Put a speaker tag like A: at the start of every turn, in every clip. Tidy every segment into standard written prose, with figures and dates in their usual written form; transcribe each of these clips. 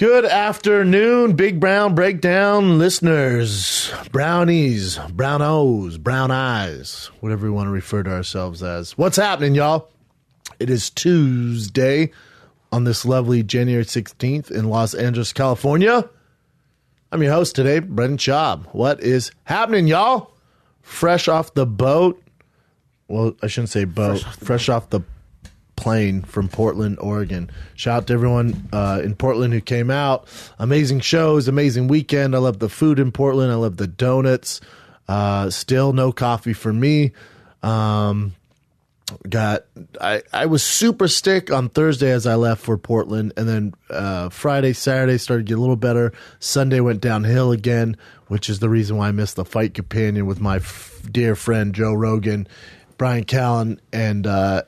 A: Good afternoon, Big Brown Breakdown listeners, brownies, brown O's, brown eyes, whatever we want to refer to ourselves as. What's happening, y'all? It is Tuesday on this lovely January 16th in Los Angeles, California. I'm your host today, Brendan Schaub. What is happening, y'all? Fresh off the boat. Well, I shouldn't say boat. Fresh off the plane from Portland, Oregon. Shout out to everyone in Portland who came out. Amazing shows, amazing weekend. I love the food in Portland. I love the donuts. Still no coffee for me. I was super sick on Thursday as I left for Portland, and then Friday, Saturday started to get a little better. Sunday went downhill again, which is the reason why I missed the Fight Companion with my dear friend Joe Rogan. Brian Callen and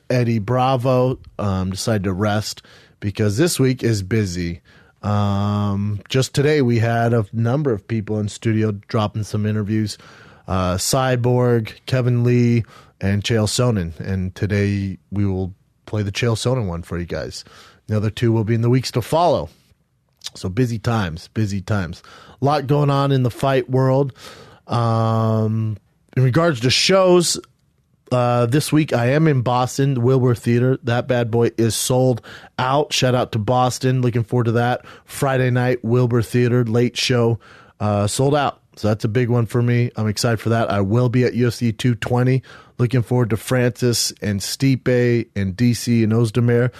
A: Eddie Bravo decided to rest because this week is busy. Just today we had a number of people in studio dropping some interviews. Cyborg, Kevin Lee, and Chael Sonnen. And today we will play the Chael Sonnen one for you guys. The other two will be in the weeks to follow. So busy times, busy times. A lot going on in the fight world. In regards to shows, this week I am in Boston, the Wilbur Theater. That bad boy is sold out. Shout out to Boston. Looking forward to that. Friday night, Wilbur Theater, late show, sold out. So that's a big one for me. I'm excited for that. I will be at UFC 220. Looking forward to Francis and Stipe and DC and Ozdemir.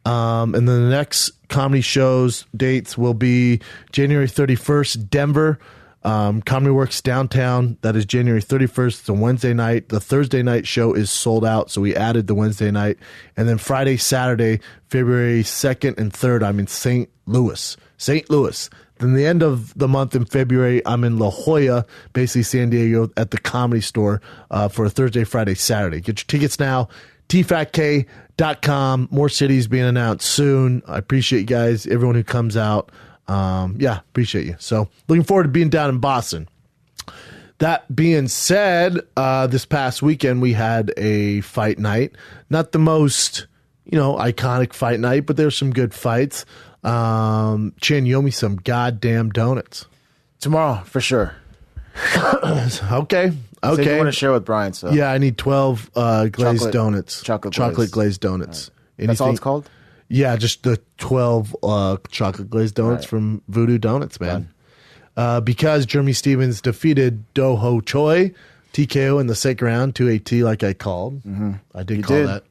A: And then the next comedy shows dates will be January 31st, Denver. Comedy Works downtown. That is January 31st. It's a Wednesday night. The Thursday night show is sold out, so we added the Wednesday night. And then Friday, Saturday, February 2nd and 3rd, I'm in St. Louis. Then the end of the month in February, I'm in La Jolla, basically San Diego, at the Comedy Store for a Thursday, Friday, Saturday. Get your tickets now. tfatk.com. More cities being announced soon. I appreciate you guys, everyone who comes out. Appreciate you. So looking forward to being down in Boston. That being said, this past weekend we had a fight night. Not the most, iconic fight night, but there's some good fights. Chin, you owe me some goddamn donuts.
B: Tomorrow, for sure.
A: Okay.
B: So you want to share with Brian, so.
A: Yeah, I need 12 glazed donuts.
B: Chocolate
A: glazed donuts.
B: Right. That's all it's called?
A: Yeah, just the 12 chocolate glazed donuts from Voodoo Donuts, man. Because Jeremy Stevens defeated Do-Ho Choi, TKO in the second round, 2AT like I called. Mm-hmm. I did call that.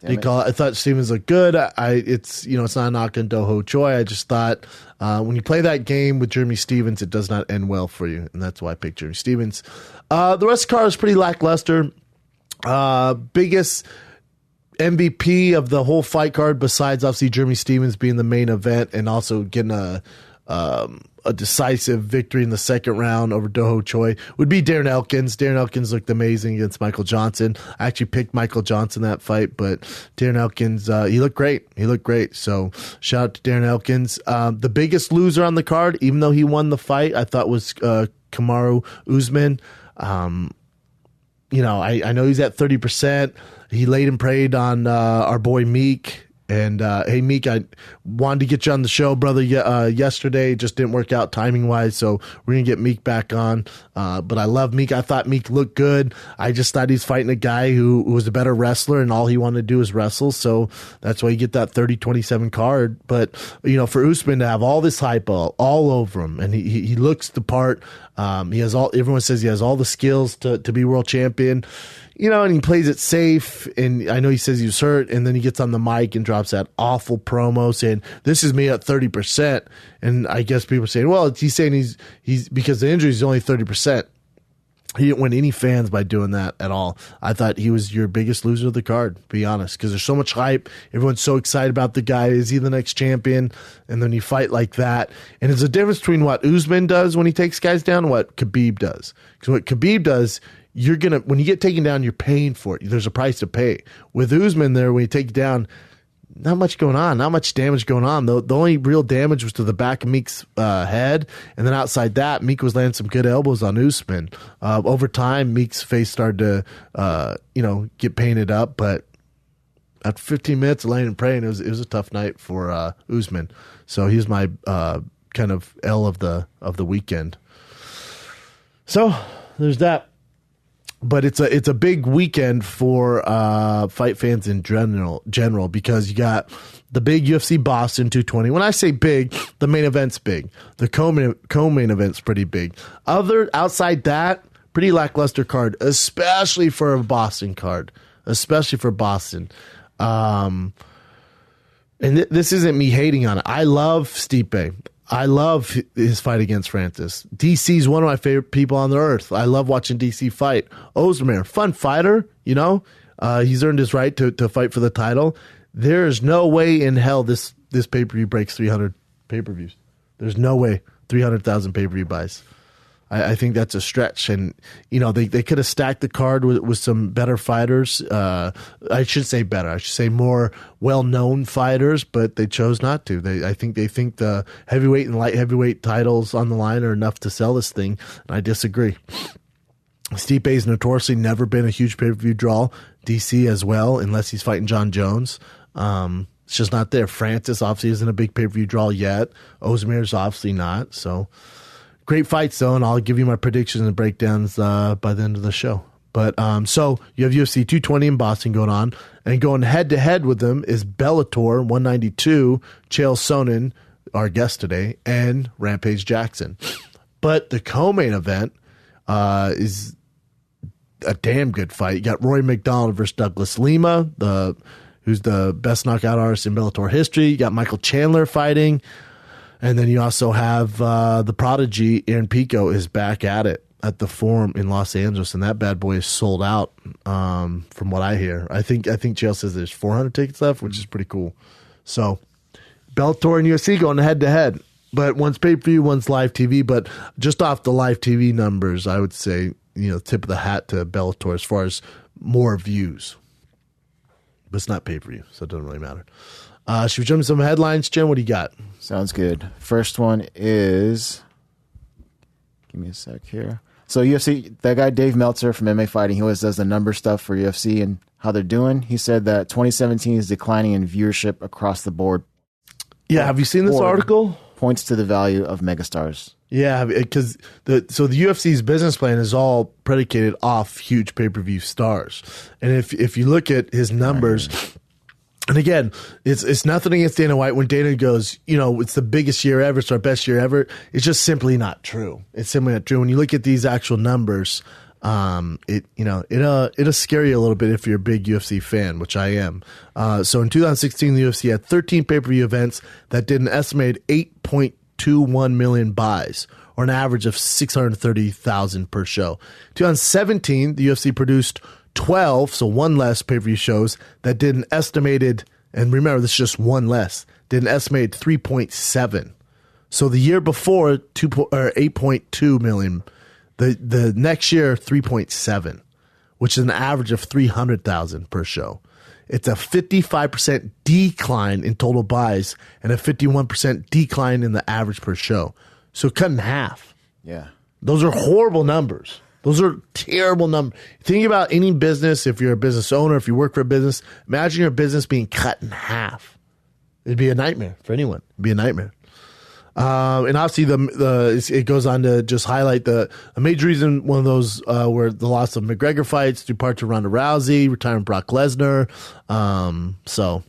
A: I thought Stevens looked good. It's not a knock on Do-Ho Choi. I just thought when you play that game with Jeremy Stevens, it does not end well for you, and that's why I picked Jeremy Stevens. The rest of the card is pretty lackluster. Biggest MVP of the whole fight card, besides obviously Jeremy Stevens being the main event and also getting a decisive victory in the second round over Do-Ho Choi, would be Darren Elkins. Darren Elkins looked amazing against Michael Johnson. I actually picked Michael Johnson that fight, but Darren Elkins, he looked great. So shout out to Darren Elkins. The biggest loser on the card, even though he won the fight, I thought was Kamaru Usman. I know he's at 30%. He laid and prayed on our boy Meek. And, hey, Meek, I wanted to get you on the show, brother, yesterday. It just didn't work out timing-wise, so we're going to get Meek back on. But I love Meek. I thought Meek looked good. I just thought he's fighting a guy who was a better wrestler, and all he wanted to do is wrestle. So that's why you get that 30-27 card. But, for Usman to have all this hype all over him, and he looks the part. Everyone says he has all the skills to be world champion. And he plays it safe, and I know he says he was hurt, and then he gets on the mic and drops that awful promo saying, this is me at 30%. And I guess people are saying, well, he's saying he's because the injury is only 30%. He didn't win any fans by doing that at all. I thought he was your biggest loser of the card, to be honest, because there's so much hype. Everyone's so excited about the guy. Is he the next champion? And then you fight like that. And there's a difference between what Usman does when he takes guys down and what Khabib does. Because what Khabib does, when you get taken down, you're paying for it. There's a price to pay. With Usman there, when you take down, not much going on, not much damage going on. The only real damage was to the back of Meek's head, and then outside that, Meek was landing some good elbows on Usman. Over time, Meek's face started to, get painted up, but after 15 minutes of laying and praying, it was a tough night for Usman. So he was my kind of L of the weekend. So there's that. But it's a big weekend for fight fans in general because you got the big UFC Boston 220. When I say big, the main event's big. The co-main event's pretty big. Outside that, pretty lackluster card, especially for a Boston card. Especially for Boston. And this isn't me hating on it. I love Stipe. I love his fight against Francis. DC's one of my favorite people on the earth. I love watching DC fight. Ozdemir, fun fighter, you know. He's earned his right to fight for the title. There's no way in hell this pay-per-view breaks 300 pay-per-views. There's no way. 300,000 pay-per-view buys. I think that's a stretch. And, you know, they could have stacked the card with some better fighters. I should say better. I should say more well-known fighters, but they chose not to. I think they think the heavyweight and light heavyweight titles on the line are enough to sell this thing, and I disagree. Stipe's notoriously never been a huge pay-per-view draw. DC as well, unless he's fighting John Jones. It's just not there. Francis obviously isn't a big pay-per-view draw yet. Ozdemir's obviously not, so... Great fights, though, and I'll give you my predictions and breakdowns by the end of the show. But so you have UFC 220 in Boston going on, and going head-to-head with them is Bellator 192, Chael Sonnen, our guest today, and Rampage Jackson. But the co-main event is a damn good fight. You got Rory Macdonald versus Douglas Lima, who's the best knockout artist in Bellator history. You got Michael Chandler fighting. And then you also have the prodigy, Aaron Pico, is back at it at the Forum in Los Angeles, and that bad boy is sold out from what I hear. I think Chael says there's 400 tickets left, which is pretty cool. So Bellator and UFC going head-to-head. But one's pay-per-view, one's live TV. But just off the live TV numbers, I would say, you know, tip of the hat to Bellator as far as more views. But it's not pay-per-view, so it doesn't really matter. Should we jump into some headlines, Jen? What do you got?
B: Sounds good. First one is... Give me a sec here. So UFC, that guy Dave Meltzer from MMA Fighting, he always does the number stuff for UFC and how they're doing. He said that 2017 is declining in viewership across the board.
A: Yeah, have you seen this article?
B: Points to the value of megastars.
A: Yeah, because the UFC's business plan is all predicated off huge pay-per-view stars. And if you look at his numbers... And again, it's nothing against Dana White. When Dana goes, you know, it's the biggest year ever, it's our best year ever, it's just simply not true. It's simply not true. When you look at these actual numbers, it'll scare you a little bit if you're a big UFC fan, which I am. So in 2016, the UFC had 13 pay-per-view events that did an estimated 8.21 million buys, or an average of 630,000 per show. 2017, the UFC produced 12, so one less pay-per-view shows that did an estimated, and remember, this is just one less, did an estimated 3.7. So the year before, 8.2 million. The next year, 3.7, which is an average of 300,000 per show. It's a 55% decline in total buys and a 51% decline in the average per show. So cut in half.
B: Yeah.
A: Those are horrible numbers. Those are terrible numbers. Think about any business. If you're a business owner, if you work for a business, imagine your business being cut in half. It'd be a nightmare for anyone. It'd be a nightmare. And obviously, it goes on to just highlight a major reason. One of those were the loss of McGregor fights, departure of Ronda Rousey, retirement Brock Lesnar. So,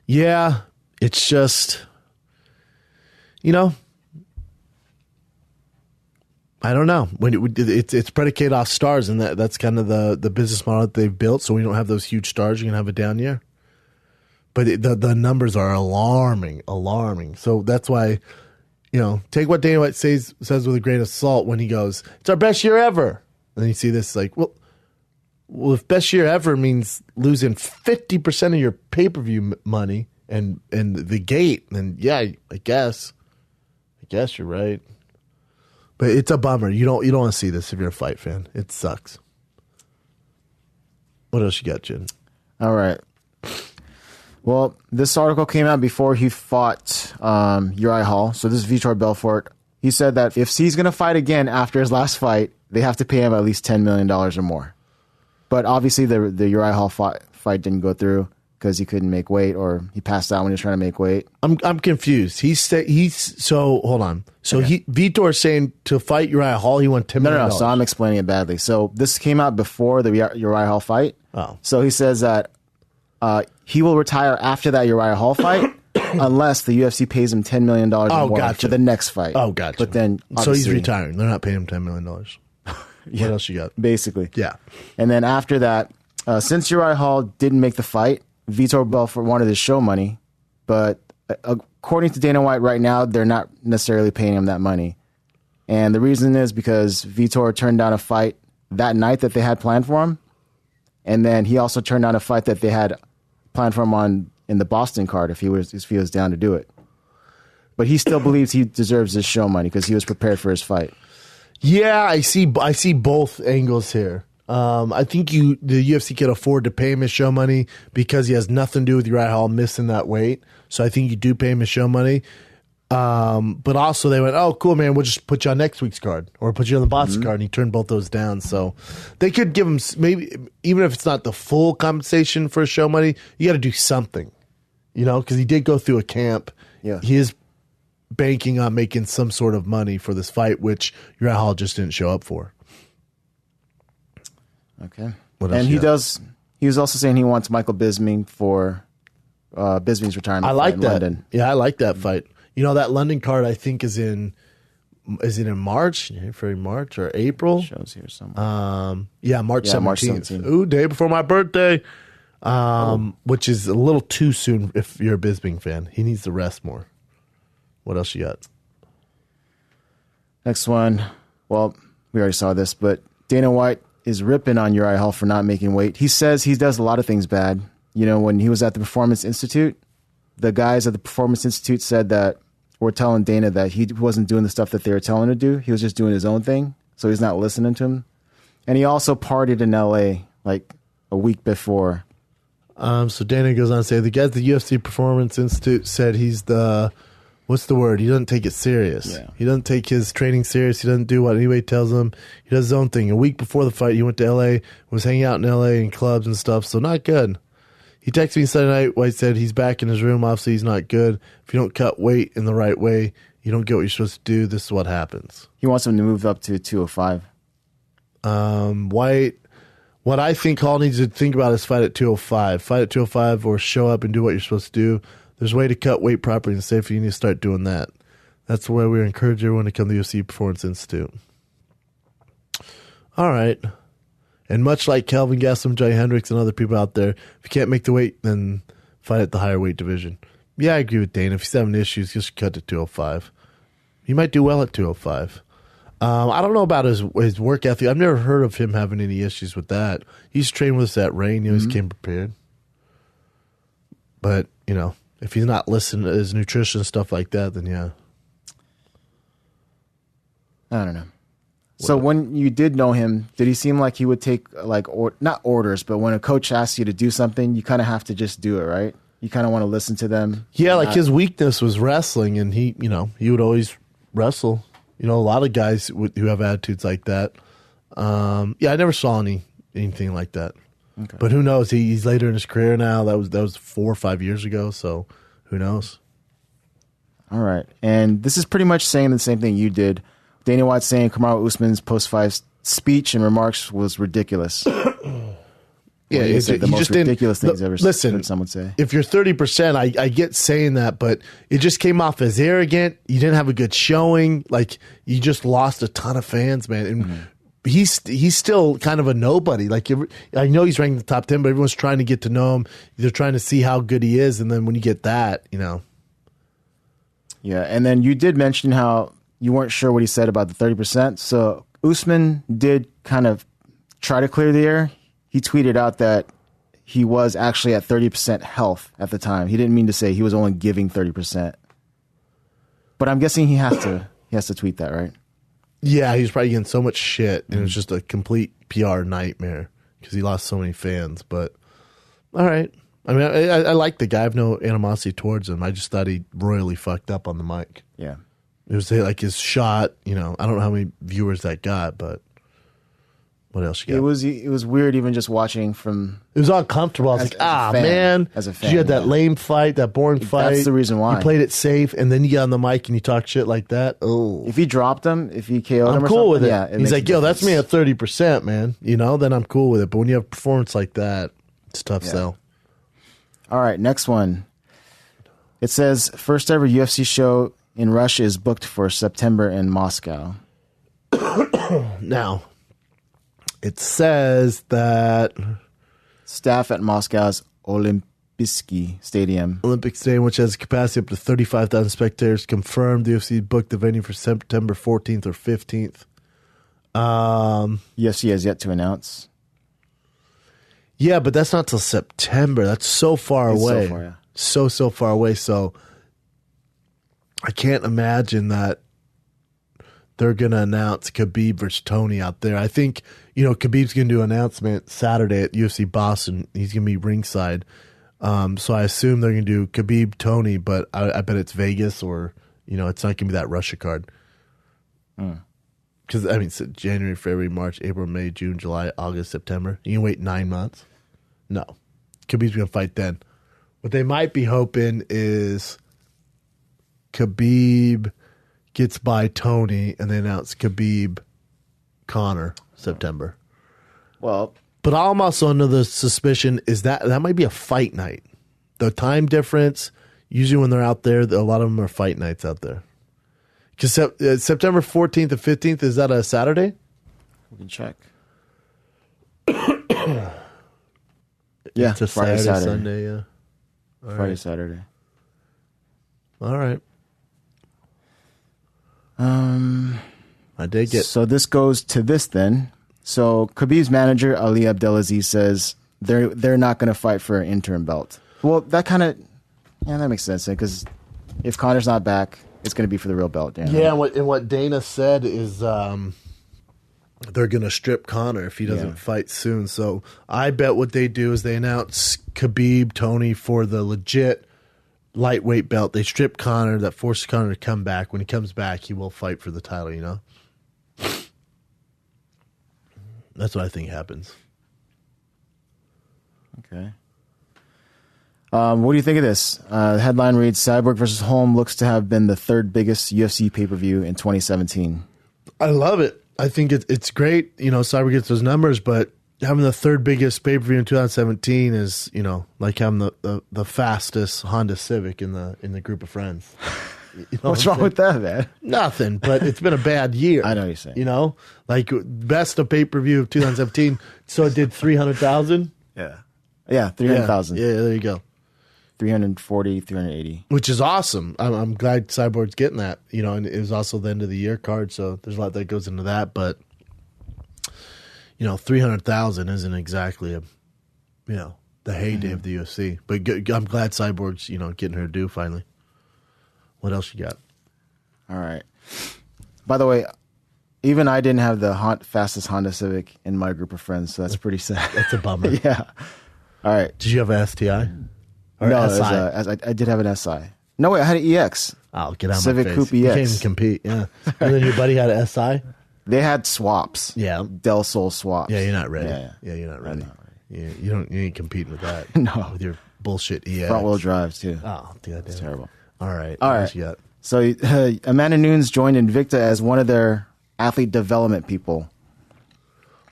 A: yeah, it's just, you know. I don't know. It's predicated off stars, and that's kind of the business model that they've built. So we don't have those huge stars. You're gonna have a down year. But the numbers are alarming. So that's why, you know, take what Dana White says with a grain of salt when he goes, "It's our best year ever." And then you see this like, well, if best year ever means losing 50% of your pay-per-view money and the gate, then yeah, I guess you're right. But it's a bummer. You don't want to see this if you're a fight fan. It sucks. What else you got, Jen?
B: All right. Well, this article came out before he fought Uriah Hall. So this is Vitor Belfort. He said that if C's going to fight again after his last fight, they have to pay him at least $10 million or more. But obviously the Uriah Hall fight didn't go through because he couldn't make weight, or he passed out when he was trying to make weight.
A: I'm confused. So hold on. So Vitor's saying to fight Uriah Hall, he won $10 million.
B: No. So I'm explaining it badly. So this came out before the Uriah Hall fight.
A: Oh.
B: So he says that he will retire after that Uriah Hall fight unless the UFC pays him $10 million or more for the next fight.
A: Oh, gotcha.
B: But then
A: so he's retiring. They're not paying him $10 million. What else you got?
B: Basically.
A: Yeah.
B: And then after that, since Uriah Hall didn't make the fight, Vitor Belfort wanted his show money, but according to Dana White right now, they're not necessarily paying him that money. And the reason is because Vitor turned down a fight that night that they had planned for him. And then he also turned down a fight that they had planned for him in the Boston card if he was down to do it. But he still believes he deserves his show money because he was prepared for his fight.
A: Yeah, I see both angles here. I think the UFC can afford to pay him his show money because he has nothing to do with Uriah Hall missing that weight. So I think you do pay him his show money. But also they went, oh, cool, man, we'll just put you on next week's card or put you on the Boston card, and he turned both those down. So they could give him, maybe, even if it's not the full compensation for his show money, you got to do something, because he did go through a camp.
B: Yeah.
A: He is banking on making some sort of money for this fight, which Uriah Hall just didn't show up for.
B: Okay. And he was also saying he wants Michael Bisping for Bisping's retirement.
A: I like
B: in
A: that.
B: London.
A: Yeah, I like that fight. That London card I think is it in March? February, March or April?
B: Shows here somewhere.
A: March 17th.
B: March 17th.
A: Ooh, day before my birthday. Which is a little too soon if you're a Bisping fan. He needs to rest more. What else you got?
B: Next one. Well, we already saw this, but Dana White is ripping on Uriah Hall for not making weight. He says he does a lot of things bad. When he was at the Performance Institute, the guys at the Performance Institute said that we're telling Dana that he wasn't doing the stuff that they were telling him to do. He was just doing his own thing, so he's not listening to him. And he also partied in L.A. like a week before.
A: So Dana goes on to say, the guys at the UFC Performance Institute said he's what's the word? He doesn't take it serious.
B: Yeah.
A: He doesn't take his training serious. He doesn't do what anybody tells him. He does his own thing. A week before the fight, he went to L.A., was hanging out in L.A. in clubs and stuff, so not good. He texted me Sunday night. White said he's back in his room. Obviously, he's not good. If you don't cut weight in the right way, you don't get what you're supposed to do. This is what happens.
B: He wants him to move up to 205.
A: White, what I think Hall needs to think about is fight at 205. Fight at 205 or show up and do what you're supposed to do. There's a way to cut weight properly and safely. You need to start doing that. That's the way we encourage everyone to come to the UFC Performance Institute. All right. And much like Kelvin Gastelum, Jay Hendricks, and other people out there, if you can't make the weight, then fight at the higher weight division. Yeah, I agree with Dana. If he's having issues, just cut to 205. He might do well at 205. I don't know about his work ethic. I've never heard of him having any issues with that. He's trained with us at Rain. He always came prepared. But, if he's not listening to his nutrition and stuff like that, then yeah.
B: I don't know. So when you did know him, did he seem like he would take not orders, but when a coach asks you to do something, you kind of have to just do it, right? You kind of want to listen to them.
A: Yeah, his weakness was wrestling, and he would always wrestle. A lot of guys who have attitudes like that. I never saw anything like that.
B: Okay.
A: But who knows? He's later in his career now. That was 4 or 5 years ago. So who knows?
B: All right, and this is pretty much saying the same thing you did. Dana White saying Kamaru Usman's post-fight speech and remarks was ridiculous.
A: Yeah,
B: it's the most ridiculous things I've ever heard someone say.
A: If you're 30%, I get saying that, but it just came off as arrogant. You didn't have a good showing. You just lost a ton of fans, man. And he's still kind of a nobody. I know he's ranked in the top 10, but everyone's trying to get to know him. They're trying to see how good he is, and then when you get that,
B: Yeah, and then you did mention how you weren't sure what he said about the 30%. So Usman did kind of try to clear the air. He tweeted out that he was actually at 30% health at the time. He didn't mean to say he was only giving 30%. But I'm guessing he has to tweet that, right?
A: Yeah, he's probably getting so much shit, and it was just a complete PR nightmare because he lost so many fans. But all right. I mean, I like the guy. I have no animosity towards him. I just thought he royally fucked up on the mic.
B: Yeah.
A: It was his shot, I don't know how many viewers that got, but What else you got?
B: It was weird even just watching from.
A: It was uncomfortable. I was like, man.
B: As a fan,
A: you had that lame fight, that boring fight.
B: That's the reason why.
A: You played it safe, and then you get on the mic and you talk shit like that. Oh.
B: If he dropped him, if he KO'd him
A: I'm
B: or
A: cool with
B: something,
A: it.
B: yeah.
A: He's like, yo, that's me at 30%, man. Then I'm cool with it. But when you have a performance like that, it's tough sell.
B: All right, next one. It says, first ever UFC show in Russia is booked for September in Moscow.
A: Now, it says that
B: staff at Moscow's Olympic Stadium,
A: which has a capacity up to 35,000 spectators, confirmed the UFC booked the venue for September 14th or 15th.
B: UFC has yet to announce.
A: Yeah, but that's not till September. That's so far away.
B: So far, yeah.
A: So far away. So I can't imagine that they're going to announce Khabib versus Tony out there. I think, Khabib's going to do an announcement Saturday at UFC Boston. He's going to be ringside. So I assume they're going to do Khabib, Tony, but I bet it's Vegas or, it's not going to be that Russia card. Because, it's January, February, March, April, May, June, July, August, September. You can wait 9 months? No. Khabib's going to fight then. What they might be hoping is Khabib gets by Tony and they announce Khabib Conor September.
B: Well,
A: but I'm also under the suspicion is that might be a fight night. The time difference, usually when they're out there, a lot of them are fight nights out there. Because September 14th and 15th, is that a Saturday?
B: We can check.
A: Yeah, it's a Friday, Sunday, yeah.
B: Friday, Saturday.
A: All right. I dig it.
B: So this goes to this then. So Khabib's manager Ali Abdelaziz says they're not going to fight for an interim belt. Well, that kind of that makes sense because if Conor's not back, it's going to be for the real belt. Dana.
A: Yeah, and what Dana said is they're going to strip Conor if he doesn't fight soon. So I bet what they do is they announce Khabib, Tony for the legit lightweight belt. They strip Conor. That forces Conor to come back. When he comes back, he will fight for the title, That's what I think happens.
B: Okay. What do you think of this? The headline reads, Cyborg versus Holm looks to have been the third biggest UFC pay-per-view in 2017.
A: I love it. I think it's great. Cyborg gets those numbers, but having the third biggest pay-per-view in 2017 is, like having the fastest Honda Civic in the group of friends.
B: What's wrong with that, man?
A: Nothing, but it's been a bad year.
B: I know what you're saying.
A: Like best of pay-per-view of 2017. So it did 300,000.
B: Yeah. Yeah, 300,000.
A: Yeah, there you go.
B: 340, 380.
A: Which is awesome. I'm glad Cyborg's getting that. And it was also the end of the year card, so there's a lot that goes into that. But 300,000 isn't exactly the heyday of the UFC. But I'm glad Cyborg's getting her due finally. What else you got?
B: All right. By the way, even I didn't have the fastest Honda Civic in my group of friends, so that's pretty sad.
A: That's a bummer.
B: Yeah. All right.
A: Did you have an STI? Or
B: no,
A: SI?
B: I did have an SI. No, wait, I had an EX.
A: Oh, get out of
B: Civic
A: my face.
B: Coupe EX.
A: You can't even compete, yeah. And then your buddy had an SI?
B: They had swaps.
A: Yeah.
B: Del Sol swaps.
A: Yeah, you're not ready.
B: Yeah,
A: you're not ready.
B: I'm not
A: ready. You ain't competing with that.
B: No.
A: With your bullshit EX.
B: Front-wheel drives, too.
A: Oh, dude,
B: it's terrible.
A: All right.
B: All right. So Amanda Nunes joined Invicta as one of their athlete development people.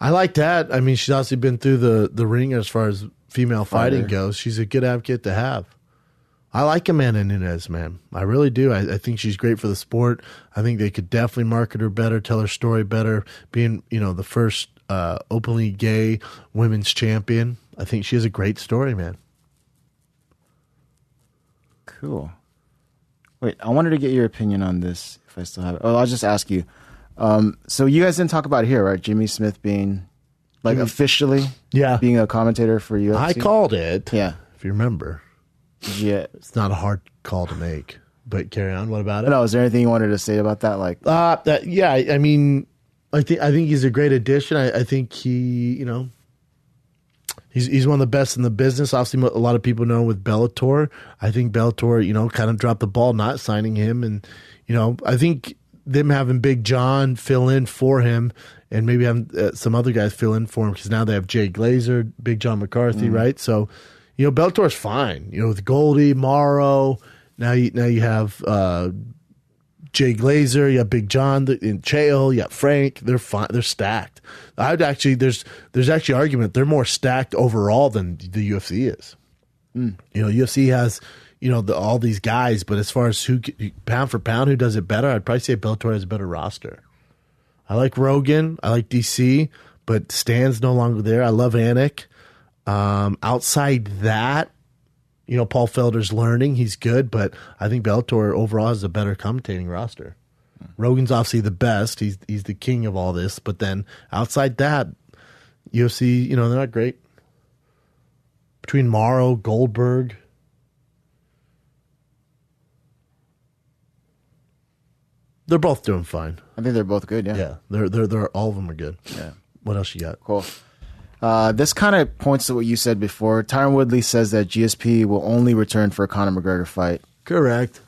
A: I like that. She's obviously been through the ring as far as female fighting goes. She's a good advocate to have. I like Amanda Nunes, man. I really do. I think she's great for the sport. I think they could definitely market her better, tell her story better. Being, the first openly gay women's champion. I think she has a great story, man.
B: Cool. Wait, I wanted to get your opinion on this, if I still have it. Oh, I'll just ask you. So you guys didn't talk about it here, right? Jimmy Smith being, officially being a commentator for UFC?
A: I called it.
B: Yeah.
A: If you remember.
B: Yeah.
A: It's not a hard call to make. But carry on. What about it?
B: No, is there anything you wanted to say about that?
A: I think he's a great addition. I think he, he's one of the best in the business. Obviously, a lot of people know with Bellator. I think Bellator, kind of dropped the ball not signing him. And, I think them having Big John fill in for him, and maybe having some other guys fill in for him, because now they have Jay Glazer, Big John McCarthy, right? So, Bellator's fine. With Goldie, Morrow, now you have Jay Glazer, you have Big John, and Chael, you got Frank. They're fine. They're stacked. There's actually argument they're more stacked overall than the UFC is. UFC has all these guys, but as far as who pound for pound who does it better, I'd probably say Bellator has a better roster. I like Rogan, I like DC, but Stan's no longer there. I love Anik. Outside that, Paul Felder's learning. He's good, but I think Bellator overall has a better commentating roster. Rogan's obviously the best. He's the king of all this. But then outside that, UFC, they're not great. Between Morrow, Goldberg, they're both doing fine.
B: I think they're both good. Yeah.
A: Yeah, they're all of them are good.
B: Yeah.
A: What else you got?
B: Cool. This kind of points to what you said before. Tyron Woodley says that GSP will only return for a Conor McGregor fight.
A: Correct.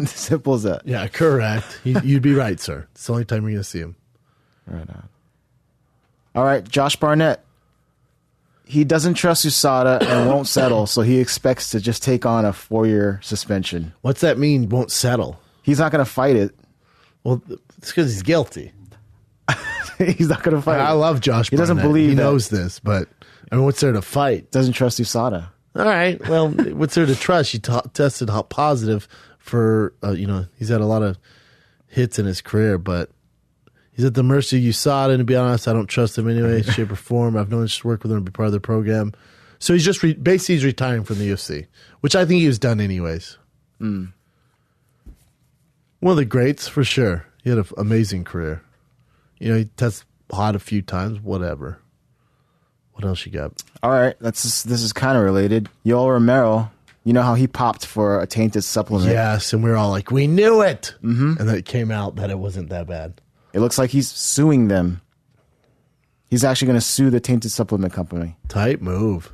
B: Simple as that.
A: Yeah, correct. You'd be right, sir. It's the only time you're going to see him.
B: Right on. All right, Josh Barnett. He doesn't trust USADA and won't settle, so he expects to just take on a 4-year suspension.
A: What's that mean, won't settle?
B: He's not going to fight it.
A: Well, it's because he's guilty.
B: He's not going to fight
A: I
B: it.
A: love Josh Barnett.
B: He doesn't believe
A: he
B: that.
A: knows this, but what's there to fight?
B: Doesn't trust USADA.
A: All right, well, what's there to trust? He tested positive for, he's had a lot of hits in his career, but he's at the mercy of USADA, and to be honest, I don't trust him anyway, shape, or form. I've no interest to work with him to be part of the program. So he's just basically he's retiring from the UFC, which I think he was done anyways. One of the greats, for sure. He had an amazing career. He tested hot a few times, whatever. What else you got?
B: All right, this is kind of related. Yoel Romero, you know how he popped for a tainted supplement?
A: Yes, and we were all like, we knew it! And then it came out that it wasn't that bad.
B: It looks like he's suing them. He's actually going to sue the tainted supplement company.
A: Tight move.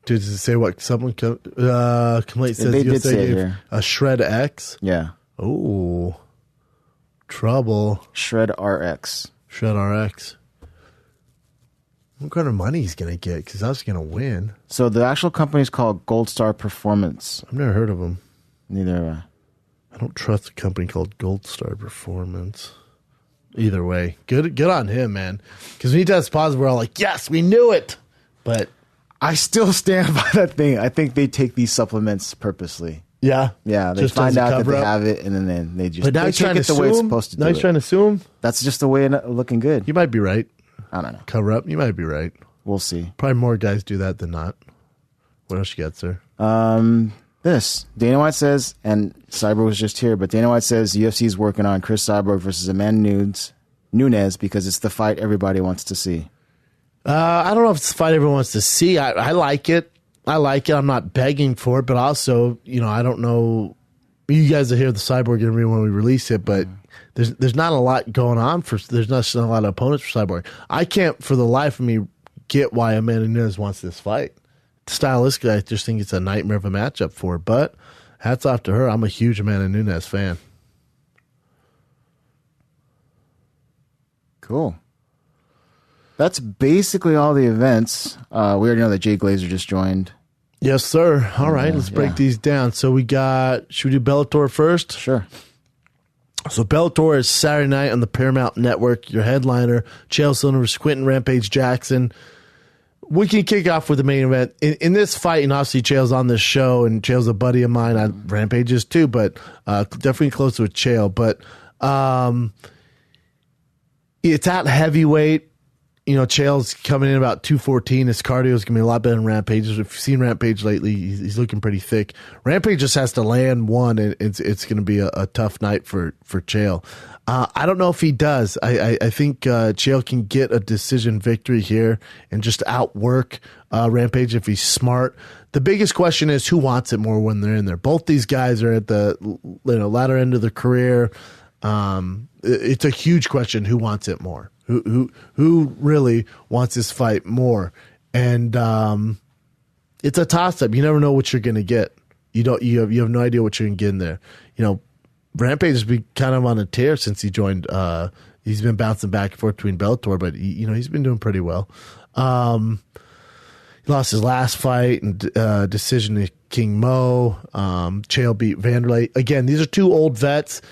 A: Did it say what someone complaint says?
B: They did say it here.
A: A Shred X?
B: Yeah.
A: Oh, trouble.
B: Shred RX.
A: Shred RX. What kind of money he's going to get? Because I was going to win.
B: So the actual company is called Gold Star Performance.
A: I've never heard of them.
B: Neither have I.
A: I don't trust a company called Gold Star Performance. Either way, good on him, man. Because when he does positive, we're all like, yes, we knew it. But
B: I still stand by that thing. I think they take these supplements purposely.
A: yeah,
B: Yeah, they
A: just
B: find
A: as a
B: out that
A: cover
B: they
A: up.
B: have it, and then they just
A: But now
B: they
A: he's trying
B: take
A: to
B: it the way
A: sue
B: it's
A: him.
B: supposed to
A: Now
B: do
A: he's
B: it.
A: trying to sue him.
B: That's just the way of looking good.
A: You might be right.
B: I don't know.
A: Cover up. You might be right.
B: We'll see.
A: Probably more guys do that than not. What else you got, sir?
B: This Dana White says, and Cyborg was just here, but Dana White says UFC is working on Chris Cyborg versus Amanda Nunes because it's the fight everybody wants to see.
A: I don't know if it's the fight everyone wants to see. I like it. I'm not begging for it, but also, I don't know. You guys will hear the Cyborg interview when we release it, but there's not a lot going on there's not a lot of opponents for Cyborg. I can't, for the life of me, get why Amanda Nunes wants this fight. Stylistically, I just think it's a nightmare of a matchup for her, but hats off to her. I'm a huge Amanda Nunes fan.
B: Cool. That's basically all the events. We already know that Jay Glazer just joined.
A: Yes, sir. All right, let's break these down. So we got, should we do Bellator first?
B: Sure.
A: So Bellator is Saturday night on the Paramount Network. Your headliner, Chael Sonnen versus Quentin Rampage Jackson. We can kick off with the main event. In this fight, and obviously Chael's on this show, and Chael's a buddy of mine. Rampage is too, but definitely close with Chael. But it's at heavyweight. Chael's coming in about 214. His cardio is going to be a lot better than Rampage. If you've seen Rampage lately, he's looking pretty thick. Rampage just has to land one, and it's going to be a tough night for Chael. I don't know if he does. I think Chael can get a decision victory here and just outwork Rampage if he's smart. The biggest question is who wants it more when they're in there. Both these guys are at the latter end of their career. It's a huge question who wants it more. Who really wants this fight more? And it's a toss-up. You never know what you're going to get. You have no idea what you're going to get in there. You know, Rampage has been kind of on a tear since he joined. He's been bouncing back and forth between Bellator, but he's been doing pretty well. He lost his last fight and decision to King Mo. Chael beat Vanderlei. Again, these are two old vets.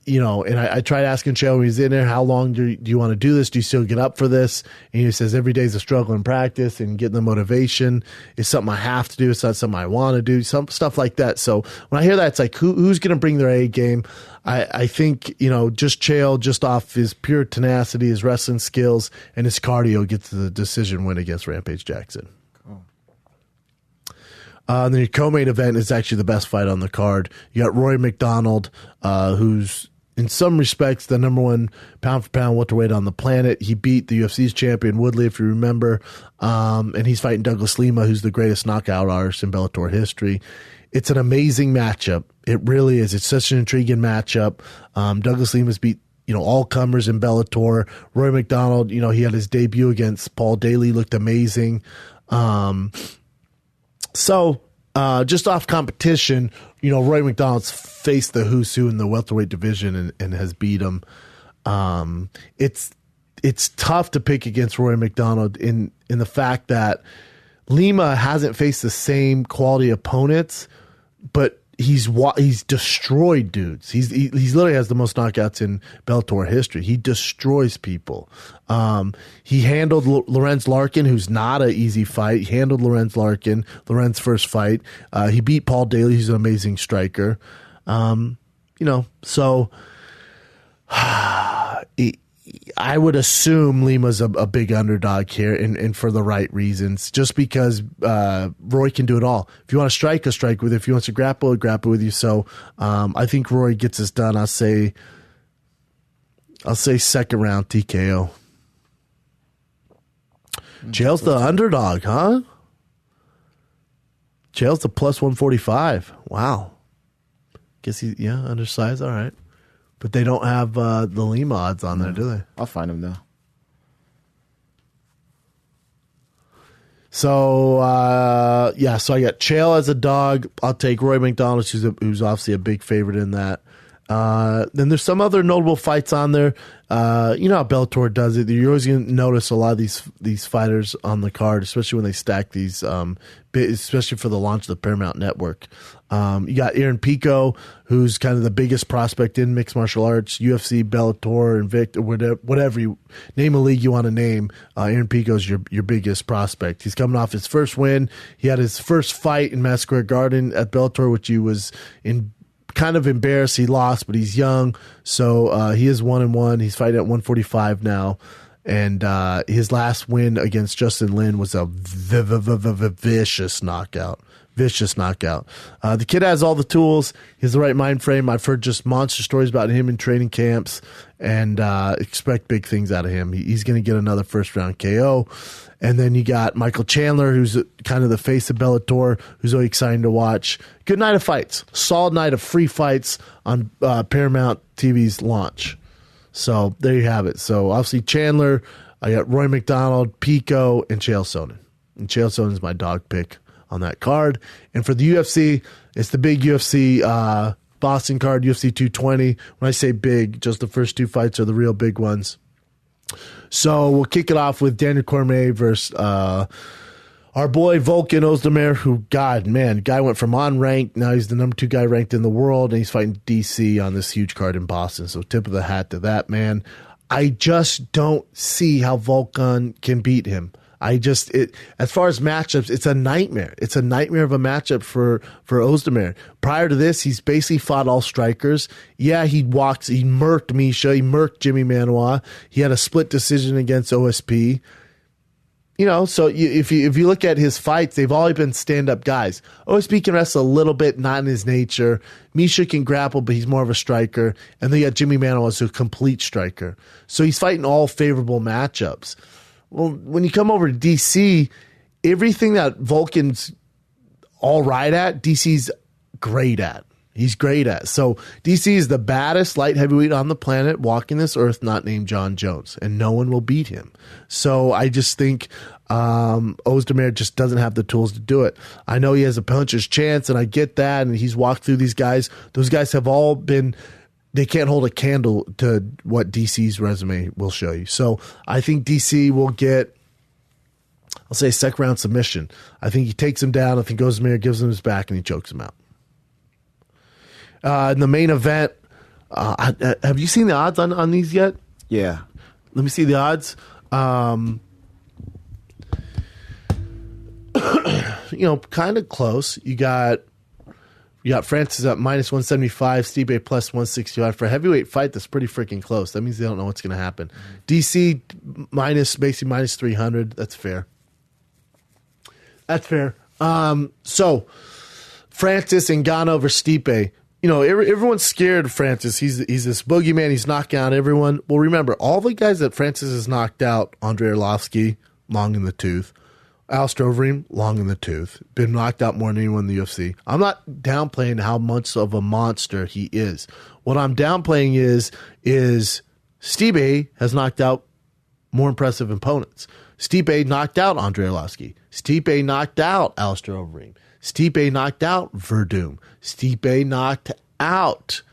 A: You know, and I tried asking Chael when he's in there, how long do you want to do this? Do you still get up for this? And he says every day's a struggle in practice, and getting the motivation is something I have to do. It's not something I want to do. Some stuff like that. So when I hear that, it's like who's going to bring their A game? I think, you know, just Chael, just off his pure tenacity, his wrestling skills, and his cardio, gets the decision win against Rampage Jackson. And then your co-main event is actually the best fight on the card. You got Rory Macdonald, who's in some respects the number one pound-for-pound welterweight on the planet. He beat the UFC's champion Woodley, if you remember, and he's fighting Douglas Lima, who's the greatest knockout artist in Bellator history. It's an amazing matchup. It really is. It's such an intriguing matchup. Douglas Lima's beat all comers in Bellator. Rory Macdonald, he had his debut against Paul Daly, looked amazing. So, just off competition, Roy McDonald's faced the who's who in the welterweight division and has beat him. It's tough to pick against Roy McDonald in the fact that Lima hasn't faced the same quality opponents, but he's destroyed dudes. He literally has the most knockouts in Bellator history. He destroys people. He handled Lorenz Larkin, who's not an easy fight. He handled Lorenz Larkin, Lorenz's first fight. He beat Paul Daly, who's an amazing striker. So I would assume Lima's a big underdog here, and for the right reasons. Just because Roy can do it all. If you want to strike, he'll strike with you. If he wants to grapple, he'll grapple with you. So I think Roy gets this done. I'll say second round TKO. Chael's the underdog, huh? Chael's the plus 145. Wow. Guess undersized. All right. But they don't have the Lima odds on there, do they?
B: I'll find them, though.
A: So, so I got Chael as a dog. I'll take Roy McDonald, who's obviously a big favorite in that. Then there's some other notable fights on there. You know how Bellator does it. You're always going to notice a lot of these fighters on the card, especially when they stack these, especially for the launch of the Paramount Network. You got Aaron Pico, who's kind of the biggest prospect in mixed martial arts, UFC, Bellator, Invicta, whatever you name a league you want to name. Aaron Pico's your biggest prospect. He's coming off his first win. He had his first fight in Madison Square Garden at Bellator, which he was kind of embarrassed. He lost, but he's young, so he is 1-1. He's fighting at 145 now, and his last win against Justin Lin was a vicious knockout. The kid has all the tools. He has the right mind frame. I've heard just monster stories about him in training camps, and expect big things out of him. He's going to get another first round KO. And then you got Michael Chandler, who's kind of the face of Bellator, who's really exciting to watch. Good night of fights. Solid night of free fights on Paramount TV's launch. So there you have it. So obviously Chandler, I got Roy McDonald, Pico, and Chael Sonnen. And Chael Sonnen is my dog pick on that card. And for the UFC, it's the big UFC Boston card, UFC 220. When I say big, just the first two fights are the real big ones. So we'll kick it off with Daniel Cormier versus our boy Volkan Ozdemir, who, guy went from unranked, now he's the number 2 guy ranked in the world, and he's fighting DC on this huge card in Boston. So tip of the hat to that man. I just don't see how Volkan can beat him. As far as matchups, it's a nightmare. It's a nightmare of a matchup for Ozdemir. Prior to this, he's basically fought all strikers. Yeah, he murked Misha, he murked Jimmy Manoa. He had a split decision against OSP. So if you look at his fights, they've all been stand-up guys. OSP can wrestle a little bit, not in his nature. Misha can grapple, but he's more of a striker. And then you got Jimmy Manoa as a complete striker. So he's fighting all favorable matchups. Well, when you come over to DC, everything that Volkan's all right at, DC's great at. He's great at. So DC is the baddest light heavyweight on the planet walking this earth, not named John Jones, and no one will beat him. So I just think Ozdemir just doesn't have the tools to do it. I know he has a puncher's chance, and I get that, and he's walked through these guys. Those guys have all been, they can't hold a candle to what DC's resume will show you. So I think DC will get, I'll say, second round submission. I think he takes him down. I think Ozdemir gives him his back, and he chokes him out. In the main event, have you seen the odds on these yet?
B: Yeah.
A: Let me see the odds. Kind of close. You got Francis at minus 175, Stipe plus 165. For a heavyweight fight, that's pretty freaking close. That means they don't know what's going to happen. DC basically minus 300. That's fair. So Francis and Ngannou over Stipe. Everyone's scared of Francis. He's this boogeyman. He's knocking out everyone. Well, remember, all the guys that Francis has knocked out, Andrei Arlovski, long in the tooth. Alistair Overeem, long in the tooth. Been knocked out more than anyone in the UFC. I'm not downplaying how much of a monster he is. What I'm downplaying is Stipe has knocked out more impressive opponents. Stipe knocked out Andrei Arlovski. Stipe knocked out Alistair Overeem. Stipe knocked out Verdum. Stipe knocked out,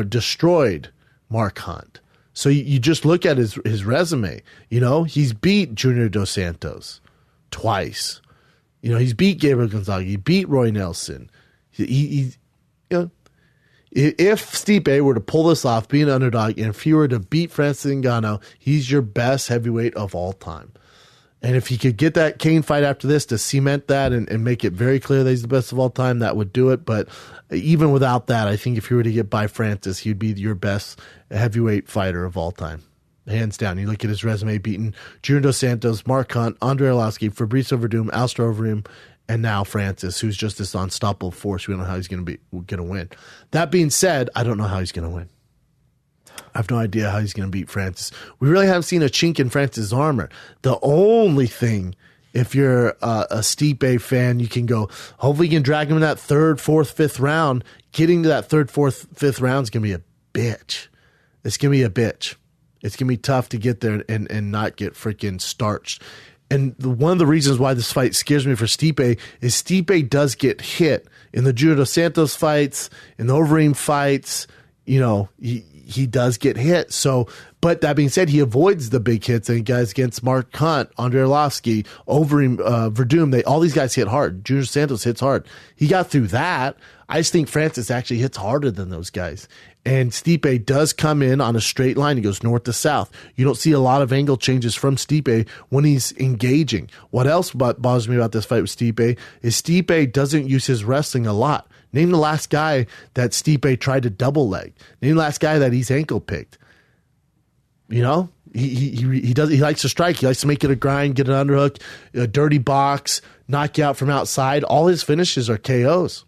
A: destroyed Mark Hunt. So you just look at his resume. He's beat Junior Dos Santos twice. He's beat Gabriel Gonzaga. He beat Roy Nelson. If Stipe were to pull this off, be an underdog, and if he were to beat Francis Ngannou, he's your best heavyweight of all time. And if he could get that Kane fight after this to cement that and make it very clear that he's the best of all time, that would do it. But even without that, I think if you were to get by Francis, he'd be your best heavyweight fighter of all time. Hands down. You look at his resume, beaten Junior Dos Santos, Mark Hunt, Andrei Arlovski, Fabricio Verdum, Alistair Overeem, and now Francis, who's just this unstoppable force. We don't know how he's going to win. That being said, I don't know how he's going to win. I have no idea how he's going to beat Francis. We really haven't seen a chink in Francis' armor. The only thing, if you're a Stipe fan, you can go, hopefully you can drag him in that third, fourth, fifth round. Getting to that third, fourth, fifth round is going to be a bitch. It's going to be a bitch. It's going to be tough to get there and not get freaking starched. And one of the reasons why this fight scares me for Stipe is Stipe does get hit in the Junior Dos Santos fights, in the Overeem fights. He does get hit. So, but that being said, he avoids the big hits, and guys against Mark Hunt, Andrei Arlovski, Overeem, Verdum, all these guys hit hard. Junior Santos hits hard. He got through that. I just think Francis actually hits harder than those guys. And Stipe does come in on a straight line. He goes north to south. You don't see a lot of angle changes from Stipe when he's engaging. What else bothers me about this fight with Stipe is Stipe doesn't use his wrestling a lot. Name the last guy that Stipe tried to double leg. Name the last guy that he's ankle picked. He likes to strike. He likes to make it a grind, get an underhook, a dirty box, knock you out from outside. All his finishes are KOs.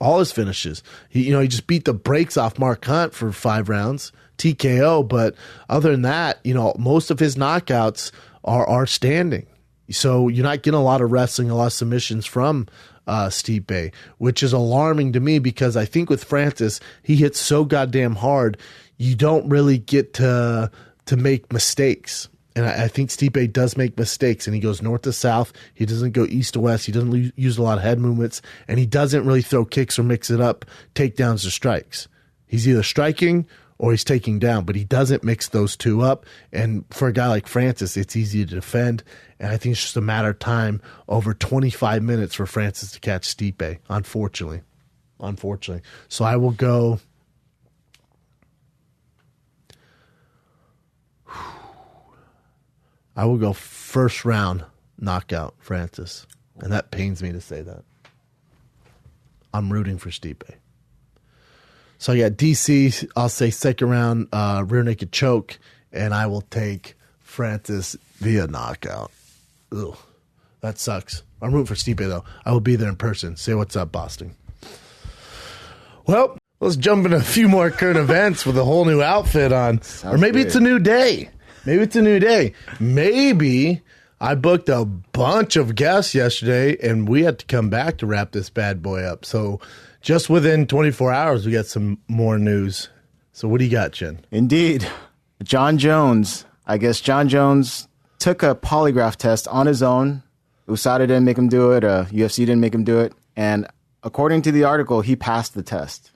A: All his finishes. He just beat the brakes off Mark Hunt for 5 rounds, TKO. But other than that, most of his knockouts are standing. So you're not getting a lot of wrestling, a lot of submissions from Stipe, which is alarming to me because I think with Francis, he hits so goddamn hard, you don't really get to make mistakes. And I think Stipe does make mistakes, and he goes north to south. He doesn't go east to west. He doesn't use a lot of head movements, and he doesn't really throw kicks or mix it up, takedowns or strikes. He's either striking or he's taking down, but he doesn't mix those two up. And for a guy like Francis, it's easy to defend. And I think it's just a matter of time, over 25 minutes for Francis to catch Stipe, unfortunately. So I will go... first round knockout Francis. And that pains me to say that. I'm rooting for Stipe. So I got DC, I'll say second round rear naked choke, and I will take Francis via knockout. Ugh, that sucks. I'm rooting for Stipe, though. I will be there in person. Say what's up, Boston. Well, let's jump into a few more current events with a whole new outfit on. Or maybe it's a new day. Maybe I booked a bunch of guests yesterday, and we had to come back to wrap this bad boy up. So just within 24 hours, we got some more news. So what do you got, Jen?
B: Indeed. John Jones. I guess John Jones took a polygraph test on his own. USADA didn't make him do it. UFC didn't make him do it. And according to the article, he passed the test.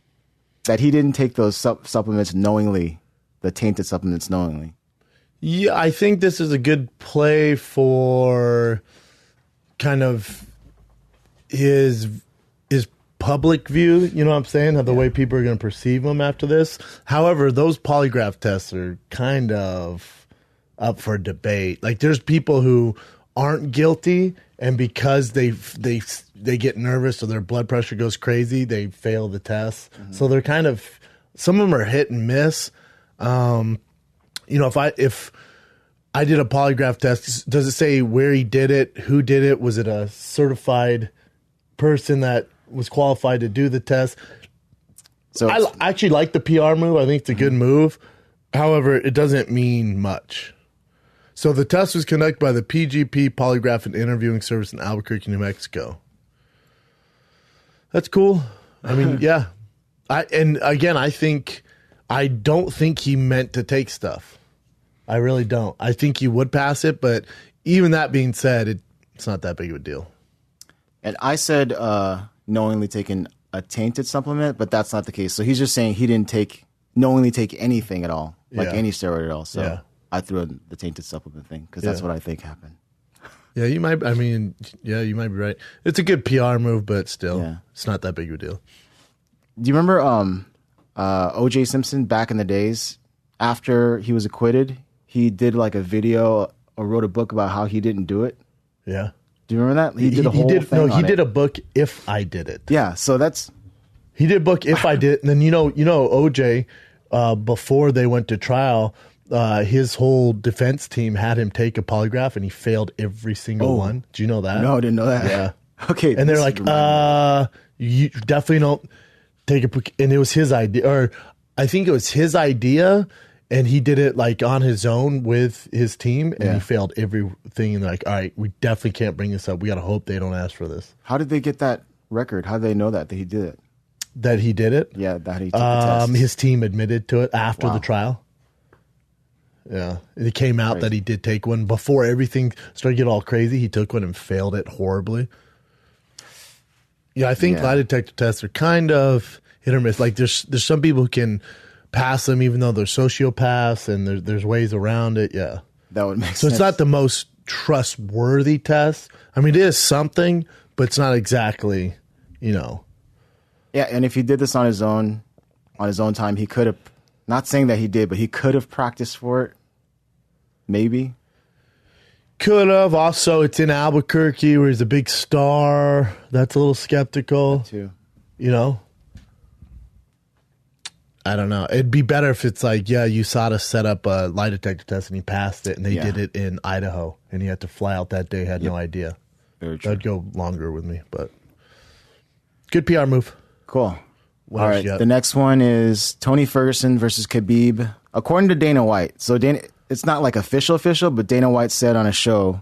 B: That he didn't take those supplements knowingly, the tainted supplements knowingly.
A: Yeah, I think this is a good play for kind of his public view, you know what I'm saying? How the way people are going to perceive him after this. However, those polygraph tests are kind of up for debate. Like, there's people who aren't guilty, and because they get nervous or their blood pressure goes crazy, they fail the test. Mm-hmm. So they're kind of, some of them are hit and miss. You know, if I did a polygraph test, does it say where he did it, who did it? Was it a certified person that was qualified to do the test? So I actually like the PR move. I think it's a good move. However, it doesn't mean much. So the test was conducted by the PGP Polygraph and Interviewing Service in Albuquerque, New Mexico. That's cool. I mean, yeah. I don't think he meant to take stuff. I really don't. I think he would pass it, but even that being said, it's not that big of a deal.
B: And I said knowingly taking a tainted supplement, but that's not the case. So he's just saying he didn't knowingly take anything at all, like any steroid at all. So I threw in the tainted supplement thing because that's what I think happened.
A: Yeah, you might. I mean, you might be right. It's a good PR move, but still, it's not that big of a deal.
B: Do you remember O.J. Simpson back in the days? After he was acquitted, he did like a video or wrote a book about how he didn't do it.
A: Yeah.
B: Do you remember that? He did a whole thing on it.
A: He did a book, If I Did It.
B: Yeah, so
A: he did a book, If I Did It. And then, you know, OJ, before they went to trial, his whole defense team had him take a polygraph, and he failed every single one. Do you know that?
B: No, I didn't know that.
A: Yeah.
B: Okay.
A: And they're like, you definitely don't take and it was his idea, or I think it was his idea, and he did it like on his own with his team, and he failed everything. And they're like, all right, we definitely can't bring this up. We got to hope they don't ask for this.
B: How did they get that record? How did they know that he did it?
A: That he did it?
B: Yeah, that he took the test.
A: His team admitted to it after the trial. Yeah. It came out that he did take one. Before everything started to get all crazy, he took one and failed it horribly. Yeah, I think lie detector tests are kind of hit or miss. Like, there's some people who can pass them even though they're sociopaths, and there's ways around it. Yeah.
B: That would make sense.
A: So it's not the most trustworthy test. I mean, it is something, but it's not exactly, you know.
B: Yeah, and if he did this on his own time, he could have, not saying that he did, but he could have practiced for it. Maybe.
A: Could have. Also, it's in Albuquerque where he's a big star. That's a little skeptical.
B: That too.
A: You know? I don't know. It'd be better if it's like, USADA set up a lie detector test and he passed it, and they did it in Idaho, and he had to fly out that day, had no idea.
B: Very true.
A: That'd go longer with me, but good PR move.
B: Cool. All right. The next one is Tony Ferguson versus Khabib. According to Dana White. So it's not like official, but Dana White said on a show,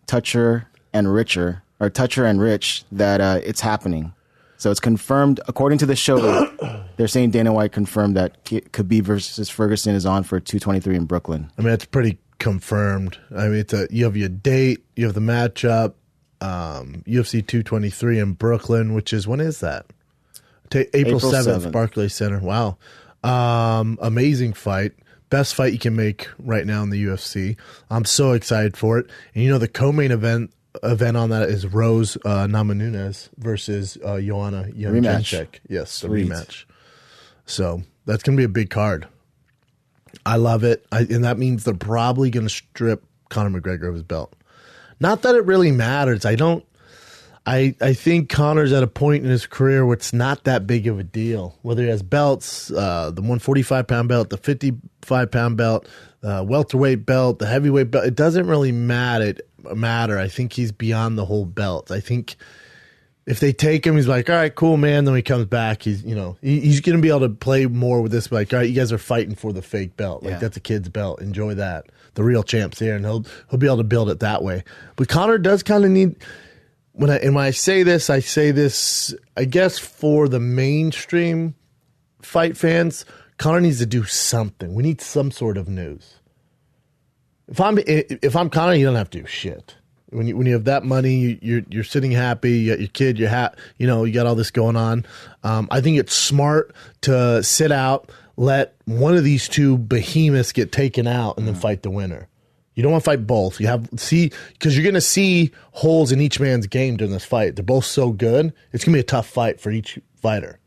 B: Toucher and Rich, that it's happening. So it's confirmed. According to the show, they're saying Dana White confirmed that Khabib versus Ferguson is on for 223 in Brooklyn.
A: I mean, it's pretty confirmed. I mean, you have your date, you have the matchup, UFC 223 in Brooklyn, which is, when is that? April 7th, Barclays Center. Wow. Amazing fight. Best fight you can make right now in the UFC. I'm so excited for it. And you know, the co-main event on that is Rose Namajunas versus Yoanna Jędrzejczyk. Yes, the rematch. So that's going to be a big card. I love it. And that means they're probably going to strip Conor McGregor of his belt. Not that it really matters. I think Conor's at a point in his career where it's not that big of a deal. Whether he has belts, the 145-pound belt, the 55-pound belt, welterweight belt, the heavyweight belt, it doesn't really matter. I think he's beyond the whole belt. I think if they take him, he's like, all right, cool, man. Then when he comes back, he's he's going to be able to play more with this. Like, all right, you guys are fighting for the fake belt. Like that's a kid's belt. Enjoy that. The real champ's here, and he'll be able to build it that way. But Conor does kind of need. When I say this, I guess for the mainstream fight fans, Conor needs to do something. We need some sort of news. If I'm Conor, you don't have to do shit. When you have that money, you're sitting happy. You got your kid. You got all this going on. I think it's smart to sit out, let one of these two behemoths get taken out, and then fight the winner. You don't want to fight both. Because you're going to see holes in each man's game during this fight. They're both so good. It's going to be a tough fight for each fighter.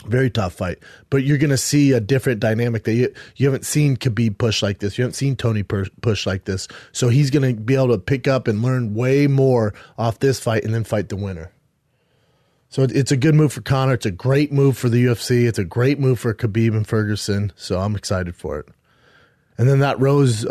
A: Very tough fight. But you're going to see a different dynamic that you haven't seen Khabib push like this. You haven't seen Tony push like this. So he's going to be able to pick up and learn way more off this fight and then fight the winner. So it's a good move for Conor. It's a great move for the UFC. It's a great move for Khabib and Ferguson. So I'm excited for it. And then that Rose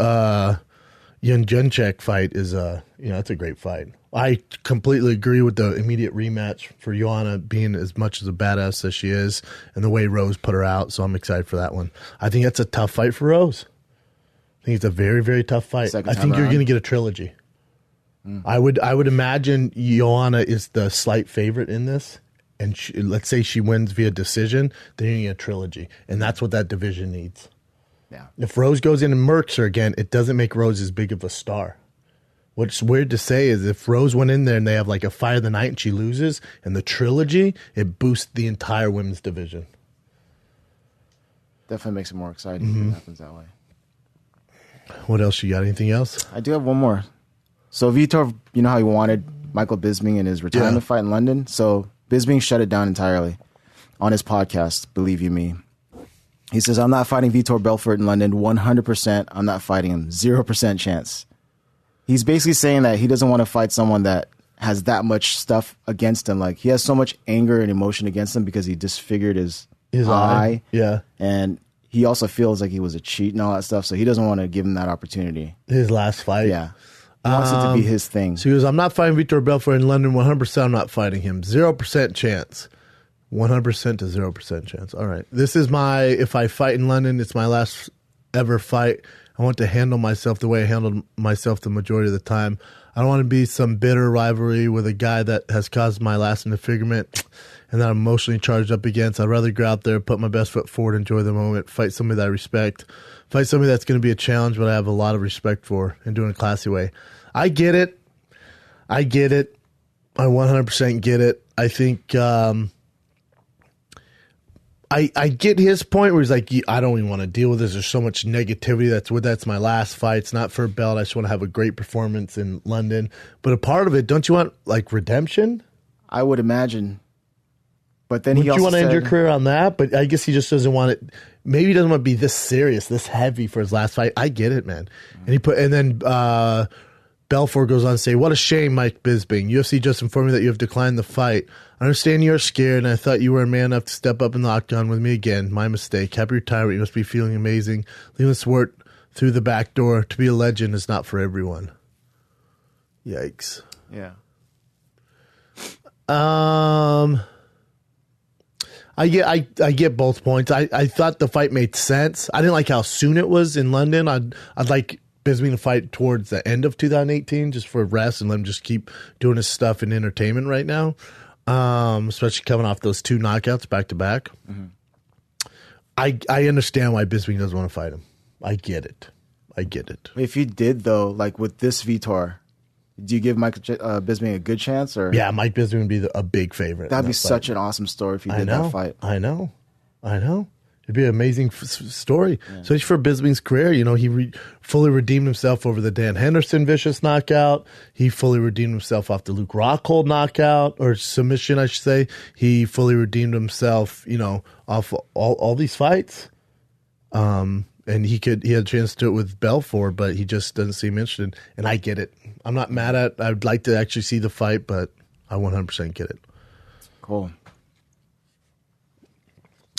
A: Jędrzejczyk fight is it's a great fight. I completely agree with the immediate rematch for Yoanna being as much as a badass as she is and the way Rose put her out, so I'm excited for that one. I think that's a tough fight for Rose. I think it's a very, very tough fight. I think you're going to get a trilogy. I would imagine Yoanna is the slight favorite in this, and let's say she wins via decision, then you're going to get a trilogy, and that's what that division needs.
B: Yeah.
A: If Rose goes in and Mercer again, it doesn't make Rose as big of a star. What's weird to say is if Rose went in there and they have like a fight of the night and she loses, and the trilogy, it boosts the entire women's division.
B: Definitely makes it more exciting if it happens that way.
A: What else you got? Anything else?
B: I do have one more. So Vitor, you know how he wanted Michael Bisping in his retirement fight in London? So Bisping shut it down entirely on his podcast, Believe You Me. He says, I'm not fighting Vitor Belfort in London 100%. I'm not fighting him. 0% chance. He's basically saying that he doesn't want to fight someone that has that much stuff against him. Like, he has so much anger and emotion against him because he disfigured his eye.
A: Yeah.
B: And he also feels like he was a cheat and all that stuff, so he doesn't want to give him that opportunity.
A: His last fight?
B: Yeah. He wants it to be his thing.
A: So he goes, I'm not fighting Vitor Belfort in London 100%. I'm not fighting him. 0% chance. 100% to 0% chance. All right. This is if I fight in London, it's my last ever fight. I want to handle myself the way I handled myself the majority of the time. I don't want to be some bitter rivalry with a guy that has caused my last disfigurement and that I'm emotionally charged up against. I'd rather go out there, put my best foot forward, enjoy the moment, fight somebody that I respect, fight somebody that's going to be a challenge, but I have a lot of respect for, and do it in a classy way. I get it. I 100% get it. I think I get his point where he's like, I don't even want to deal with this. There's so much negativity. That's my last fight. It's not for a belt. I just want to have a great performance in London. But a part of it, don't you want like redemption?
B: I would imagine. But then
A: you want to end your career on that? But I guess he just doesn't want it. Maybe he doesn't want to be this serious, this heavy for his last fight. I get it, man. And then Belfort goes on to say, what a shame, Mike Bisping. UFC just informed me that you have declined the fight. I understand you're scared, and I thought you were a man enough to step up in the octagon with me again. My mistake. Happy retirement. You must be feeling amazing. Leaving Swart through the back door. To be a legend is not for everyone. Yikes.
B: Yeah.
A: I get both points. I thought the fight made sense. I didn't like how soon it was in London. I'd like Bisping to fight towards the end of 2018 just for rest and let him just keep doing his stuff in entertainment right now. Especially coming off those 2 knockouts back to back. I understand why Bisping doesn't want to fight him. I get it.
B: If you did though, like with this Vitor, do you give Mike Bisping a good chance? Or
A: yeah, Mike Bisping would be a big favorite.
B: That'd be such an awesome story if you did that fight.
A: I know. It'd be an amazing story, especially for Bisping's career. You know, he fully redeemed himself over the Dan Henderson vicious knockout. He fully redeemed himself off the Luke Rockhold knockout, or submission, I should say. He fully redeemed himself, you know, off all these fights. And he had a chance to do it with Belfort, but he just doesn't seem interested. And I get it. I'm not mad at it. I'd like to actually see the fight, but I 100% get it.
B: Cool.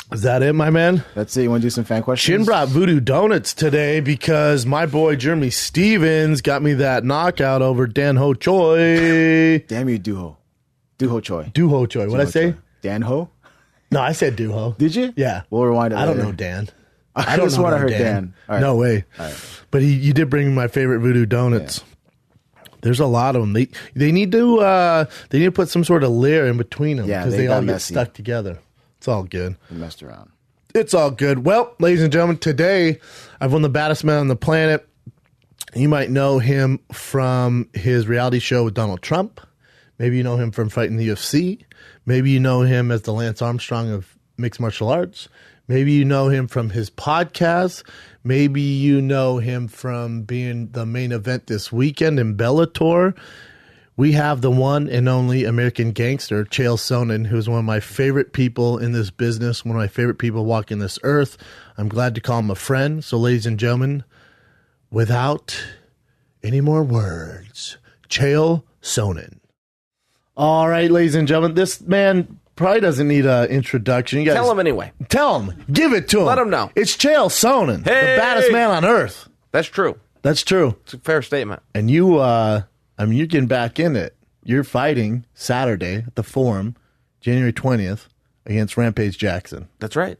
A: Is that it, my man?
B: That's it. You want to do some fan questions?
A: Shin brought Voodoo Donuts today because my boy Jeremy Stevens got me that knockout over Dan Ho Choi.
B: Damn you, Duho. Duho Choi.
A: Duho Choi. What'd I say?
B: Dan Ho?
A: No, I said Duho.
B: Did you?
A: Yeah.
B: We'll rewind it
A: I don't
B: later.
A: know Dan.
B: I just want to hear Dan. All right.
A: No way.
B: All right.
A: But you did bring me my favorite voodoo donuts. Yeah. There's a lot of them. They need to put some sort of layer in between them because they all get stuck together. It's all good.
B: We messed around.
A: It's all good. Well, ladies and gentlemen, today I've won the baddest man on the planet. You might know him from his reality show with Donald Trump. Maybe you know him from fighting the UFC. Maybe you know him as the Lance Armstrong of mixed martial arts. Maybe you know him from his podcast. Maybe you know him from being the main event this weekend in Bellator. We have the one and only American gangster, Chael Sonnen, who's one of my favorite people in this business, one of my favorite people walking this earth. I'm glad to call him a friend. So, ladies and gentlemen, without any more words, Chael Sonnen. All right, ladies and gentlemen, this man probably doesn't need an introduction. You guys,
C: tell him anyway.
A: Tell him. Give it to him.
C: Let him know.
A: It's Chael Sonnen, the baddest man on earth.
C: That's true.
A: That's true.
C: It's a fair statement.
A: And you, you're getting back in it. You're fighting Saturday at the Forum, January 20th, against Rampage Jackson.
C: That's right.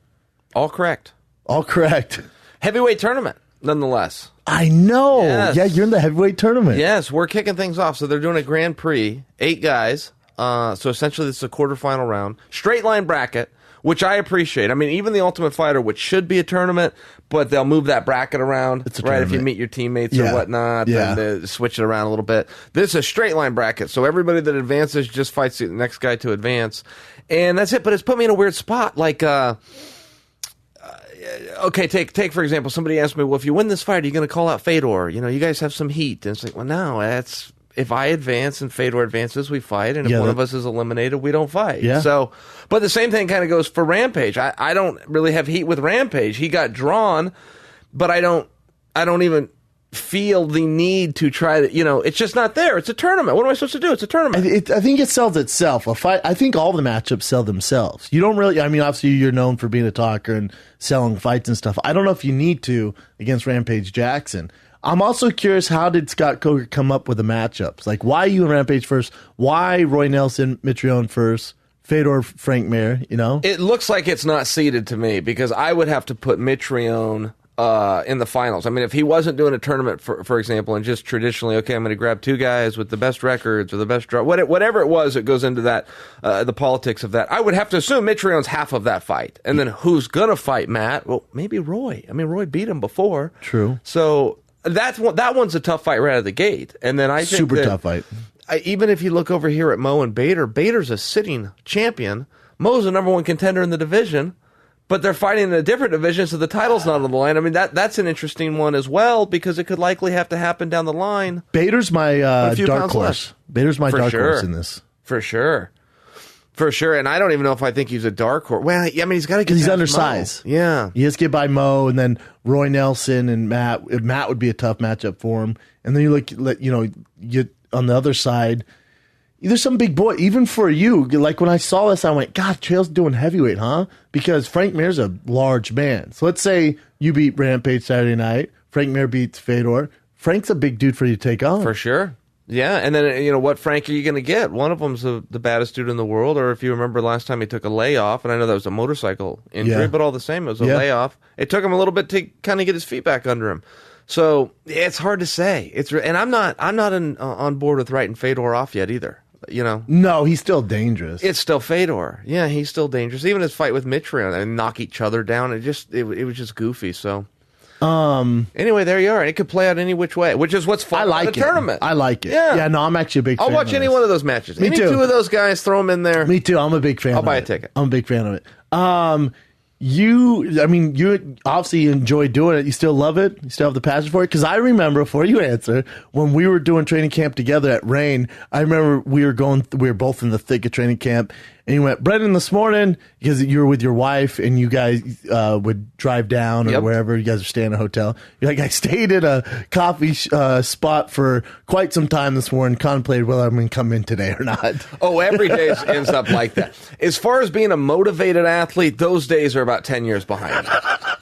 C: All correct.
A: All correct.
C: Heavyweight tournament, nonetheless.
A: I know.
C: Yes.
A: Yeah, you're in the heavyweight tournament.
C: Yes, we're kicking things off. So they're doing a Grand Prix, 8 guys. So essentially, this is a quarterfinal round. Straight line bracket, which I appreciate. I mean, even the Ultimate Fighter, which should be a tournament, but they'll move that bracket around.
A: It's a
C: right,
A: tournament.
C: if you meet your teammates or whatnot, then they switch it around a little bit. This is a straight line bracket, so everybody that advances just fights the next guy to advance. And that's it, but it's put me in a weird spot. Like, okay, take for example, somebody asked me, well, if you win this fight, are you going to call out Fedor? You know, you guys have some heat. And it's like, well, no, that's... If I advance and Fedor advances, we fight. And if one of us is eliminated, we don't fight.
A: Yeah.
C: So, but the same thing kind of goes for Rampage. I don't really have heat with Rampage. He got drawn, but I don't even feel the need to try to, it's just not there. It's a tournament. What am I supposed to do? It's a tournament.
A: I think it sells itself. A fight. I think all the matchups sell themselves. You don't really, obviously you're known for being a talker and selling fights and stuff. I don't know if you need to against Rampage Jackson. I'm also curious, how did Scott Coker come up with the matchups? Like, why you and Rampage first? Why Roy Nelson, Mitrione first? Fedor, Frank Mir,
C: It looks like it's not seeded to me because I would have to put Mitrione in the finals. I mean, if he wasn't doing a tournament, for example, and just traditionally, okay, I'm going to grab 2 guys with the best records or the best draw, whatever it was that goes into that, the politics of that, I would have to assume Mitrione's half of that fight. And then who's going to fight Matt? Well, maybe Roy. I mean, Roy beat him before.
A: True.
C: So... that one's a tough fight right out of the gate. And then I think
A: super tough fight.
C: Even if you look over here at Mo and Bader, Bader's a sitting champion. Mo's the number 1 contender in the division, but they're fighting in a different division, so the title's not on the line. I mean, that's an interesting one as well because it could likely have to happen down the line.
A: Bader's my dark horse. Bader's my dark horse in this.
C: For sure. For sure, and I don't even know if I think he's a dark horse. Well, I mean, he's got to get.
A: He's undersized.
C: Mo. Yeah,
A: he has to get by Mo, and then Roy Nelson and Matt. Matt would be a tough matchup for him. And then you get on the other side. There's some big boy, even for you. Like when I saw this, I went, God, Chael's doing heavyweight, huh? Because Frank Mir's a large man. So let's say you beat Rampage Saturday night. Frank Mir beats Fedor. Frank's a big dude for you to take on.
C: For sure. Yeah, and then, what Frank are you going to get? One of them's the baddest dude in the world, or if you remember last time he took a layoff, and I know that was a motorcycle injury, but all the same, it was a layoff. It took him a little bit to kind of get his feet back under him. So it's hard to say. And I'm not on board with writing Fedor off yet either.
A: No, he's still dangerous.
C: It's still Fedor. Yeah, he's still dangerous. Even his fight with Mitrione, and knock each other down. It was just goofy. So. Anyway, there you are. It could play out any which way, which is what's fun about the tournament.
A: I like it. Yeah, no, I'm actually a big fan.
C: I'll watch any one of those matches.
A: Me
C: any
A: too.
C: 2 of those guys, throw them in there.
A: Me too. I'm a big fan.
C: I'll buy a ticket.
A: I'm a big fan of it. You obviously enjoy doing it. You still love it? You still have the passion for it? Because I remember, before you answer, when we were doing training camp together at Rain, I remember we were both in the thick of training camp, And you went, Brendan, this morning, because you were with your wife and you guys would drive down or wherever you guys are staying in a hotel. You're like, I stayed at a coffee spot for quite some time this morning, contemplated whether I'm going to come in today or not.
C: Oh, every day ends up like that. As far as being a motivated athlete, those days are about 10 years behind me.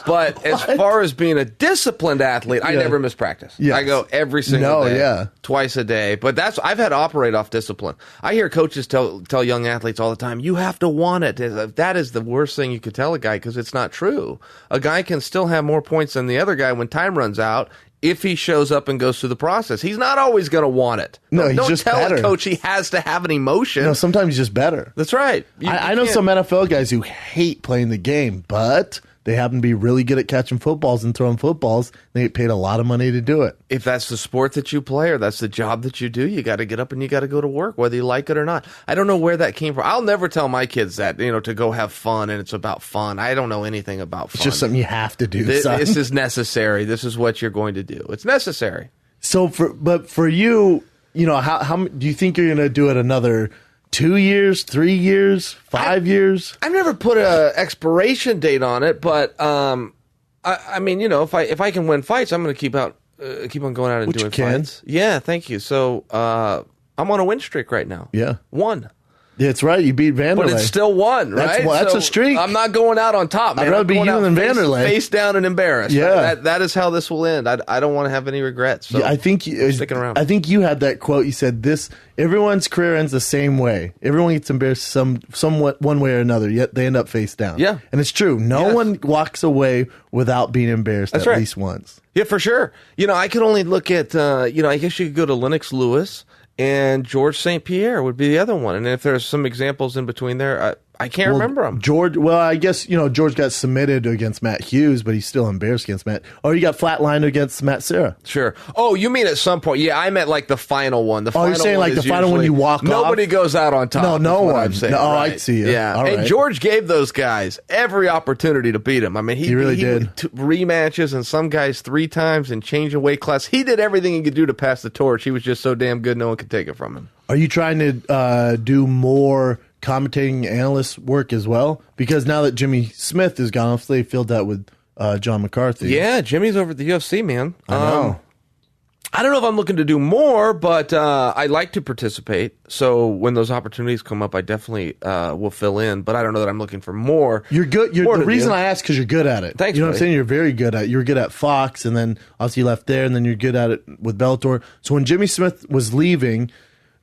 C: But as far as being a disciplined athlete, I never miss practice. Yes. I go every single day, twice a day. But I've had to operate off discipline. I hear coaches tell young athletes all the time, you have to want it. That is the worst thing you could tell a guy because it's not true. A guy can still have more points than the other guy when time runs out if he shows up and goes through the process. He's not always going to want it.
A: No, he's just better. Don't tell
C: a coach he has to have an emotion.
A: No, sometimes he's just better.
C: That's right.
A: I know some NFL guys who hate playing the game, but they happen to be really good at catching footballs and throwing footballs. They get paid a lot of money to do it.
C: If that's the sport that you play or that's the job that you do, you got to get up and you got to go to work, whether you like it or not. I don't know where that came from. I'll never tell my kids that, to go have fun and it's about fun. I don't know anything about fun.
A: It's just something you have to do.
C: This is necessary. This is what you're going to do. It's necessary.
A: So, for you, how do you think you're going to do it another 2 years, 3 years, 5 years?
C: I've never put an expiration date on it, but I mean, if I can win fights, I'm going to keep on going out and doing fights. Yeah, thank you. So I'm on a win streak right now.
A: Yeah,
C: 1.
A: Yeah, that's right. You beat Vanderlei.
C: But it's still 1, right?
A: That's a streak.
C: I'm not going out on top, man.
A: I'd rather be you than Vanderlei.
C: Face down and embarrassed.
A: Yeah.
C: That is how this will end. I don't want to have any regrets. So
A: I think
C: sticking around.
A: I think you had that quote. You said everyone's career ends the same way. Everyone gets embarrassed somewhat one way or another, yet they end up face down.
C: Yeah.
A: And it's true. No one walks away without being embarrassed at least once.
C: Yeah, for sure. I could only look at, I guess you could go to Lennox Lewis. And George St. Pierre would be the other one. And if there's some examples in between there, I can't remember them.
A: George, I guess, George got submitted against Matt Hughes, but he's still embarrassed against Matt. Or you got flatlined against Matt Serra.
C: Sure. Oh, you mean at some point. Yeah, I meant like the final one.
A: You're saying like the final one you walk off?
C: Nobody goes out on top.
A: No one.
C: I'm saying,
A: right? I see it.
C: Yeah.
A: All
C: and
A: right.
C: George gave those guys every opportunity to beat him. I mean, he
A: really did.
C: Rematches and some guys 3 times and change a weight class. He did everything he could do to pass the torch. He was just so damn good, no one could take it from him.
A: Are you trying to do more commentating analyst work as well? Because now that Jimmy Smith is gone, they filled that with John McCarthy.
C: Yeah, Jimmy's over at the UFC, man.
A: I know.
C: I don't know if I'm looking to do more, but I like to participate. So when those opportunities come up, I definitely will fill in. But I don't know that I'm looking for more.
A: You're good. The reason I ask because you're good at it.
C: Thanks,
A: you know
C: buddy.
A: What I'm saying? You're very good at it. You were good at Fox, and then obviously you left there, and then you're good at it with Bellator. So when Jimmy Smith was leaving,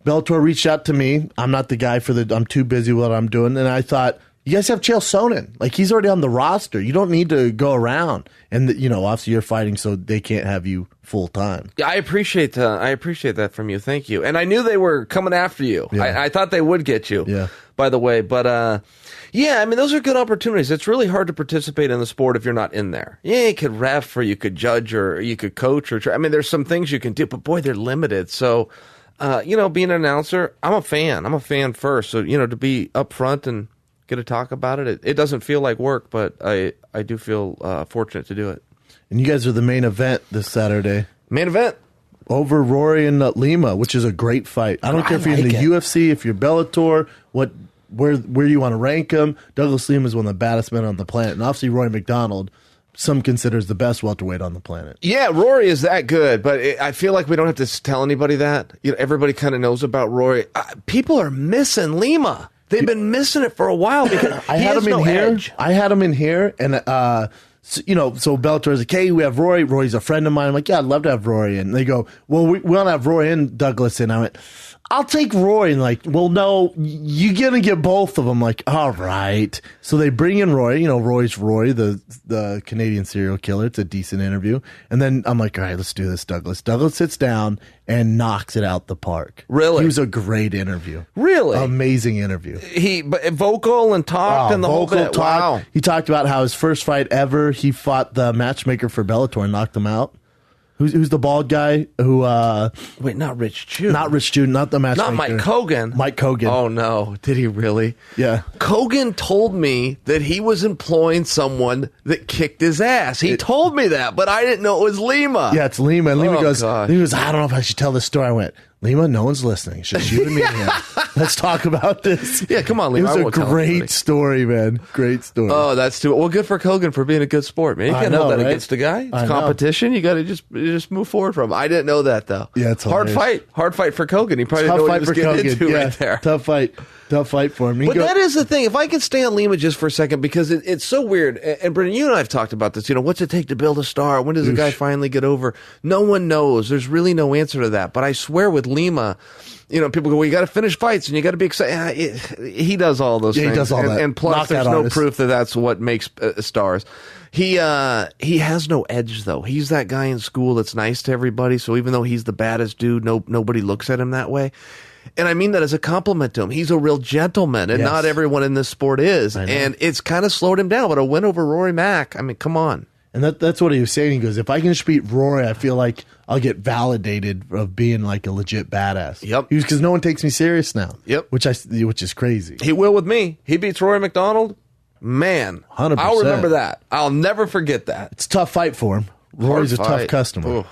A: Bellator reached out to me. I'm not the guy I'm too busy with what I'm doing. And I thought, you guys have Chael Sonnen. Like, he's already on the roster. You don't need to go around. And, obviously you're fighting, so they can't have you full time.
C: Yeah, I appreciate that from you. Thank you. And I knew they were coming after you. Yeah. I thought they would get you, by the way. But, yeah, I mean, those are good opportunities. It's really hard to participate in the sport if you're not in there. Yeah, you could ref or you could judge or you could coach. I mean, there's some things you can do, but, boy, they're limited. So, being an announcer, I'm a fan. I'm a fan first. So, to be up front and get to talk about it, it doesn't feel like work, but I do feel fortunate to do it.
A: And you guys are the main event this Saturday.
C: Main event.
A: Over Rory and Lima, which is a great fight. I don't care if you're in the UFC, if you're Bellator, where you want to rank them. Douglas Lima is one of the baddest men on the planet. And obviously Rory Macdonald, some considers the best welterweight on the planet.
C: Yeah, Rory is that good, but I feel like we don't have to tell anybody that. everybody kind of knows about Rory. People are missing Lima. They've been missing it for a while because
A: I had him in here. I had him in here, and so Bellator's like, hey, we have Rory. Rory's a friend of mine. I'm like, yeah, I'd love to have Rory. And they go, well, we want to have Rory and Douglas. And I went, I'll take Rory. And like, well, no, you're going to get both of them. Like, all right. So they bring in Rory. Rory's Rory, the Canadian serial killer. It's a decent interview. And then I'm like, all right, let's do this, Douglas. Douglas sits down and knocks it out the park.
C: Really?
A: He was a great interview.
C: Really?
A: Amazing interview.
C: But vocal and talked and the whole bit. Wow.
A: He talked about how his first fight ever, he fought the matchmaker for Bellator and knocked him out. Who's the bald guy who...
C: Wait, not Rich June.
A: Not Rich June, not the matchmaker.
C: Not Mike Kogan.
A: Mike Kogan.
C: Oh, no. Did he really?
A: Yeah.
C: Kogan told me that he was employing someone that kicked his ass. He told me that, but I didn't know it was Lima.
A: Yeah, it's Lima. And Lima goes, I don't know if I should tell this story. I went, Lima, no one's listening. It's just you and me here. Let's talk about this.
C: Yeah, come on, Lima.
A: It was a great story, man. Great story.
C: Oh, that's too well. Good for Kogan for being a good sport, man. You can't hold that against the guy. It's competition. You got to just move forward from. I didn't know that though.
A: Yeah, it's
C: hard fight for Kogan. He probably didn't know what he was getting into right there.
A: Tough fight for him.
C: But that is the thing. If I can stay on Lima just for a second, because it's so weird. And Brendan, you and I have talked about this. What's it take to build a star? When does a guy finally get over? No one knows. There's really no answer to that. But I swear with Lima, people go, well, you got to finish fights and you got to be excited. He does all those things.
A: He does all that.
C: And plus, there's no proof that that's what makes stars. He has no edge, though. He's that guy in school that's nice to everybody. So even though he's the baddest dude, nobody looks at him that way. And I mean that as a compliment to him. He's a real gentleman, and not everyone in this sport is. And it's kind of slowed him down. But a win over Rory Mac, I mean, come on.
A: And that's what he was saying. He goes, if I can just beat Rory, I feel like I'll get validated of being like a legit badass.
C: Yep.
A: Because no one takes me serious now.
C: Yep.
A: Which is crazy.
C: He will with me. He beats Rory Macdonald. Man,
A: 100%.
C: I'll remember that. I'll never forget that.
A: It's a tough fight for him. Rory's a tough customer.
C: Ooh.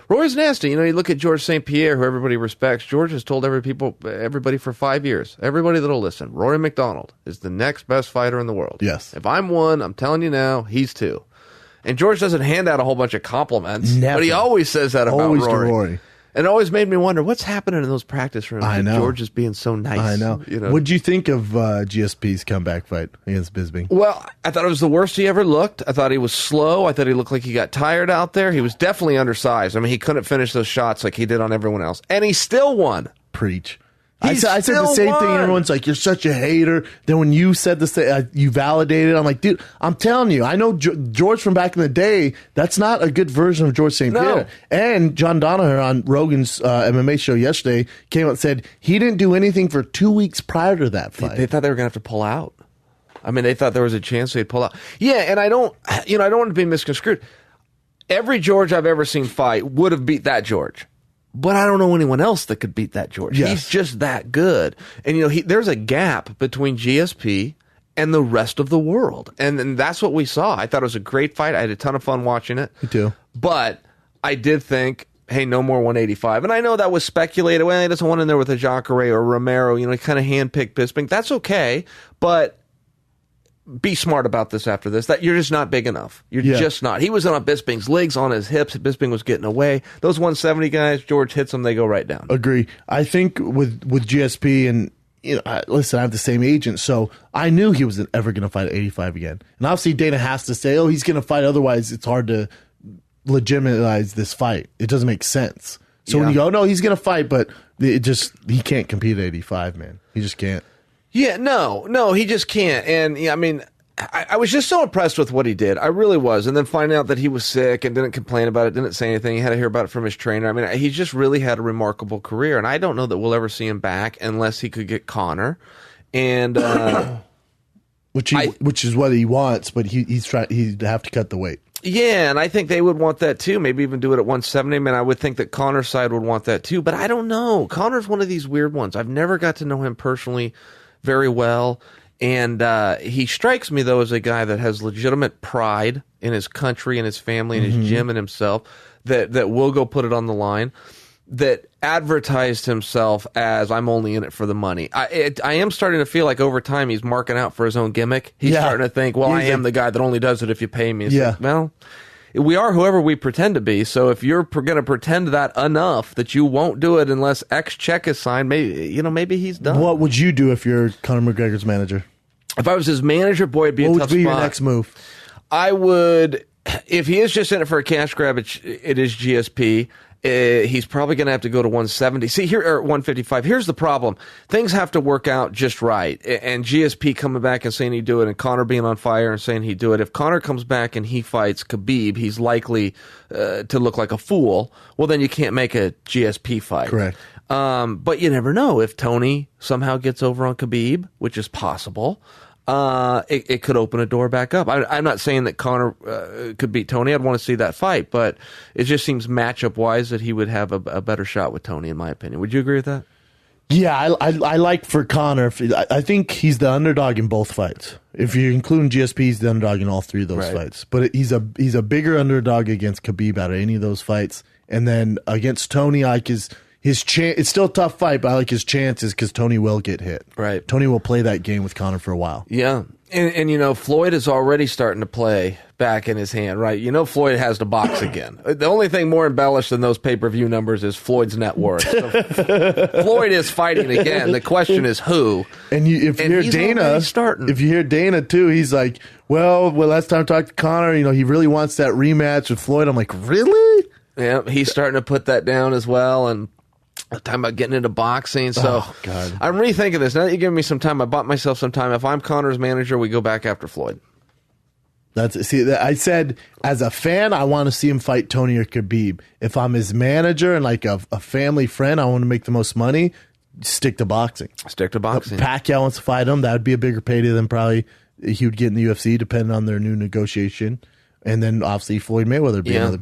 C: Rory's nasty. You look at George St. Pierre, who everybody respects. George has told everybody for 5 years, everybody that'll listen, Rory Macdonald is the next best fighter in the world.
A: Yes.
C: If I'm one, I'm telling you now, he's two. And George doesn't hand out a whole bunch of compliments, but he always says that about Rory. And it always made me wonder, what's happening in those practice rooms?
A: I know.
C: George is being so nice.
A: I know. What'd you think of GSP's comeback fight against Bisping?
C: Well, I thought it was the worst he ever looked. I thought he was slow. I thought he looked like he got tired out there. He was definitely undersized. I mean, he couldn't finish those shots like he did on everyone else. And he still won.
A: Preach. I said the same thing. Everyone's like, you're such a hater. Then when you said this, you validated. I'm like, dude, I'm telling you, I know George from back in the day. That's not a good version of George St. Pierre. And John Danaher on Rogan's MMA show yesterday came out and said he didn't do anything for 2 weeks prior to that fight.
C: They thought they were going to have to pull out. I mean, they thought there was a chance they'd pull out. Yeah, and I don't want to be misconstrued. Every George I've ever seen fight would have beat that George. But I don't know anyone else that could beat that George.
A: Yes.
C: He's just that good. And, there's a gap between GSP and the rest of the world. And that's what we saw. I thought it was a great fight. I had a ton of fun watching it.
A: Me too.
C: But I did think, hey, no more 185. And I know that was speculated. Well, he doesn't want in there with a Jacare or Romero. He kind of handpicked Bisping. That's okay. But be smart about this after this. That you're just not big enough. You're just not. He was on Bisping's legs, on his hips. Bisping was getting away. Those 170 guys, George hits them, they go right down.
A: Agree. I think with GSP and listen, I have the same agent, so I knew he wasn't ever going to fight at 85 again. And obviously Dana has to say, he's going to fight. Otherwise, it's hard to legitimize this fight. It doesn't make sense. So when you go, no, he's going to fight, but he can't compete at 85, man. He just can't.
C: Yeah, no, he just can't. And I mean, I was just so impressed with what he did. I really was. And then finding out that he was sick and didn't complain about it, didn't say anything. He had to hear about it from his trainer. I mean, he just really had a remarkable career. And I don't know that we'll ever see him back unless he could get Conor. And
A: which is what he wants, but he'd have to cut the weight.
C: Yeah, and I think they would want that too. Maybe even do it at 170. I mean, I would think that Conor's side would want that too. But I don't know. Conor's one of these weird ones. I've never got to know him personally very well. And he strikes me, though, as a guy that has legitimate pride in his country and his family and his gym and himself, that will go put it on the line, that advertised himself as, I'm only in it for the money. I am starting to feel like over time he's marking out for his own gimmick. He's starting to think, well, I am the guy that only does it if you pay me. It's like, well, we are whoever we pretend to be. So if you're going to pretend that enough that you won't do it unless X check is signed, maybe he's done.
A: What would you do if you're Conor McGregor's manager?
C: If I was his manager, boy, it'd be a tough spot.
A: What would be your next move?
C: I would, if he is just in it for a cash grab, it is GSP. He's probably going to have to go to 170. See, here, or 155. Here's the problem. Things have to work out just right. And GSP coming back and saying he'd do it, and Conor being on fire and saying he'd do it. If Conor comes back and he fights Khabib, he's likely to look like a fool. Well, then you can't make a GSP fight.
A: Correct.
C: But you never know. If Tony somehow gets over on Khabib, which is possible, it could open a door back up. I'm not saying that Conor could beat Tony. I'd want to see that fight, but it just seems matchup-wise that he would have a better shot with Tony, in my opinion. Would you agree with that?
A: Yeah, I like for Conor. I think he's the underdog in both fights. If you include GSP, he's the underdog in all three of those fights. But he's a bigger underdog against Khabib out of any of those fights. And then against Tony, it's still a tough fight, but I like his chances because Tony will get hit.
C: Right.
A: Tony will play that game with Conor for a while.
C: Yeah. And Floyd is already starting to play back in his hand, right? Floyd has to box again. The only thing more embellished than those pay-per-view numbers is Floyd's net worth. So Floyd is fighting again. The question is who.
A: And if you hear Dana too, he's like, well, last time I talked to Conor, he really wants that rematch with Floyd. I'm like, really?
C: Yeah, he's starting to put that down as well, and talking about getting into boxing. So
A: God.
C: I'm rethinking this. Now that you're giving me some time, I bought myself some time. If I'm Conor's manager, we go back after Floyd.
A: I said, as a fan, I want to see him fight Tony or Khabib. If I'm his manager and like a family friend, I want to make the most money, stick to boxing.
C: Stick to boxing.
A: Pacquiao wants to fight him. That would be a bigger payday than probably he would get in the UFC, depending on their new negotiation. And then obviously Floyd Mayweather would be another.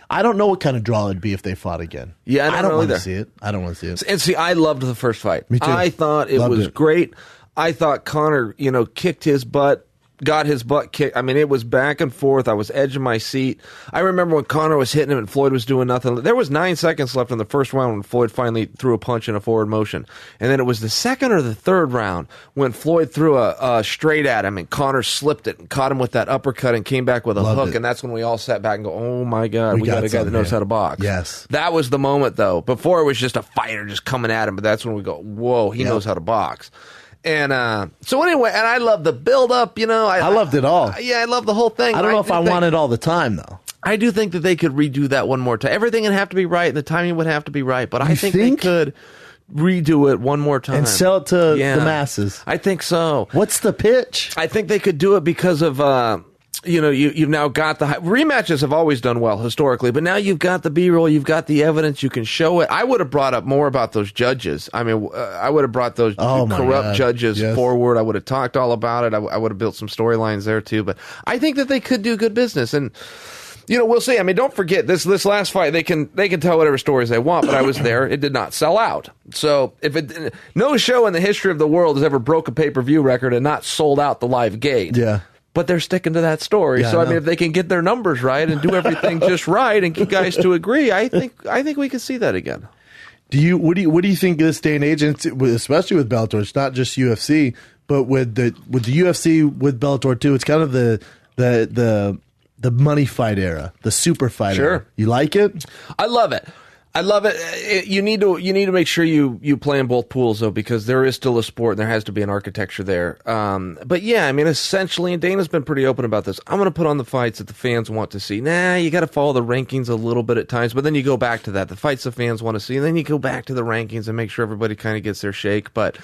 A: I don't know what kind of draw it'd be if they fought again.
C: Yeah, I don't
A: want to see it. I don't want to see it.
C: And see, I loved the first fight.
A: Me too.
C: I thought it was great. I thought Conor, kicked his butt. Got his butt kicked. I mean, it was back and forth. I was edging my seat. I remember when Conor was hitting him and Floyd was doing nothing. There was 9 seconds left in the first round when Floyd finally threw a punch in a forward motion. And then it was the second or the third round when Floyd threw a straight at him and Conor slipped it and caught him with that uppercut and came back with a hook. And that's when we all sat back and go, oh my God, we got a guy that knows how to box.
A: Yes.
C: That was the moment, though. Before it was just a fighter just coming at him. But that's when we go, whoa, he knows how to box. And so anyway, and I love the build-up, I
A: loved it all.
C: I love the whole thing.
A: I don't know if I want it all the time, though.
C: I do think that they could redo that one more time. Everything would have to be right, and the timing would have to be right. But I think they could redo it one more time.
A: And sell it to the masses.
C: I think so.
A: What's the pitch?
C: I think they could do it because of... you've now got the rematches have always done well historically, but now you've got the B-roll, you've got the evidence, you can show it. I would have brought up more about those judges. I mean, I would have brought those corrupt judges forward. I would have talked all about it. I would have built some storylines there too. But I think that they could do good business, and we'll see. I mean, don't forget this last fight. They can tell whatever stories they want, but I was there. It did not sell out. So no show in the history of the world has ever broke a pay-per-view record and not sold out the live gate.
A: Yeah.
C: But they're sticking to that story.
A: Yeah,
C: so I mean, if they can get their numbers right and do everything just right and get guys to agree, I think we can see that again.
A: What do you think this day and age, and especially with Bellator? It's not just UFC, but with the UFC with Bellator too. It's kind of the money fight era, the super fight era. You like it?
C: I love it. You need to make sure you play in both pools though, because there is still a sport and there has to be an architecture there. But yeah, I mean, essentially, and Dana's been pretty open about this. I'm going to put on the fights that the fans want to see. You got to follow the rankings a little bit at times, but then you go back to that, the fights the fans want to see, and then you go back to the rankings and make sure everybody kind of gets their shake. But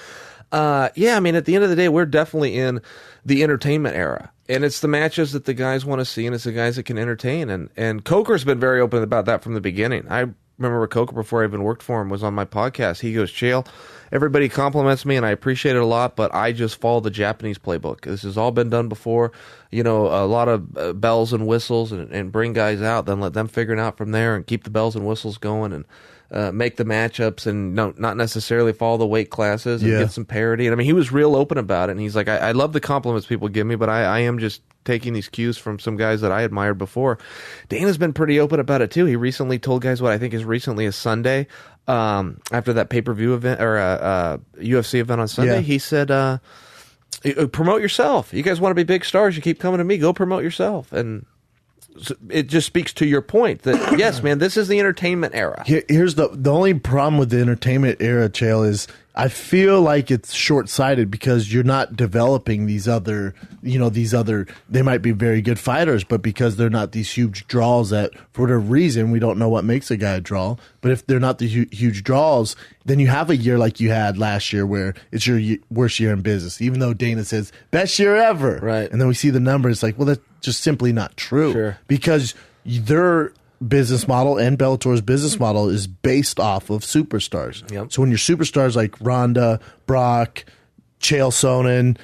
C: I mean, at the end of the day, we're definitely in the entertainment era. And it's the matches that the guys want to see, and it's the guys that can entertain. And Coker's been very open about that from the beginning. I remember Coker, before I even worked for him, was on my podcast. He goes, Chael, everybody compliments me, and I appreciate it a lot, but I just follow the Japanese playbook. This has all been done before. A lot of bells and whistles, and bring guys out, then let them figure it out from there, and keep the bells and whistles going, and make the matchups, and not necessarily follow the weight classes, and get some parity. And I mean, he was real open about it, and he's like, I love the compliments people give me, but I am just taking these cues from some guys that I admired before. Dana's been pretty open about it too. He recently told guys what I think is recently a Sunday, after that pay-per-view event or UFC event on Sunday. He said, promote yourself. You guys want to be big stars, you keep coming to me, go promote yourself. And it just speaks to your point that yes, man, this is the entertainment era.
A: Here's the only problem with the entertainment era, Chael, is I feel like it's short-sighted because you're not developing these other, they might be very good fighters, but because they're not these huge draws that, for whatever reason, we don't know what makes a guy a draw. But if they're not the huge draws, then you have a year like you had last year where it's your worst year in business, even though Dana says, best year ever.
C: Right.
A: And then we see the numbers like, well, that's just simply not true.
C: Sure.
A: Because their business model and Bellator's business model is based off of superstars.
C: Yep.
A: So when your superstars like Ronda, Brock, Chael Sonnen,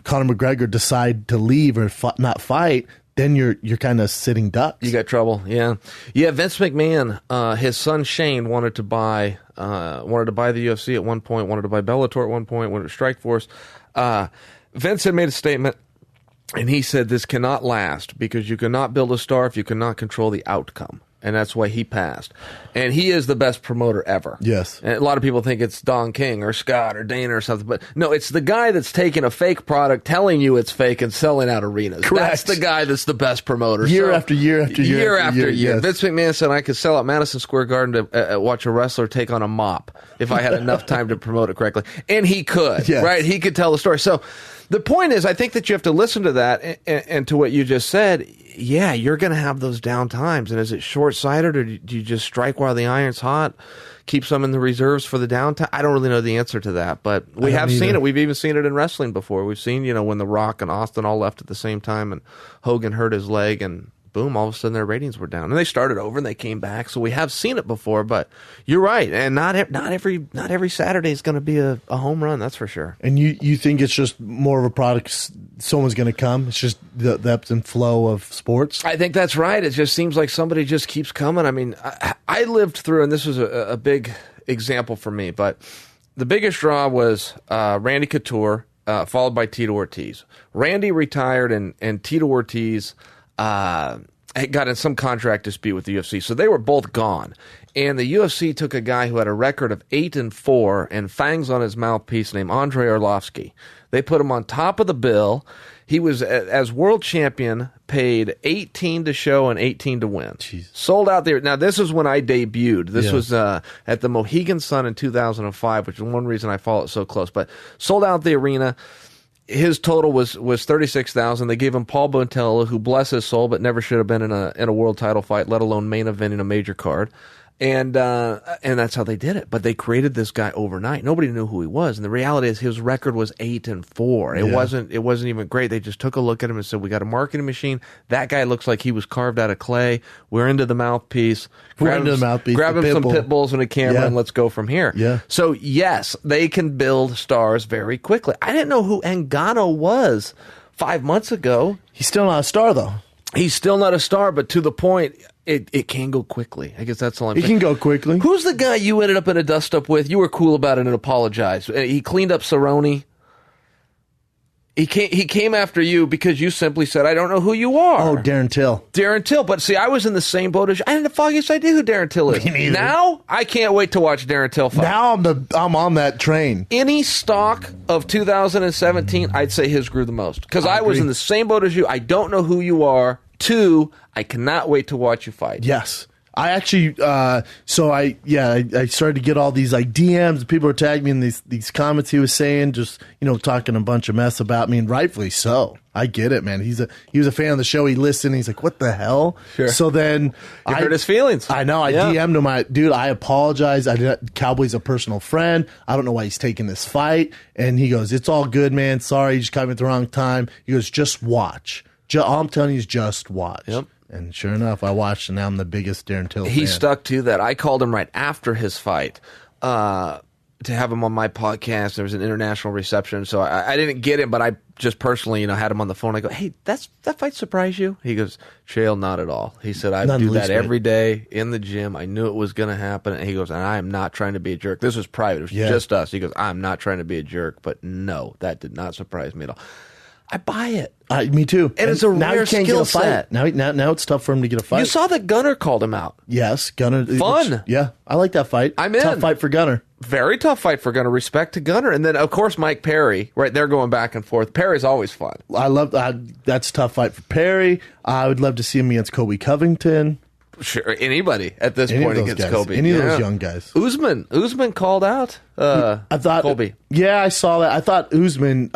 A: Conor McGregor decide to leave or not fight, then you're kind of sitting ducks.
C: You got trouble. Yeah. Vince McMahon, his son Shane wanted to buy the UFC at one point, wanted to buy Bellator at one point, wanted to Strikeforce. Vince had made a statement, and he said this cannot last because you cannot build a star if you cannot control the outcome. and that's why he passed. And he is the best promoter ever.
A: Yes.
C: And a lot of people think it's Don King or Scott or Dana or something, but no, it's the guy that's taking a fake product, telling you it's fake, and selling out arenas.
A: Correct.
C: That's the guy that's the best promoter.
A: Year after year after year.
C: Year after year.
A: Yes.
C: Vince McMahon said I could sell out Madison Square Garden to watch a wrestler take on a mop if I had enough time to promote it correctly. And he could,
A: Yes.
C: right? He could tell the story. So the point is, I think that you have to listen to that and to what you just said. Yeah, you're going to have those down times. And is it short-sighted, or do you just strike while the iron's hot, keep some in the reserves for the downtime? I don't really know the answer to that, but we have seen it. We've even seen it in wrestling before. We've seen, when The Rock and Austin all left at the same time and Hogan hurt his leg and boom, all of a sudden their ratings were down. And they started over and they came back. So we have seen it before, but you're right. And not every Saturday is going to be a home run, that's for sure.
A: And you think it's just more of a product, someone's going to come? It's just the ebbs and flow of sports?
C: I think that's right. It just seems like somebody just keeps coming. I mean, I lived through, and this was a big example for me, but the biggest draw was Randy Couture, followed by Tito Ortiz. Randy retired, and Tito Ortiz got in some contract dispute with the UFC, so they were both gone. And the UFC took a guy who had a record of 8-4 and fangs on his mouthpiece named Andrei Arlovsky. They put him on top of the bill. He was, as world champion, paid 18 to show and 18 to win.
A: Jeez.
C: Sold out there. Now, this is when I debuted. This was at the Mohegan Sun in 2005, which is one reason I follow it so close. But sold out the arena. His total was 36,000. They gave him Paul Bontella, who bless his soul, but never should have been in a world title fight, let alone main event in a major card. And that's how they did it. But they created this guy overnight. Nobody knew who he was. And the reality is his record was 8-4. It wasn't even great. They just took a look at him and said, we got a marketing machine. That guy looks like he was carved out of clay. We're into the mouthpiece. Grab him some pit bulls and a camera and let's go from here.
A: Yeah.
C: So yes, they can build stars very quickly. I didn't know who Ngannou was 5 months ago.
A: He's still not a star, though.
C: He's still not a star, but to the point, it can go quickly. I guess that's all I'm saying.
A: It can go quickly.
C: Who's the guy you ended up in a dust-up with? You were cool about it and apologized. He cleaned up Cerrone. He came after you because you simply said, I don't know who you are.
A: Oh, Darren Till.
C: Darren Till. But see, I was in the same boat as you. I had the foggiest idea who Darren Till is.
A: Me neither.
C: Now, I can't wait to watch Darren Till fight.
A: Now I'm on that train.
C: Any stock of 2017, I'd say his grew the most. Because I was in the same boat as you. I don't know who you are. 2, I cannot wait to watch you fight.
A: Yes. I actually, I started to get all these DMs. People were tagging me in these comments he was saying, just, talking a bunch of mess about me, and rightfully so. I get it, man. He was a fan of the show. He listened. He's like, what the hell?
C: Sure.
A: So then
C: I hurt his feelings.
A: I know. I DM'd him. Dude, I apologize. Cowboy's a personal friend. I don't know why he's taking this fight. And he goes, it's all good, man. Sorry. You just caught me at the wrong time. He goes, just watch. All I'm telling you is just watch.
C: Yep.
A: And sure enough, I watched, and now I'm the biggest Darren Till fan.
C: He stuck to that. I called him right after his fight to have him on my podcast. There was an international reception, so I didn't get him, but I just personally, had him on the phone. I go, hey, that fight surprised you? He goes, Chael, not at all. He said, I do that every day in the gym. I knew it was going to happen. And he goes, and I am not trying to be a jerk. This was private. It was just us. He goes, I'm not trying to be a jerk, but no, that did not surprise me at all. I buy it.
A: Me too.
C: And it's a rare skill set.
A: Now it's tough for him to get a fight.
C: You saw that Gunnar called him out.
A: Yes, Gunnar.
C: Fun.
A: I like that fight.
C: I'm in.
A: Tough fight for Gunnar.
C: Very tough fight for Gunnar. Respect to Gunnar. And then, of course, Mike Perry. Right, they're going back and forth. Perry's always fun.
A: I love that. That's a tough fight for Perry. I would love to see him against Kobe Covington.
C: Sure, anybody at this point against Kobe.
A: Any of those young guys.
C: Usman called out
A: I thought
C: Colby.
A: Yeah, I saw that. I thought Usman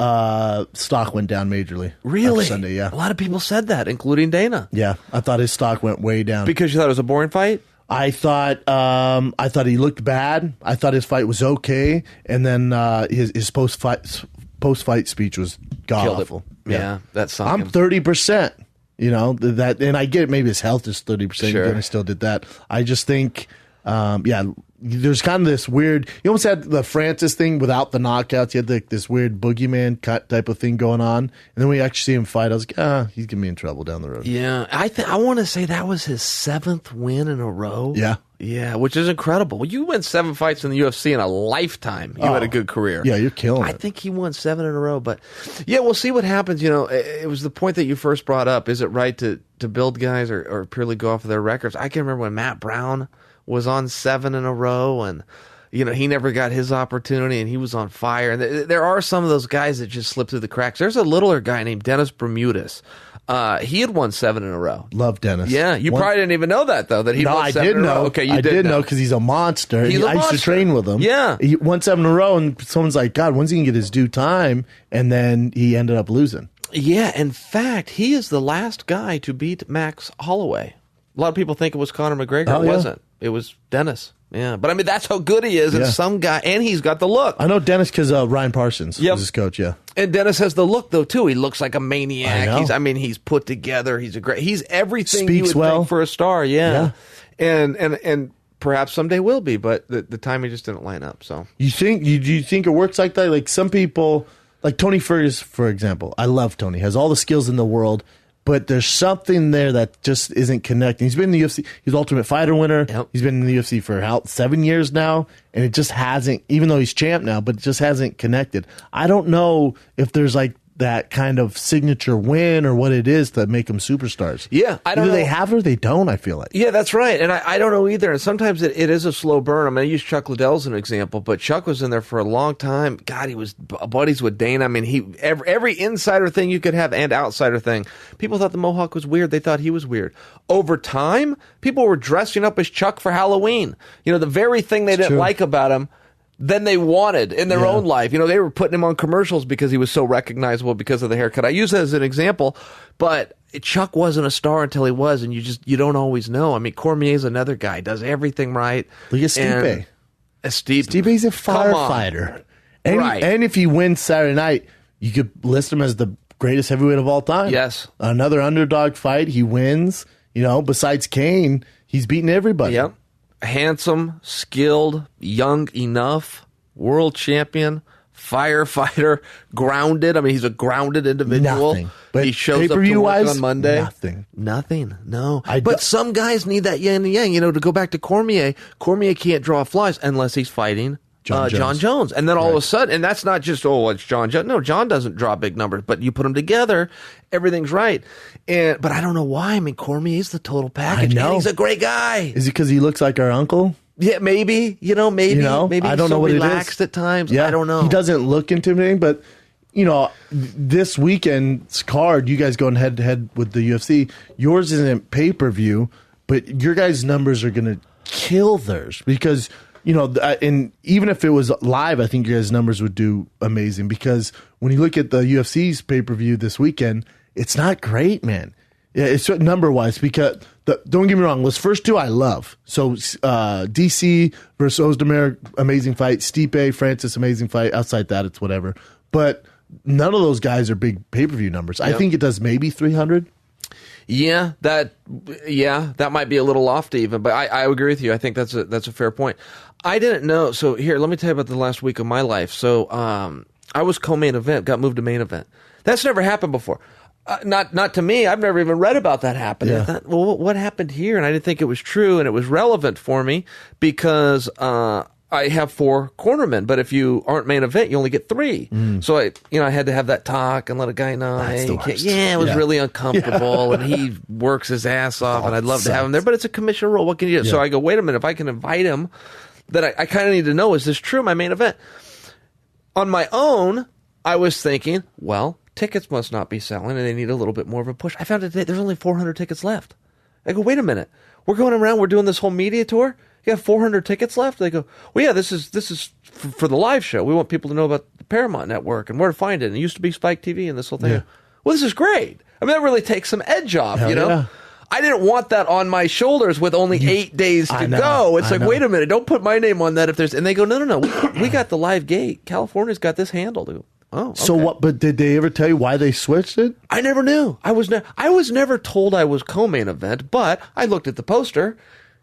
A: stock went down majorly.
C: Really?
A: After Sunday, yeah.
C: A lot of people said that, including Dana.
A: Yeah, I thought his stock went way down.
C: Because you thought it was a boring fight?
A: I thought he looked bad. I thought his fight was okay, and then his post fight speech was god awful.
C: Yeah, that sunk
A: I'm
C: him.
A: 30%. That, and I get it. Maybe his health is 30%.
C: Sure.
A: And I still did that. I just think, there's kind of this weird. You almost had the Francis thing without the knockouts. You had this weird boogeyman cut type of thing going on, and then we actually see him fight. I was like, he's gonna be in trouble down the road.
C: Yeah, I want to say that was his 7th win in a row.
A: Yeah,
C: Yeah, which is incredible. Well, you win 7 fights in the UFC in a lifetime. You had a good career.
A: Yeah, you're killing it.
C: I think he won 7 in a row. But, yeah, we'll see what happens. You know, it was the point that you first brought up. Is it right to build guys or purely go off of their records? I can remember when Matt Brown was on 7 in a row, and, you know, he never got his opportunity, and he was on fire. And there are some of those guys that just slip through the cracks. There's a littler guy named Dennis Bermudez. He had won 7 in a row.
A: Love Dennis.
C: Yeah, you probably didn't even know that, though, that he won 7 in a row.
A: Know.
C: Okay, you
A: I
C: did
A: know because he's a monster.
C: He's a
A: I used to train with him.
C: Yeah.
A: He won 7 in a row, and someone's like, God, when's he going to get his due time? And then he ended up losing.
C: Yeah, in fact, he is the last guy to beat Max Holloway. A lot of people think it was Conor McGregor.
A: Oh,
C: it
A: yeah.
C: wasn't. It was Dennis. Yeah, but I mean, that's how good he is. And some guy, and he's got the look.
A: I know Dennis because Ryan Parsons was his coach. Yeah,
C: and Dennis has the look though too. He looks like a maniac.
A: I know.
C: He's put together. He's everything
A: Speaks
C: you would
A: well
C: think for a star. Yeah. And perhaps someday will be, but the timing just didn't line up. So
A: do you think it works like that? Like some people, like Tony Ferguson, for example. I love Tony. Has all the skills in the world. But there's something there that just isn't connecting. He's been in the UFC. He's Ultimate Fighter winner.
C: Yep.
A: He's been in the UFC for 7 years now, and it just hasn't, even though he's champ now, but it just hasn't connected. I don't know if there's like that kind of signature win or what it is to make them superstars.
C: Yeah, I don't know.
A: Either they have it or they don't, I feel like.
C: Yeah, that's right. And I don't know either. And sometimes it is a slow burn. I mean, I use Chuck Liddell as an example, but Chuck was in there for a long time. God, he was buddies with Dana. I mean, every insider thing you could have and outsider thing. People thought the Mohawk was weird. They thought he was weird. Over time, people were dressing up as Chuck for Halloween. You know, the very thing they didn't like about him, then they wanted in their own life. You know, they were putting him on commercials because he was so recognizable because of the haircut. I use that as an example, but Chuck wasn't a star until he was, and you don't always know. I mean, Cormier's another guy, does everything right.
A: Look at Stipe. Stipe's a firefighter. And if he wins Saturday night, you could list him as the greatest heavyweight of all time.
C: Yes.
A: Another underdog fight, he wins. You know, besides Kane, he's beaten everybody.
C: Yep. Handsome, skilled, young enough, world champion, firefighter, grounded. I mean, he's a grounded individual.
A: Nothing. But
C: he shows up to work on Monday.
A: Nothing.
C: No. But some guys need that yin and yang. You know, to go back to Cormier, Cormier can't draw flies unless he's fighting John Jones. And then all of a sudden, and that's not just, it's John Jones. No, John doesn't draw big numbers, but you put them together, everything's right. But I don't know why. I mean, Cormier's the total package. I know. And he's a great guy.
A: Is it because he looks like our uncle?
C: Yeah, maybe. Maybe
A: I don't know what
C: relaxed at times. Yeah. I don't know.
A: He doesn't look intimidating, but this weekend's card, you guys going head to head with the UFC. Yours isn't pay-per-view, but your guys' numbers are going to kill theirs because and even if it was live, I think your guys' numbers would do amazing because when you look at the UFC's pay-per-view this weekend, it's not great, man. Yeah, it's number-wise because, don't get me wrong, those first two I love. So DC versus Ozdemir, amazing fight. Stipe, Francis, amazing fight. Outside that, it's whatever. But none of those guys are big pay-per-view numbers. Yep. I think it does maybe 300.
C: Yeah, that might be a little lofty even, but I agree with you. I think that's a fair point. I didn't know. So here, let me tell you about the last week of my life. So I was co-main event, got moved to main event. That's never happened before. Not to me. I've never even read about that happening.
A: Yeah.
C: I thought, well, what happened here? And I didn't think it was true, and it was relevant for me because I have 4 cornermen, but if you aren't main event, you only get 3. So I had to have that talk and let a guy know.
A: That's the worst.
C: Yeah, it was really uncomfortable, and he works his ass off, and I'd love to have him there, but it's a commission rule. What can you do? Yeah. So I go, wait a minute, if I can invite him, then I kind of need to know, is this true, my main event? On my own, I was thinking, well, tickets must not be selling, and they need a little bit more of a push. I found out today there's only 400 tickets left. I go, wait a minute. We're going around, we're doing this whole media tour. You have 400 tickets left? They go, well, yeah, this is for the live show. We want people to know about the Paramount Network and where to find it. And it used to be Spike TV and this whole thing. Yeah. Well, this is great. I mean, that really takes some edge off,
A: Yeah.
C: I didn't want that on my shoulders with only 8 days to go. It's like, wait a minute, don't put my name on that if there's... And they go, no, we got the live gate. California's got this handled. Oh, okay.
A: So what? But did they ever tell you why they switched it?
C: I never knew. I was never told I was co-main event, but I looked at the poster.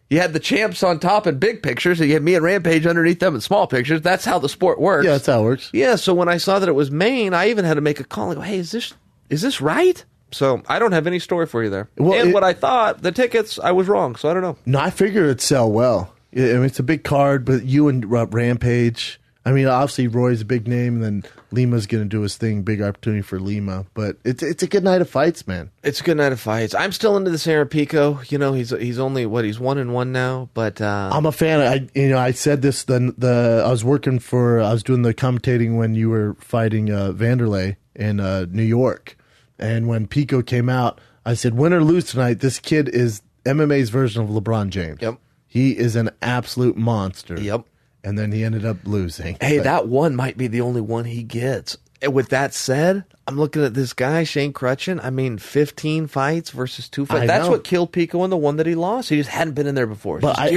C: You had the champs on top in big pictures, and you had me and Rampage underneath them in small pictures. That's how the sport works.
A: Yeah, that's how it works.
C: Yeah, so when I saw that it was main, I even had to make a call and go, hey, is this right? So I don't have any story for you there.
A: Well,
C: and what I thought, the tickets, I was wrong. So I don't know.
A: No, I figure it'd sell well. I mean, it's a big card, but you and Rampage. I mean, obviously Roy's a big name, and then Lima's going to do his thing. Big opportunity for Lima, but it's a good night of fights, man.
C: It's a good night of fights. I'm still into this Aaron Pico. You know, he's only he's 1-1 now, but
A: I'm a fan. I said this. I was doing the commentating when you were fighting Vanderlei in New York, and when Pico came out, I said, win or lose tonight, this kid is MMA's version of LeBron James.
C: Yep,
A: he is an absolute monster.
C: Yep.
A: And then he ended up losing.
C: Hey, that one might be the only one he gets. And with that said, I'm looking at this guy, Shane Crutchin. I mean, 15 fights versus 2 fights. That's what killed Pico in the one that he lost. He just hadn't been in there before.
A: But I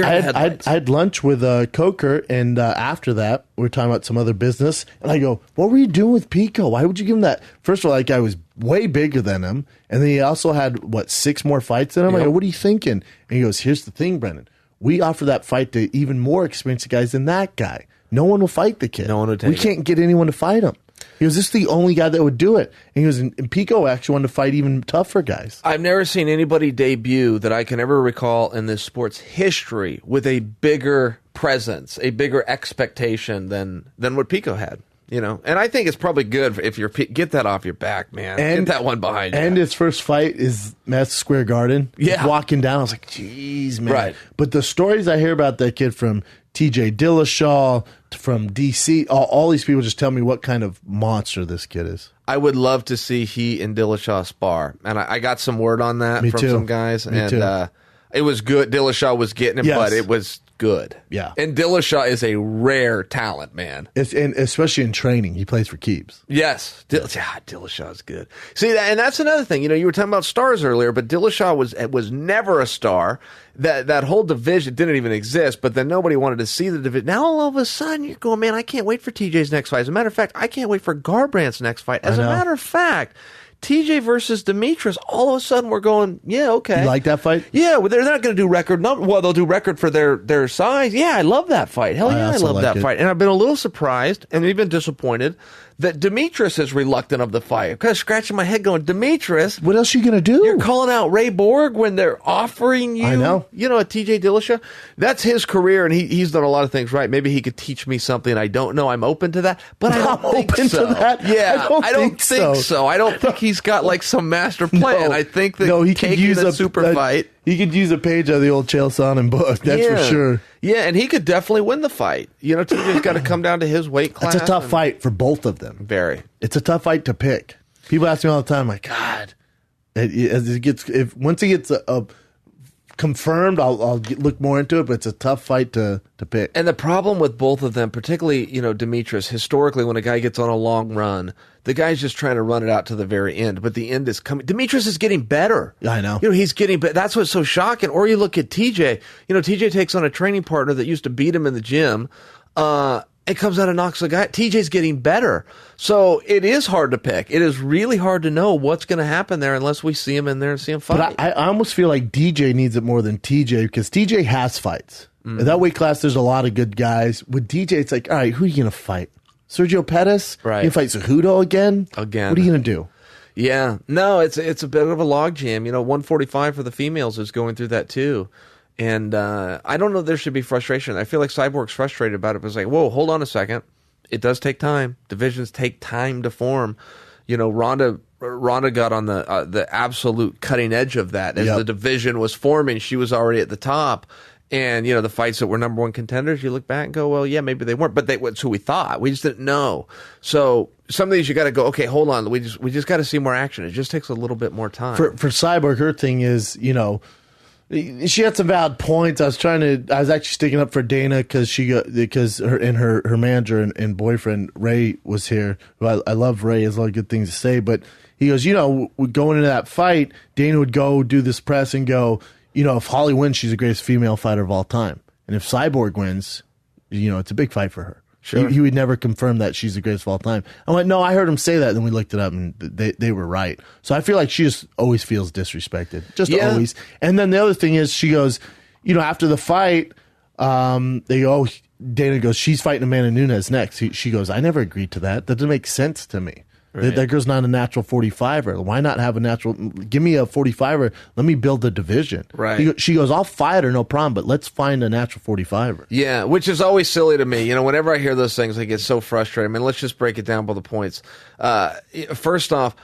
A: had lunch with Coker, and after that, we were talking about some other business. And I go, what were you doing with Pico? Why would you give him that? First of all, that guy was way bigger than him. And then he also had, 6 more fights than him? Yep. I go, what are you thinking? And he goes, here's the thing, Brendan. We offer that fight to even more experienced guys than that guy. No one will fight the kid.
C: No one would take
A: We can't get anyone to fight him. He goes, this is the only guy that would do it. And he goes, and Pico actually wanted to fight even tougher guys.
C: I've never seen anybody debut that I can ever recall in this sport's history with a bigger presence, a bigger expectation than what Pico had. You know, and I think it's probably good if you're get that off your back, man. Get that one behind you.
A: And his first fight is Madison Square Garden.
C: Yeah,
A: he's walking down, I was like, "Jeez, man!"
C: Right.
A: But the stories I hear about that kid from T.J. Dillashaw, from D.C., all these people just tell me what kind of monster this kid is.
C: I would love to see he and Dillashaw spar, and I got some word on that from some guys, and it was good. Dillashaw was getting him, but it was good.
A: Yeah.
C: And Dillashaw is a rare talent, man.
A: And especially in training. He plays for keeps.
C: Yes. Dillashaw is good. See, and that's another thing. You know, you were talking about stars earlier, but Dillashaw was never a star. That whole division didn't even exist, but then nobody wanted to see the division. Now all of a sudden you're going, man, I can't wait for TJ's next fight. As a matter of fact, I can't wait for Garbrandt's next fight. As a matter of fact, TJ versus Demetrius, all of a sudden we're going, yeah, okay.
A: You like that fight?
C: Yeah, well, they're not going to do record. Well, they'll do record for their size. Yeah, I love that fight. Hell yeah, I love that fight. And I've been a little surprised and even disappointed that Demetrius is reluctant of the fight. I'm kind of scratching my head going, Demetrius,
A: what else are you going to do?
C: You're calling out Ray Borg when they're offering you, a TJ Dillashaw. That's his career, and he's done a lot of things right. Maybe he could teach me something I don't know. I'm open to that, but I don't think
A: open
C: so.
A: to that?
C: Yeah, I don't think so. I don't think he's got like some master plan. I think that
A: he could use a super fight. He could use a page of the old Chael Sonnen book. That's for sure.
C: Yeah, and he could definitely win the fight. You know, TJ's got to come down to his weight class.
A: It's a tough fight for both of them.
C: Very.
A: It's a tough fight to pick. People ask me all the time, like, God, once it gets confirmed, I'll look more into it. But it's a tough fight to pick.
C: And the problem with both of them, particularly Demetrius, historically, when a guy gets on a long run, the guy's just trying to run it out to the very end. But the end is coming. Demetrius is getting better.
A: Yeah, I know.
C: He's getting better. That's what's so shocking. Or you look at TJ. TJ takes on a training partner that used to beat him in the gym. It comes out and knocks the guy. TJ's getting better. So it is hard to pick. It is really hard to know what's going to happen there unless we see him in there and see him fight.
A: But I almost feel like DJ needs it more than TJ because TJ has fights. In that weight class, there's a lot of good guys. With DJ, it's like, all right, who are you going to fight? Sergio Pettis?
C: Right.
A: You fight Cejudo again? What are you going to do?
C: Yeah. No, it's a bit of a logjam. 145 for the females is going through that too. And I don't know if there should be frustration. I feel like Cyborg's frustrated about it, but it's like, whoa, hold on a second. It does take time. Divisions take time to form. Ronda got on the absolute cutting edge of that. As the division was forming, she was already at the top. And, the fights that were number one contenders, you look back and go, well, yeah, maybe they weren't. But that's who we thought. We just didn't know. So some of these you got to go, okay, hold on. We just got to see more action. It just takes a little bit more time.
A: For Cyborg, her thing is, she had some valid points. I was actually sticking up for Dana because her manager and boyfriend Ray was here. I love Ray, has a lot of good things to say, but he goes, going into that fight, Dana would go do this press and go, if Holly wins, she's the greatest female fighter of all time, and if Cyborg wins, it's a big fight for her.
C: Sure.
A: He would never confirm that she's the greatest of all time. I went, no, I heard him say that. And then we looked it up, and they were right. So I feel like she just always feels disrespected. Always. And then the other thing is, she goes, after the fight, Dana goes, she's fighting Amanda Nunes next. She goes, I never agreed to that. That doesn't make sense to me. That girl's not a natural 45er. Why not have a natural? Give me a 45er. Let me build the division.
C: Right.
A: She goes, I'll fight her, no problem, but let's find a natural 45er.
C: Yeah, which is always silly to me. Whenever I hear those things, I get so frustrated. I mean, let's just break it down by the points. First off,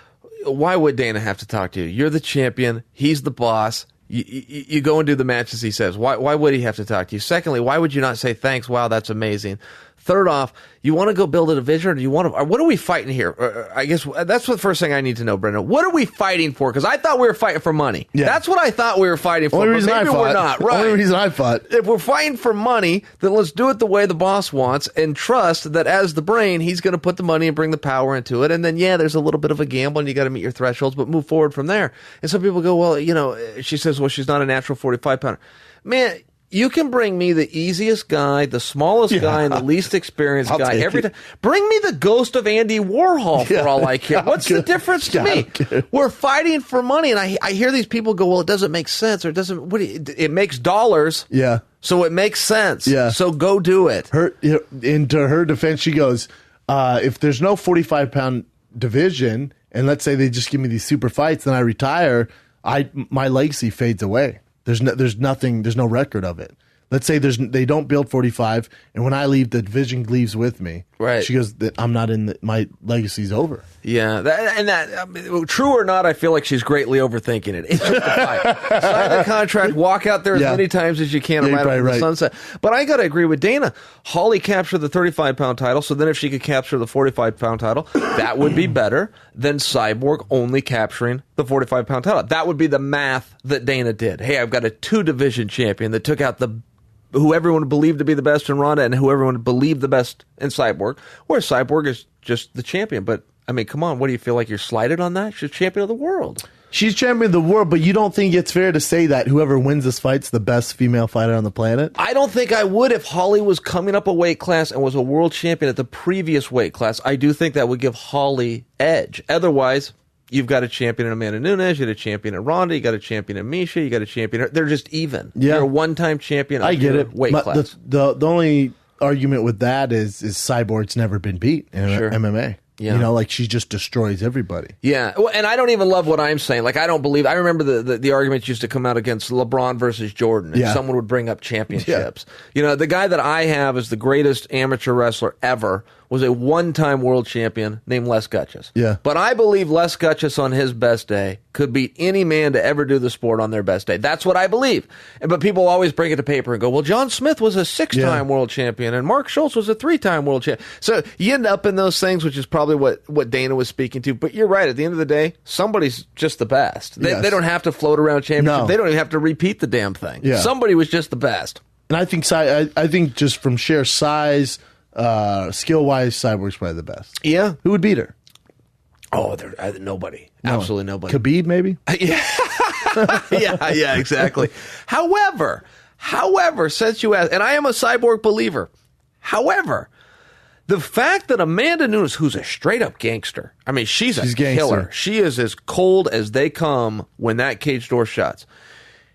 C: why would Dana have to talk to you? You're the champion. He's the boss. You go and do the matches he says. Why would he have to talk to you? Secondly, why would you not say thanks? Wow, that's amazing. Third off, you want to go build a division, or do you want to? Or what are we fighting here? I guess that's the first thing I need to know, Brendan. What are we fighting for? Because I thought we were fighting for money. Yeah. That's what I thought we were fighting for.
A: Only reason
C: maybe
A: I fought.
C: We're not. Right.
A: Only reason I fought.
C: If we're fighting for money, then let's do it the way the boss wants, and trust that as the brain, he's going to put the money and bring the power into it. And then, there's a little bit of a gamble, and you got to meet your thresholds, but move forward from there. And some people go, well, she says, well, she's not a natural 45-pounder. Man. You can bring me the easiest guy, the smallest guy, and the least experienced guy every time. Bring me the ghost of Andy Warhol for all I care. What's the difference to me? We're fighting for money, and I hear these people go, well, it doesn't make sense, or it doesn't. It makes dollars.
A: Yeah.
C: So it makes sense.
A: Yeah.
C: So go do it.
A: Into her defense, she goes, if there's no 45-pound division, and let's say they just give me these super fights, then I retire, my legacy fades away. There's no record of it. Let's say they don't build 45, and when I leave, the division leaves with me.
C: Right.
A: She goes, I'm not in. My legacy's over.
C: Yeah, true or not, I feel like she's greatly overthinking it. It's just a fight. Sign the contract, walk out there as many times as you can, right over the sunset. But I got to agree with Dana. Holly captured the 35-pound title, so then if she could capture the 45-pound title, that would be better than Cyborg only capturing the 45-pound title. That would be the math that Dana did. Hey, I've got a 2-division champion that took out who everyone believed to be the best in Ronda and who everyone believed the best in Cyborg, whereas Cyborg is just the champion. But, I mean, come on, what do you feel like you're slighted on that? She's champion of the world.
A: She's champion of the world, but you don't think it's fair to say that whoever wins this fight's the best female fighter on the planet?
C: I don't think I would if Holly was coming up a weight class and was a world champion at the previous weight class. I do think that would give Holly edge. Otherwise, you've got a champion in Amanda Nunes, you got a champion in Ronda, you got a champion in Misha, you got a champion. They're just even. Yeah. You're a one-time champion.
A: I get it.
C: Weight class.
A: The only argument with that is Cyborg's never been beat in MMA. Yeah. She just destroys everybody.
C: Yeah. Well, and I don't even love what I'm saying. I don't believe. I remember the arguments used to come out against LeBron versus Jordan, and someone would bring up championships. Yeah. The guy that I have is the greatest amateur wrestler ever. Was a one-time world champion named Les Gutches.
A: Yeah.
C: But I believe Les Gutches on his best day could beat any man to ever do the sport on their best day. That's what I believe. But people always bring it to paper and go, well, John Smith was a 6-time world champion and Mark Schultz was a 3-time world champion. So you end up in those things, which is probably what Dana was speaking to. But you're right. At the end of the day, somebody's just the best. They don't have to float around championship. No. They don't even have to repeat the damn thing. Yeah. Somebody was just the best.
A: And I think just from sheer size, skill-wise, Cyborg's probably the best.
C: Yeah.
A: Who would beat her?
C: Oh, nobody. No. Absolutely nobody.
A: Khabib, maybe?
C: Yeah. yeah, exactly. However, since you asked, and I am a Cyborg believer, however, the fact that Amanda Nunes, who's a straight-up gangster, I mean, she's a killer. She is as cold as they come when that cage door shuts.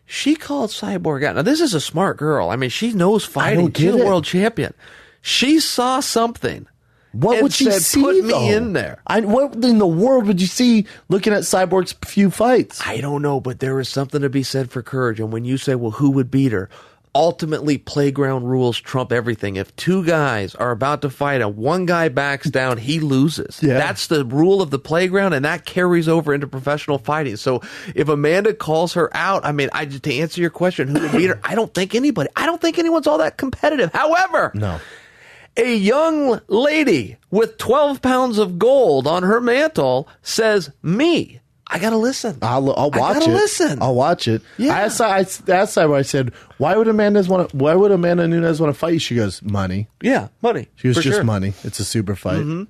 C: She called Cyborg out. Now, this is a smart girl. I mean, she knows fighting. She's a world champion. She saw something.
A: What would she see,
C: put me in there.
A: What in the world would you see looking at Cyborg's few fights?
C: I don't know, but there is something to be said for courage. And when you say, well, who would beat her? Ultimately, playground rules trump everything. If two guys are about to fight and one guy backs down, he loses. Yeah. That's the rule of the playground, and that carries over into professional fighting. So if Amanda calls her out, I mean, to answer your question, who would beat her? I don't think anybody. I don't think anyone's all that competitive. However,
A: no.
C: A young lady with 12 pounds of gold on her mantle says, me. I gotta listen.
A: I'll watch it. I gotta
C: listen.
A: I'll watch it.
C: Yeah.
A: I asked Cyborg, I said, why would Amanda Nunes want to fight you? She goes, money.
C: Yeah, money.
A: She was just money. It's a super fight.
C: Mm-hmm.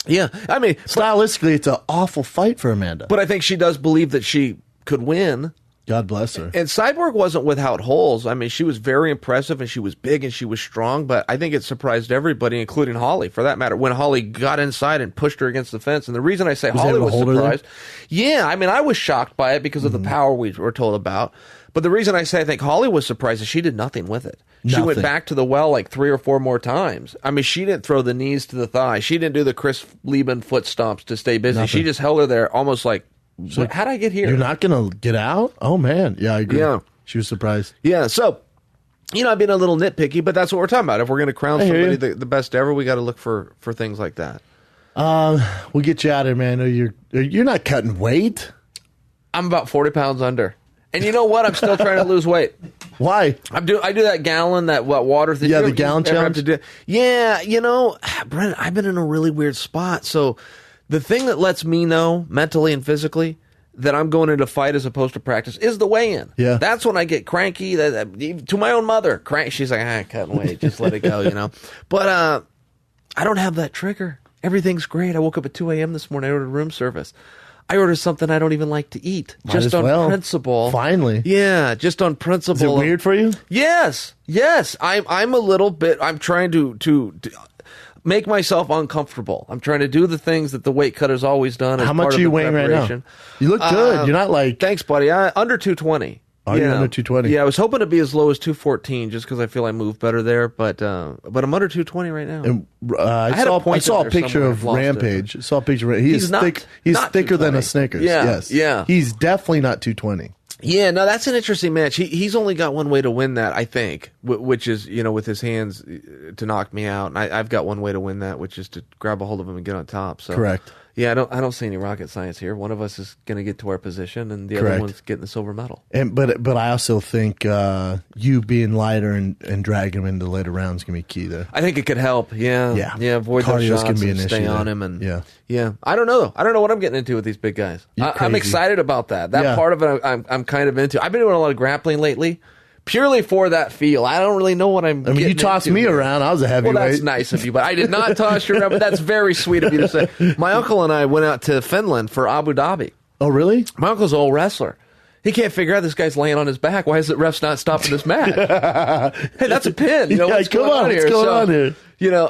C: Yeah, I mean,
A: stylistically, it's an awful fight for Amanda.
C: But I think she does believe that she could win.
A: God bless her.
C: And Cyborg wasn't without holes. I mean, she was very impressive, and she was big, and she was strong, but I think it surprised everybody, including Holly, for that matter, when Holly got inside and pushed her against the fence. And the reason I say Holly was surprised, I mean, I was shocked by it because of the power we were told about. But the reason I say I think Holly was surprised is she did nothing with it. She went
A: Nothing.
C: back to the well like 3 or 4 more times. I mean, she didn't throw the knees to the thighs. She didn't do the Chris Lieben foot stomps to stay busy.
A: Nothing.
C: She just held her there almost like, how'd I get here?
A: You're not going to get out? Oh, man. Yeah, I agree.
C: Yeah.
A: She was surprised.
C: Yeah, so, I've been a little nitpicky, but that's what we're talking about. If we're going to crown
A: I hear
C: somebody the best ever, we got to look for things like that.
A: We'll get you out of here, man. You're not cutting weight.
C: I'm about 40 pounds under. And you know what? I'm still trying to lose weight.
A: Why?
C: I do that gallon, that water thing.
A: Yeah,
C: You
A: the
C: ever
A: gallon
C: have
A: challenge?
C: to do- Yeah, Brennan, I've been in a really weird spot. So the thing that lets me know mentally and physically that I'm going into fight as opposed to practice is the weigh-in.
A: Yeah.
C: That's when I get cranky. To my own mother, she's like, I'm cutting weight. Just let it go, But I don't have that trigger. Everything's great. I woke up at 2 a.m. this morning. I ordered room service. I ordered something I don't even like to eat.
A: Might
C: just
A: as
C: on
A: well.
C: principle.
A: Finally.
C: Yeah, just on principle.
A: Is it weird for you?
C: Yes. I'm a little bit. I'm trying to make myself uncomfortable. I'm trying to do the things that the weight cutter's always done. As
A: How
C: part
A: much
C: of
A: are you
C: the
A: weighing right now?
C: preparation.
A: You look good. You're not like...
C: Thanks, buddy. Under 220.
A: Oh, you're under 220?
C: Yeah, I was hoping to be as low as 214 just because I feel I move better there, but I'm under 220 right now.
A: And,
C: I had a
A: I
C: point
A: saw
C: in
A: a
C: there
A: picture
C: somewhere.
A: of
C: I've lost it.
A: Rampage. I saw a picture. He's
C: not-
A: thick. He's
C: not
A: thicker than
C: 220.
A: a Snickers.
C: Yeah,
A: Yes.
C: yeah.
A: He's definitely not 220.
C: Yeah, no, that's an interesting match. He's only got one way to win that, I think, which is, with his hands to knock me out. And I've got one way to win that, which is to grab a hold of him and get on top. So
A: Correct.
C: Yeah, I don't see any rocket science here. One of us is going to get to our position, and the
A: Correct.
C: other one's getting the silver medal.
A: But I also think you being lighter and dragging him into later rounds can be key there.
C: I think it could help. Yeah. Avoid those
A: Cardio's
C: shots
A: gonna be
C: and
A: an
C: stay
A: issue
C: on
A: there.
C: him. And
A: Yeah.
C: I don't know though. I don't know what I'm getting into with these big guys.
A: You're
C: I'm
A: crazy.
C: excited about that. That
A: Yeah.
C: part of it, I'm kind of into. I've been doing a lot of grappling lately, purely for that feel. I don't really know what I'm.
A: I mean, you
C: getting
A: tossed
C: into
A: me
C: here.
A: around. I was a heavyweight.
C: Well, that's nice of you, but I did not toss you around. But that's very sweet of you to say. My uncle and I went out to Finland for Abu Dhabi.
A: Oh, really?
C: My uncle's an old wrestler. He can't figure out this guy's laying on his back. Why is the refs not stopping this match? Hey, that's a pin.
A: Yeah,
C: what's
A: come
C: going
A: on,
C: on here?
A: what's going on here?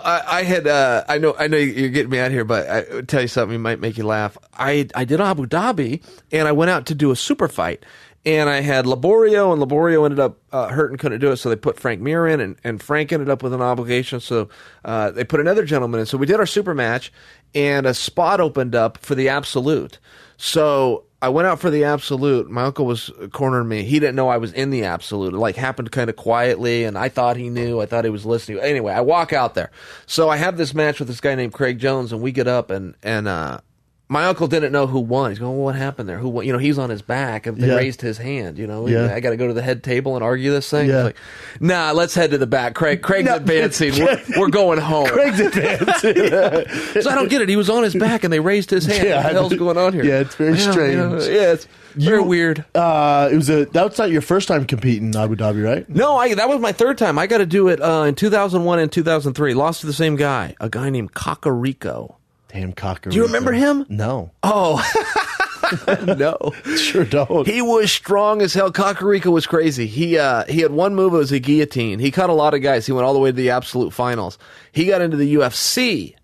C: I had. I know you're getting me out here, but I will tell you something. It might make you laugh. I did Abu Dhabi, and I went out to do a super fight. And I had Laborio, and Laborio ended up hurt and couldn't do it, so they put Frank Mir in, and Frank ended up with an obligation, so they put another gentleman in. So we did our super match, and a spot opened up for the Absolute. So I went out for the Absolute. My uncle was cornering me. He didn't know I was in the Absolute. It happened kind of quietly, and I thought he knew. I thought he was listening. Anyway, I walk out there. So I have this match with this guy named Craig Jones, and we get up, and my uncle didn't know who won. He's going, well, what happened there? Who won? He's on his back, and they
A: Yeah.
C: raised his hand.
A: Yeah.
C: I got to go to the head table and argue this thing.
A: Yeah.
C: It's like, nah, let's head to the back. Craig's advancing. We're going home.
A: Craig's advancing.
C: So I don't get it. He was on his back, and they raised his hand.
A: Yeah,
C: What the hell's going on here?
A: Yeah, it's very strange.
C: It's very weird.
A: That's not your first time competing in Abu Dhabi, right?
C: No, that was my third time. I got to do it in 2001 and 2003. Lost to the same guy, a guy named Kakariko.
A: Damn cocker.
C: Do you remember him?
A: No.
C: Oh, no.
A: Sure don't.
C: He was strong as hell. Kakariko was crazy. He had one move. It was a guillotine. He cut a lot of guys. He went all the way to the absolute finals. He got into the UFC.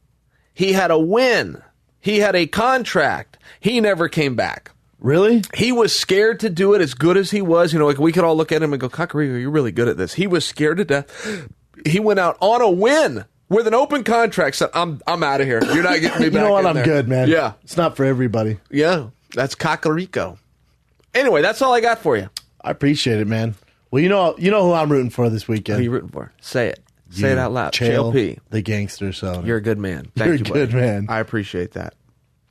C: He had a win. He had a contract. He never came back.
A: Really?
C: He was scared to do it as good as he was. We could all look at him and go, Kakariko, you're really good at this. He was scared to death. He went out on a win. With an open contract, said, I'm out of here. You're not getting me back.
A: You know what?
C: in
A: I'm
C: there.
A: good, man.
C: Yeah.
A: It's not for everybody.
C: Yeah. That's Kakariko. Anyway, that's all I got for you.
A: I appreciate it, man. Well, you know who I'm rooting for this weekend.
C: Who are you rooting for? Say it. Say it out loud.
A: Chael,
C: JLP.
A: the gangster. So
C: You're a good man.
A: You're
C: Thank
A: a
C: you,
A: good
C: buddy.
A: man.
C: I appreciate that.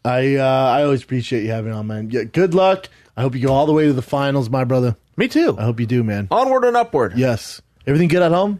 A: I always appreciate you having me on, man. Yeah, good luck. I hope you go all the way to the finals, my brother.
C: Me too.
A: I hope you do, man.
C: Onward and upward.
A: Yes. Everything good at home?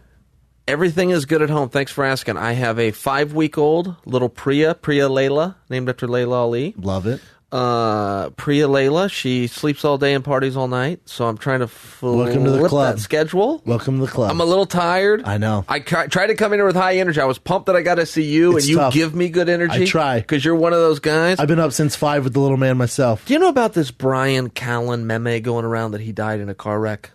C: Everything is good at home. Thanks for asking. I have a 5-week-old little Priya Layla, named after Layla Ali.
A: Love it.
C: Priya Layla, she sleeps all day and parties all night, so I'm trying to
A: Welcome to the club.
C: that schedule.
A: Welcome to the club.
C: I'm a little tired.
A: I know.
C: I tried to come in here with high energy. I was pumped that I got to see you,
A: It's
C: and you
A: tough.
C: give me good energy.
A: I try.
C: Because you're one of those guys.
A: I've been up since 5 with the little man myself.
C: Do you know about this Brian Callen meme going around that he died in a car wreck?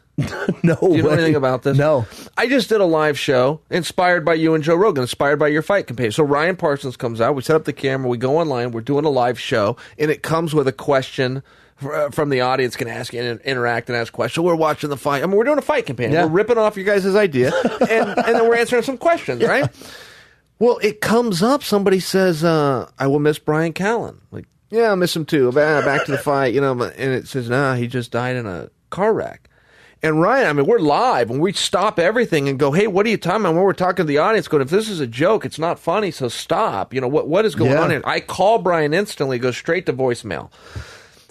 A: No
C: Do you know
A: way.
C: anything about this?
A: No.
C: I just did a live show inspired by you and Joe Rogan, inspired by your fight companion. So Ryan Parsons comes out. We set up the camera. We go online. We're doing a live show, and it comes with a question from the audience can ask and interact and ask questions. We're watching the fight. I mean, we're doing a fight companion. We're ripping off your guys' idea, and then we're answering some questions, right? Well, it comes up. Somebody says, "I will miss Brian Callen." Like, yeah, I miss him too. Back to the fight, and it says, "Nah, he just died in a car wreck." And Ryan, I mean, we're live, and we stop everything and go, "Hey, what are you talking about?" When we're talking to the audience, going, "If this is a joke, it's not funny, so stop." What is going on here? I call Brian instantly, goes straight to voicemail.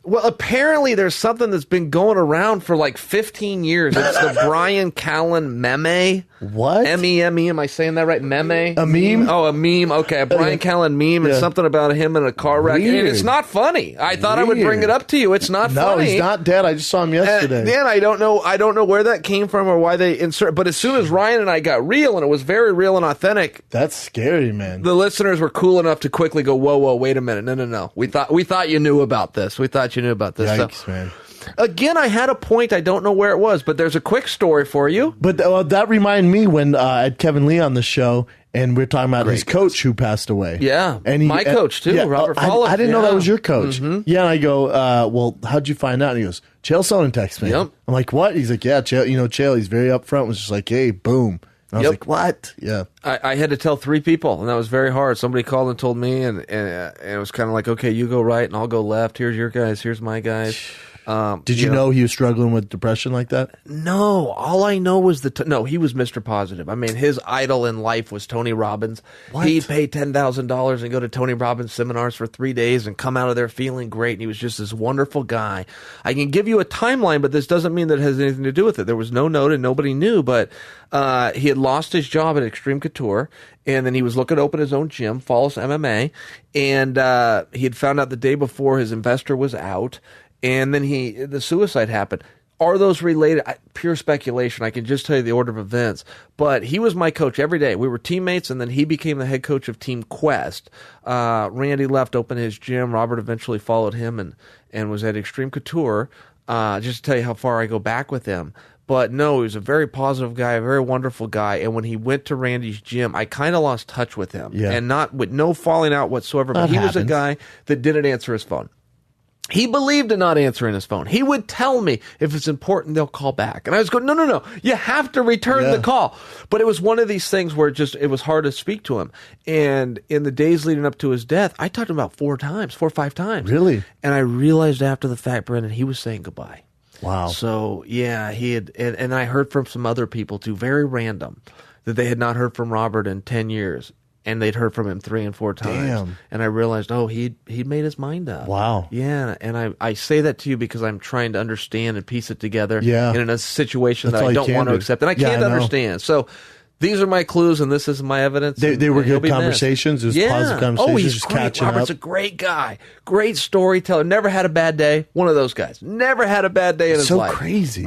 C: Well, apparently there's something that's been going around for like 15 years. It's the Brian Callen meme.
A: What?
C: M-E-M-E, am I saying that right? Meme?
A: A meme?
C: Oh, a meme. Okay, a Brian Callen meme. It's something about him in a car wreck. And it's not funny. I thought I would bring it up to you. It's not funny.
A: No, he's not dead. I just saw him yesterday.
C: Dan, I don't know where that came from or why they insert. But as soon as Ryan and I got real, and it was very real and authentic.
A: That's scary, man.
C: The listeners were cool enough to quickly go, whoa, wait a minute. No. We thought you knew about this.
A: Yikes, man.
C: Again, I had a point. I don't know where it was, but there's a quick story for you.
A: But that reminded me when I had Kevin Lee on the show, and we're talking about his coach who passed away.
C: Yeah,
A: and
C: my coach too, Robert Follick.
A: I didn't know that was your coach. Mm-hmm. Yeah, and I go, well, how'd you find out? And he goes, Chael Sonnen texted me.
C: Yep.
A: I'm like, what? He's like, yeah, Chael, he's very upfront. Was just like, hey, boom. And I was like, what? Yeah.
C: I had to tell 3 people, and that was very hard. Somebody called and told me, and it was kind of like, okay, you go right, and I'll go left. Here's your guys. Here's my guys.
A: Did you know he was struggling with depression like that?
C: No. All I know was no, he was Mr. Positive. I mean, his idol in life was Tony Robbins.
A: What?
C: He'd pay $10,000 and go to Tony Robbins seminars for 3 days and come out of there feeling great. And he was just this wonderful guy. I can give you a timeline, but this doesn't mean that it has anything to do with it. There was no note and nobody knew, but he had lost his job at Extreme Couture. And then he was looking to open his own gym, Follis MMA. And he had found out the day before his investor was out. And then the suicide happened. Are those related? Pure speculation. I can just tell you the order of events. But he was my coach every day. We were teammates, and then he became the head coach of Team Quest. Randy left, opened his gym. Robert eventually followed him and was at Extreme Couture. Just to tell you how far I go back with him. But no, he was a very positive guy, a very wonderful guy. And when he went to Randy's gym, I kind of lost touch with him. Yeah. And not with no falling out whatsoever. But he was a guy that didn't answer his phone. He believed in not answering his phone. He would tell me, if it's important, they'll call back. And I was going, no. You have to return the call. But it was one of these things where it was hard to speak to him. And in the days leading up to his death, I talked to him about 4 or 5 times.
A: Really?
C: And I realized after the fact, Brendan, he was saying goodbye.
A: Wow.
C: So, yeah, he had, and I heard from some other people too, very random, that they had not heard from Robert in 10 years. And they'd heard from him 3 and 4 times.
A: Damn.
C: And I realized, he'd made his mind up.
A: Wow.
C: Yeah, and I say that to you because I'm trying to understand and piece it together in a situation that I don't want to accept. And I can't understand. So these are my clues, and this is my evidence.
A: They were good conversations. It was positive conversations.
C: He's
A: just
C: great.
A: catching
C: Robert's
A: up.
C: a great guy. Great storyteller. Never had a bad day. One of those guys. Never had a bad day in his life.
A: So crazy.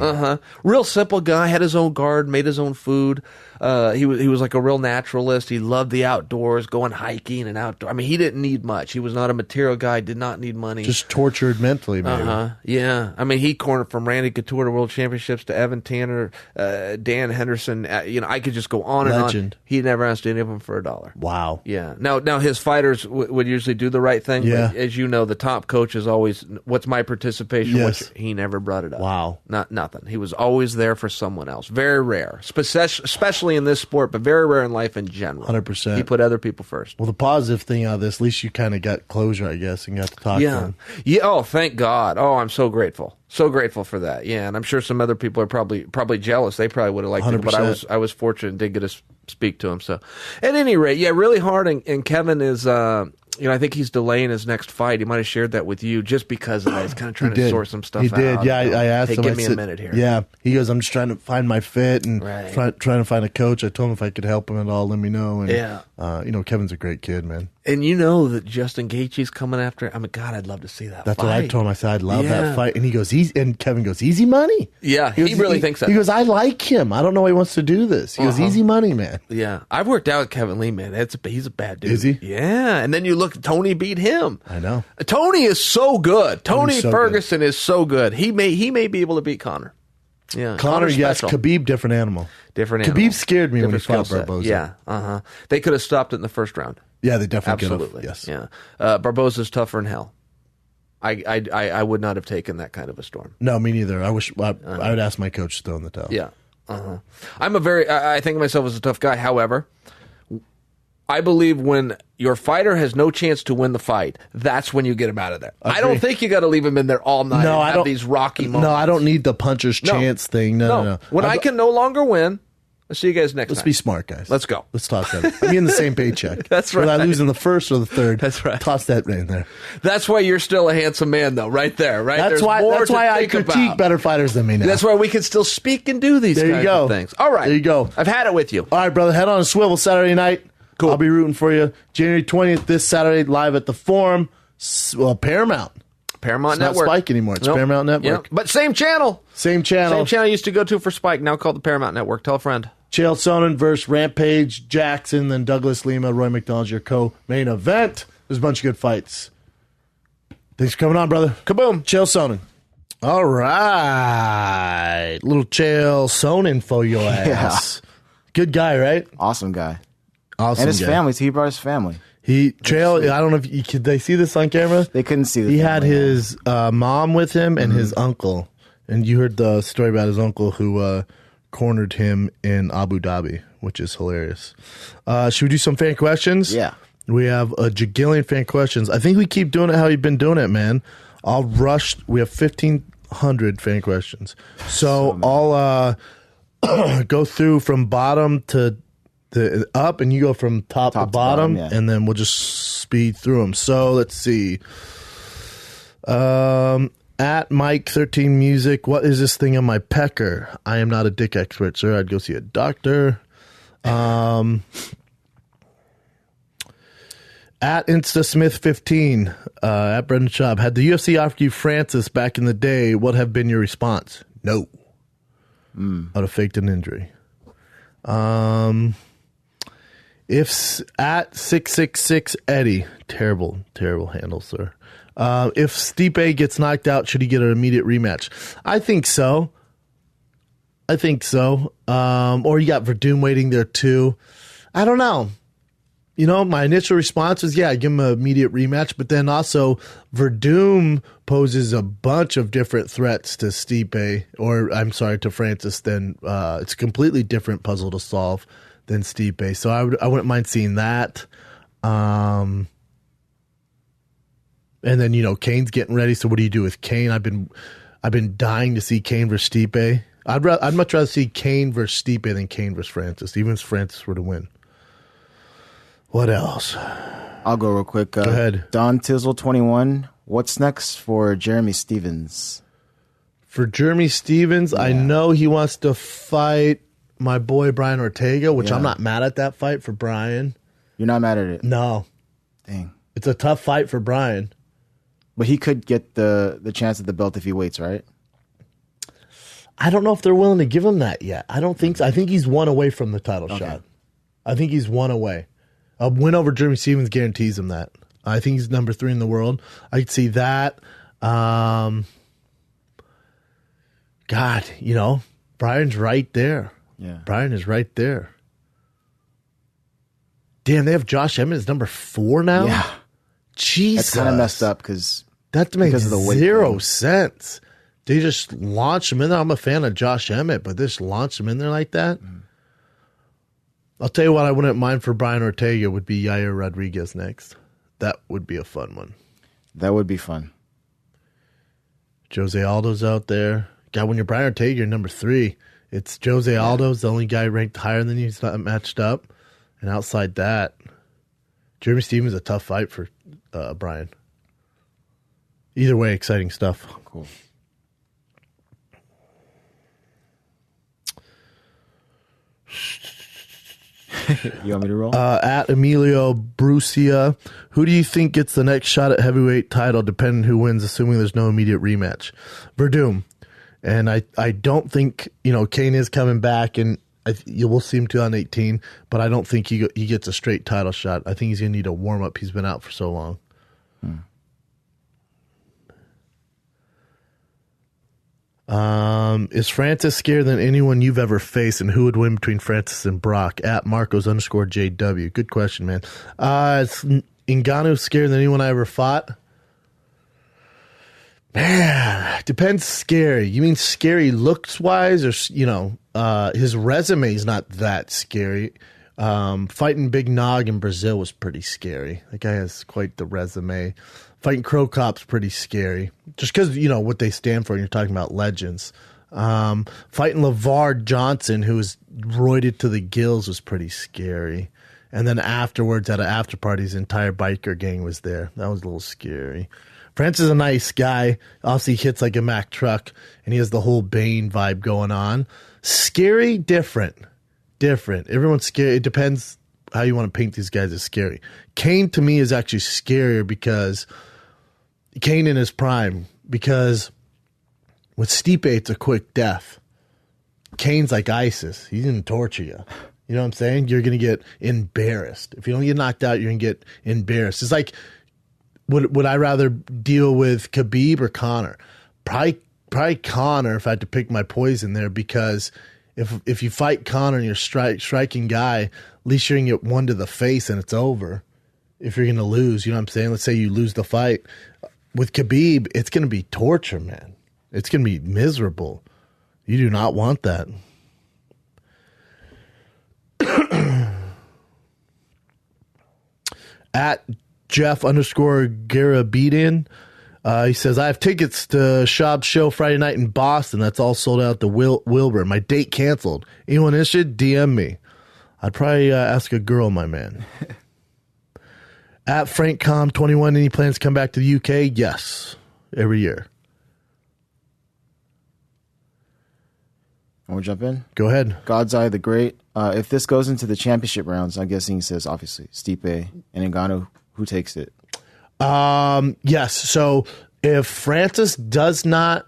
C: Real simple guy. Had his own garden. Made his own food. He was like a real naturalist. He loved the outdoors, going hiking and outdoor. I mean, he didn't need much. He was not a material guy. Did not need money.
A: Just tortured mentally, maybe.
C: Yeah. I mean, he cornered from Randy Couture to World Championships to Evan Tanner, Dan Henderson. I could just go on and on. He never asked any of them for $1.
A: Wow.
C: Yeah. Now his fighters would usually do the right thing.
A: Yeah.
C: But as you know, the top coach is always, what's my participation?
A: Yes.
C: He never brought it up.
A: Wow.
C: Nothing. He was always there for someone else. Very rare, especially in this sport, but very rare in life in general.
A: 100%.
C: He put other people first.
A: Well, the positive thing out of this, at least you kind of got closure, I guess, and got to talk to him.
C: Yeah. Oh, thank God. Oh, I'm so grateful. So grateful for that. Yeah, and I'm sure some other people are probably jealous. They probably would have liked
A: 100%.
C: it, but I was fortunate and did get to speak to him. So, at any rate, yeah, really hard. And Kevin is, I think he's delaying his next fight. He might have shared that with you just because of that. He's kind of trying to sort some stuff out.
A: He did. Yeah, I asked him.
C: Give me a minute here.
A: Yeah, he goes, I'm just trying to find my fit and trying to find a coach. I told him if I could help him at all, let me know. And, Kevin's a great kid, man.
C: And you know that Justin Gaethje's coming after. I mean, God, I'd love to see that.
A: That's what I told him. I said I'd love that fight, and he goes, and Kevin goes, easy money.
C: Yeah, he really thinks that.
A: He goes, I like him. I don't know why he wants to do this. He goes, easy money, man.
C: Yeah, I've worked out with Kevin Lee, man. He's a bad dude.
A: Is he?
C: Yeah, and then you look, Tony beat him.
A: I know.
C: Tony is so good. Tony Ferguson is so good. He may be able to beat Conor. Yeah,
A: Conor, yes. Khabib, different animal.
C: Khabib
A: scared me when he fought Barboza.
C: Yeah, They could have stopped it in the first round.
A: Yeah, they definitely
C: Absolutely.
A: could have. Yes.
C: Yeah. Barboza's tougher than hell. I would not have taken that kind of a storm.
A: No, me neither. I wish I would ask my coach to throw in the towel.
C: Yeah. I think of myself as a tough guy. However, I believe when your fighter has no chance to win the fight, that's when you get him out of there. I don't think you got to leave him in there all night and have these rocky moments.
A: No, I don't need the puncher's chance thing. No.
C: When I can no longer win, I'll see you guys next time.
A: Let's be smart, guys.
C: Let's go.
A: Let's toss that. I'm getting the same paycheck.
C: That's right.
A: Whether I lose in the first or the third.
C: That's right.
A: Toss that in there.
C: That's why you're still a handsome man, though, right there, right?
A: That's why I critique better fighters than me now.
C: That's why we can still speak and do these kinds of things. All right.
A: There you go.
C: I've had it with you.
A: All right, brother. Head on a swivel Saturday night. Cool. I'll be rooting for you. January 20th, this Saturday, live at the Forum. Paramount.
C: Paramount
A: Network.
C: Network.
A: Not Spike anymore. It's Paramount Network.
C: Yep. But same channel.
A: Same channel.
C: Same channel I used to go to for Spike, now called the Paramount Network. Tell a friend.
A: Chael Sonnen versus Rampage Jackson, then Douglas Lima, Rory Macdonald, your co-main event. There's a bunch of good fights. Thanks for coming on, brother.
C: Kaboom.
A: Chael Sonnen. All right. Little Chael Sonnen for your ass. Good guy, right?
B: Awesome guy.
A: Awesome
B: and his
A: guy.
B: family. He brought his family.
A: Chael, I don't know if could they see this on camera?
B: They couldn't see the
A: He
B: family,
A: had his mom with him and his uncle. And you heard the story about his uncle who cornered him in Abu Dhabi, which is hilarious. Should we do some fan questions?
B: Yeah.
A: We have a jagillion fan questions. I think we keep doing it how you've been doing it, man. I'll rush. We have 1,500 fan questions. So I'll go through from bottom to the up, and you go from top to bottom, and then we'll just speed through them. So let's see. At Mike13 Music, what is this thing on my pecker? I am not a dick expert, sir. I'd go see a doctor. At InstaSmith15, at Brendan Schaub, had the UFC offered you Francis back in the day, what have been your response? No. I would have faked an injury. If at 666 Eddie, terrible handle, sir. If Stipe gets knocked out, should he get an immediate rematch? I think so. Or you got Verdum waiting there too. I don't know. You know, my initial response was, give him an immediate rematch. But then also, Verdum poses a bunch of different threats to Stipe, to Francis. Then it's a completely different puzzle to solve than Stipe. So I wouldn't mind seeing that. And then, Kane's getting ready. So what do you do with Kane? I've been dying to see Kane versus Stipe. I'd much rather see Kane versus Stipe than Kane versus Francis, even if Francis were to win. What else?
B: I'll go real quick.
A: Go ahead.
B: Don Tizzle 21. What's next for Jeremy Stevens?
A: For Jeremy Stevens, I know he wants to fight my boy Brian Ortega, which I'm not mad at that fight for Brian.
B: You're not mad at it?
A: No.
B: Dang.
A: It's a tough fight for Brian.
B: But he could get the chance at the belt if he waits, right?
A: I don't know if they're willing to give him that yet. I don't think so. I think he's one away from the title shot. I think he's one away. A win over Jeremy Stevens guarantees him that. I think he's number 3 in the world. I could see that. God, Brian's right there.
B: Yeah.
A: Brian is right there. Damn, they have Josh Emmett as number 4 now?
B: Yeah.
A: Jesus.
B: That's kind of messed up because
A: that makes
B: of the weight
A: zero
B: thing.
A: sense. They just launched him in there. I'm a fan of Josh Emmett, but they just launched him in there like that? I'll tell you what I wouldn't mind for Brian Ortega would be Yair Rodriguez next. That would be a fun one.
B: That would be fun.
A: Jose Aldo's out there. God, when you're Brian Ortega, you're number 3. It's Jose Aldo's the only guy ranked higher than you. He's not matched up. And outside that, Jeremy Stevens is a tough fight for Brian. Either way, exciting stuff.
B: Cool. You want me to roll?
A: At Emilio Brucia, who do you think gets the next shot at heavyweight title, depending who wins, assuming there's no immediate rematch? Verdum. And I don't think, Kane is coming back, and you will see him 2018, but I don't think he gets a straight title shot. I think he's going to need a warm-up. He's been out for so long. Is Francis scarier than anyone you've ever faced, and who would win between Francis and Brock? At Marcos_JW. Good question, man. Is Ngannou scarier than anyone I ever fought? Depends. Scary. You mean scary looks wise, or his resume is not that scary. Fighting Big Nog in Brazil was pretty scary. That guy has quite the resume. Fighting Crow Cop's pretty scary, just because what they stand for. And you're talking about legends. Fighting LeVar Johnson, who was roided to the gills, was pretty scary. And then afterwards, at an after party, his entire biker gang was there. That was a little scary. Francis is a nice guy. Obviously, he hits like a Mack truck, and he has the whole Bane vibe going on. Scary, different. Everyone's scary. It depends how you want to paint these guys as scary. Kane, to me, is actually scarier because Kane in his prime. Because with Stipe, it's a quick death. Kane's like ISIS. He's going to torture you. You know what I'm saying? You're going to get embarrassed. If you don't get knocked out, you're going to get embarrassed. It's like, would I rather deal with Khabib or Conor? Probably Conor if I had to pick my poison there, because if you fight Conor and you're striking guy, at least you're going to get one to the face and it's over. If you're going to lose, you know what I'm saying? Let's say you lose the fight. With Khabib, it's going to be torture, man. It's going to be miserable. You do not want that. At Jeff_Garabedian, he says, I have tickets to Schaub's show Friday night in Boston. That's all sold out to Wilbur. My date canceled. Anyone interested? DM me. I'd probably ask a girl, my man. At FrankCom21, any plans to come back to the UK? Yes, every year.
B: Want to jump in?
A: Go ahead.
B: God's Eye the Great. If this goes into the championship rounds, I'm guessing he says, obviously, Stipe and Ngannou. Who takes it?
A: Yes. So if Francis does not,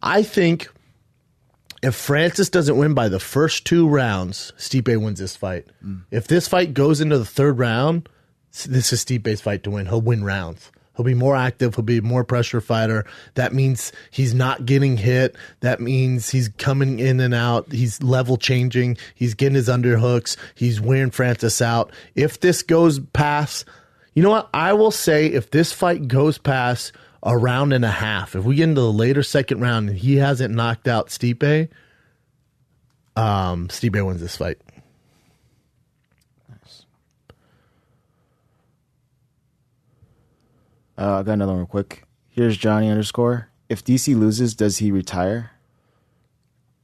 A: I think if Francis doesn't win by the first 2 rounds, Stipe wins this fight. If this fight goes into the 3rd round, this is Stipe's fight to win. He'll win rounds. He'll be more active. He'll be a more pressure fighter. That means he's not getting hit. That means he's coming in and out. He's level changing. He's getting his underhooks. He's wearing Francis out. If this goes past, you know what? I will say if this fight goes past a round and a half, if we get into the later 2nd round and he hasn't knocked out Stipe, Stipe wins this fight.
B: I got another one real quick. Here's Johnny _. If DC loses, does he retire?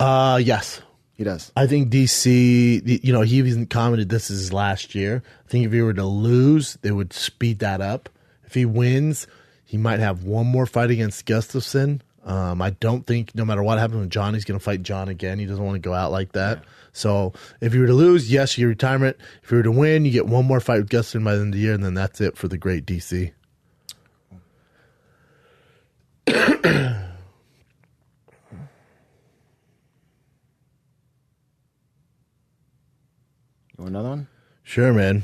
A: Yes.
B: He does.
A: I think DC, he even commented this is his last year. I think if he were to lose, they would speed that up. If he wins, he might have one more fight against Gustafsson. I don't think, no matter what happens with John, he's going to fight John again. He doesn't want to go out like that. Yeah. So if you were to lose, yes, you get retirement. If you were to win, you get one more fight with Gustafsson by the end of the year, and then that's it for the great DC.
B: You want another one?
A: Sure, man.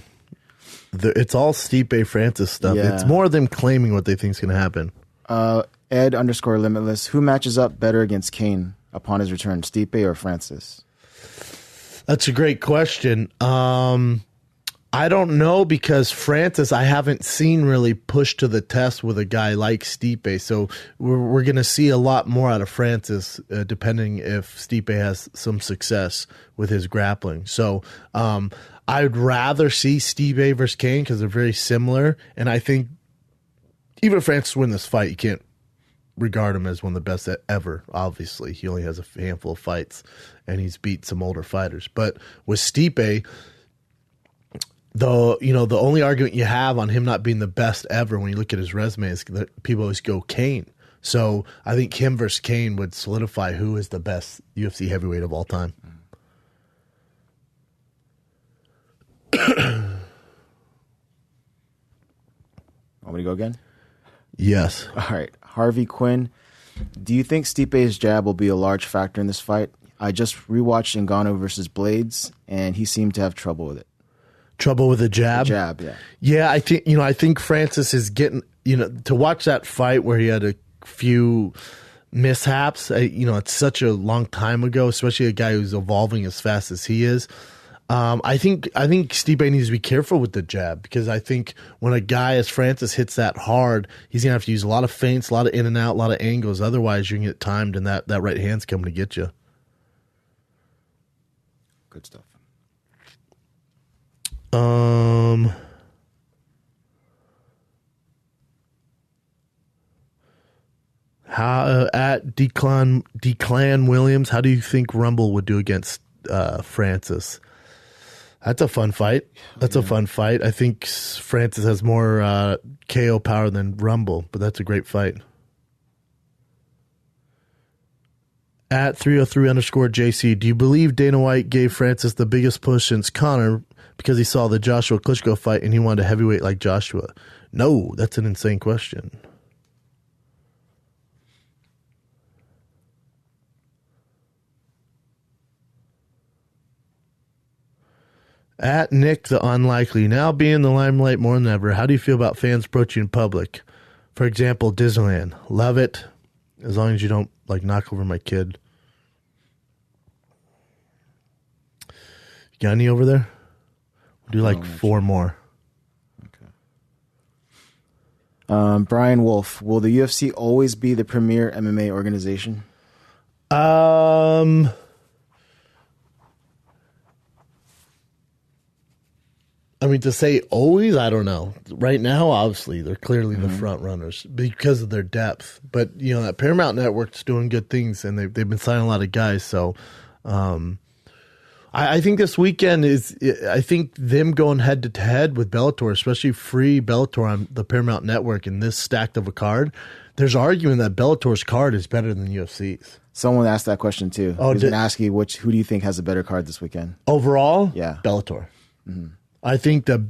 A: It's all Stipe Francis stuff. Yeah. It's more them claiming what they think is going to happen.
B: Ed_Limitless. Who matches up better against Kane upon his return, Stipe or Francis?
A: That's a great question. I don't know, because Francis I haven't seen really push to the test with a guy like Stipe. So we're going to see a lot more out of Francis depending if Stipe has some success with his grappling. So I'd rather see Stipe versus Kane because they're very similar. And I think even if Francis wins this fight, you can't regard him as one of the best ever. Obviously, he only has a handful of fights and he's beat some older fighters. But with Stipe, the only argument you have on him not being the best ever when you look at his resume is that people always go Kane. So I think him versus Kane would solidify who is the best UFC heavyweight of all time.
B: Want me to go again?
A: Yes.
B: All right. Harvey Quinn, do you think Stipe's jab will be a large factor in this fight? I just rewatched Ngannou versus Blades, and he seemed to have trouble with it.
A: Trouble with the jab?
B: The jab, yeah.
A: Yeah, I think Francis is getting, to watch that fight where he had a few mishaps, it's such a long time ago, especially a guy who's evolving as fast as he is. I think Stipe needs to be careful with the jab because I think when a guy as Francis hits that hard, he's gonna have to use a lot of feints, a lot of in and out, a lot of angles. Otherwise, you're gonna get timed, and that right hand's coming to get you.
B: Good stuff.
A: How at Declan Williams? How do you think Rumble would do against Francis? That's a fun fight. That's a fun fight. I think Francis has more KO power than Rumble, but that's a great fight. At 303_JC, do you believe Dana White gave Francis the biggest push since Conor because he saw the Joshua Klitschko fight and he wanted a heavyweight like Joshua? No, that's an insane question. At Nick the Unlikely, now being in the limelight more than ever, how do you feel about fans approaching in public? For example, Disneyland. Love it, as long as you don't knock over my kid. You got any over there? We'll do 4 more.
B: Okay. Brian Wolf, will the UFC always be the premier MMA organization?
A: I mean, to say always, I don't know. Right now, obviously, they're clearly the front runners because of their depth. But, that Paramount Network's doing good things, and they've been signing a lot of guys. So I think this weekend I think them going head-to-head with Bellator, especially free Bellator on the Paramount Network in this stacked of a card, there's arguing that Bellator's card is better than UFC's.
B: Someone asked that question, too.
A: Oh,
B: He's going to ask you, who do you think has a better card this weekend?
A: Overall?
B: Yeah.
A: Bellator.
B: Mm-hmm.
A: I think the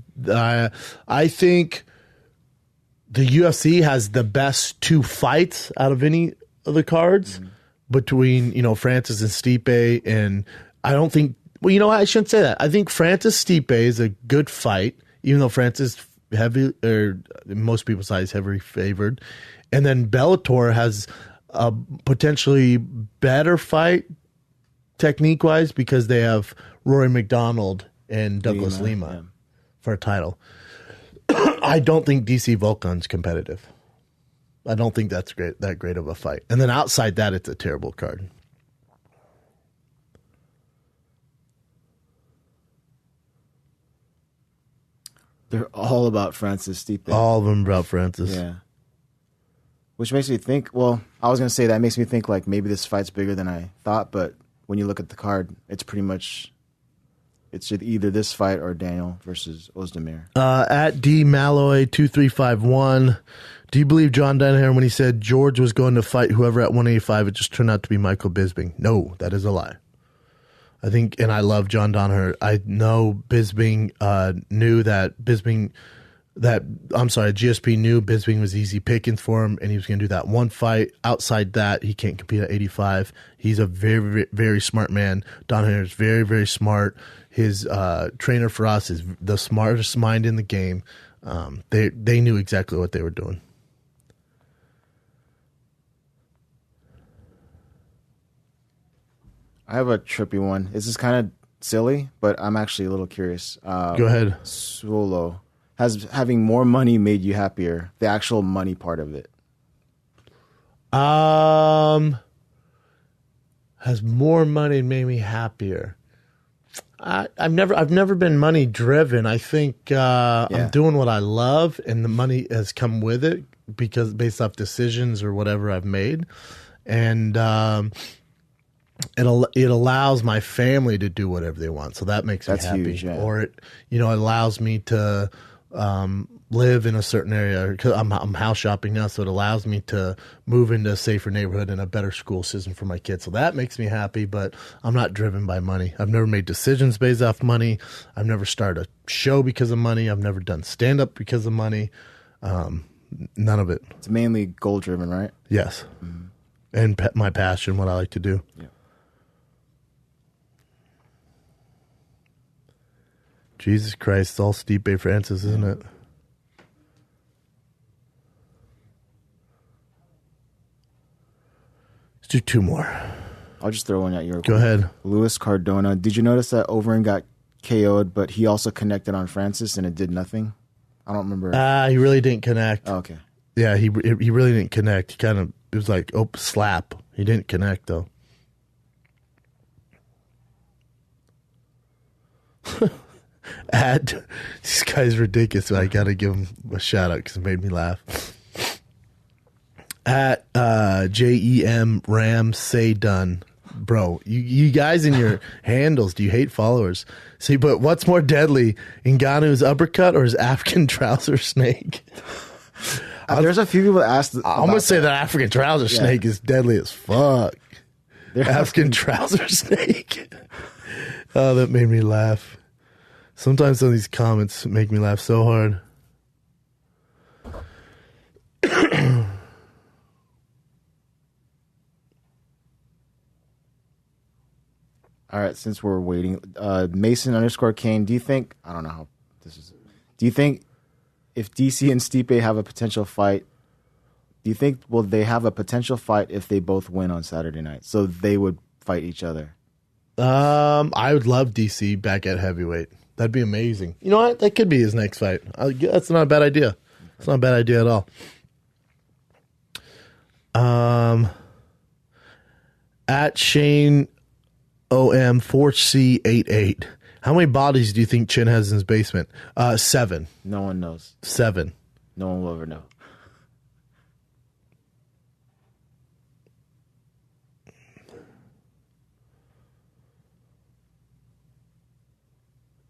A: UFC has the best 2 fights out of any of the cards between Francis and Stipe, and I don't think. Well, I shouldn't say that. I think Francis Stipe is a good fight, even though Francis heavy or most people's eyes heavily favored, and then Bellator has a potentially better fight technique wise because they have Rory Macdonald and Douglas Lima for a title. I don't think DC Volkan's competitive. I don't think that's that great of a fight. And then outside that, it's a terrible card.
B: They're all about Francis Stipe.
A: All of them about Francis.
B: Yeah. Which makes me think, I was going to say that makes me think maybe this fight's bigger than I thought, but when you look at the card, it's pretty much... It's either this fight or Daniel versus Ozdemir.
A: At D Malloy 2351, do you believe John Danaher when he said George was going to fight whoever at 185? It just turned out to be Michael Bisping. No, that is a lie. I think, and I love John Danaher. I know Bisping knew that GSP knew Bisping was easy pickings for him, and he was going to do that one fight. Outside that, he can't compete at 85. He's a very, very, very smart man. Danaher is very, very smart. His trainer for us is the smartest mind in the game. They knew exactly what they were doing.
B: I have a trippy one. This is kind of silly, but I'm actually a little curious.
A: Go ahead.
B: Swolo. Has having more money made you happier? The actual money part of it.
A: Has more money made me happier? I've never been money driven. I think I'm doing what I love, and the money has come with it because based off decisions or whatever I've made, and it allows my family to do whatever they want. So that makes me happy.
B: Huge, yeah.
A: Or it allows me to live in a certain area because I'm house shopping now, so it allows me to move into a safer neighborhood and a better school system for my kids. So that makes me happy, but I'm not driven by money. I've never made decisions based off money. I've never started a show because of money. I've never done stand-up because of money. None of it.
B: It's mainly goal-driven, right?
A: Yes. Mm-hmm. And my passion, what I like to do.
B: Yeah.
A: Jesus Christ, it's all Stipe Francis, isn't it? Let's do 2 more.
B: I'll just throw one at you.
A: Go ahead.
B: Luis Cardona. Did you notice that Overeem got KO'd, but he also connected on Francis and it did nothing. I don't remember.
A: He really didn't connect.
B: Oh, okay.
A: Yeah, he really didn't connect. He kind of, it was like, oh, slap. He didn't connect, though. This guy's ridiculous. I got to give him a shout out because it made me laugh. At JEM Ram Say Done. Bro, you guys in your handles, do you hate followers? See, but what's more deadly, Ngannou's uppercut or his African trouser snake?
B: There's a few people that asked.
A: I'm going to say that African trouser snake is deadly as fuck. African trouser snake. Oh, that made me laugh. Sometimes some of these comments make me laugh so hard.
B: All right, since we're waiting, Mason_Kane, do you think, I don't know how this is, do you think if DC and Stipe have a potential fight, do you think, will they have a potential fight if they both win on Saturday night? So they would fight each other.
A: I would love DC back at heavyweight. That'd be amazing. You know what? That could be his next fight. That's not a bad idea. It's not a bad idea at all. At Shane OM 4C88. How many bodies do you think Chin has in his basement? 7.
B: No one knows.
A: 7.
B: No one will ever know.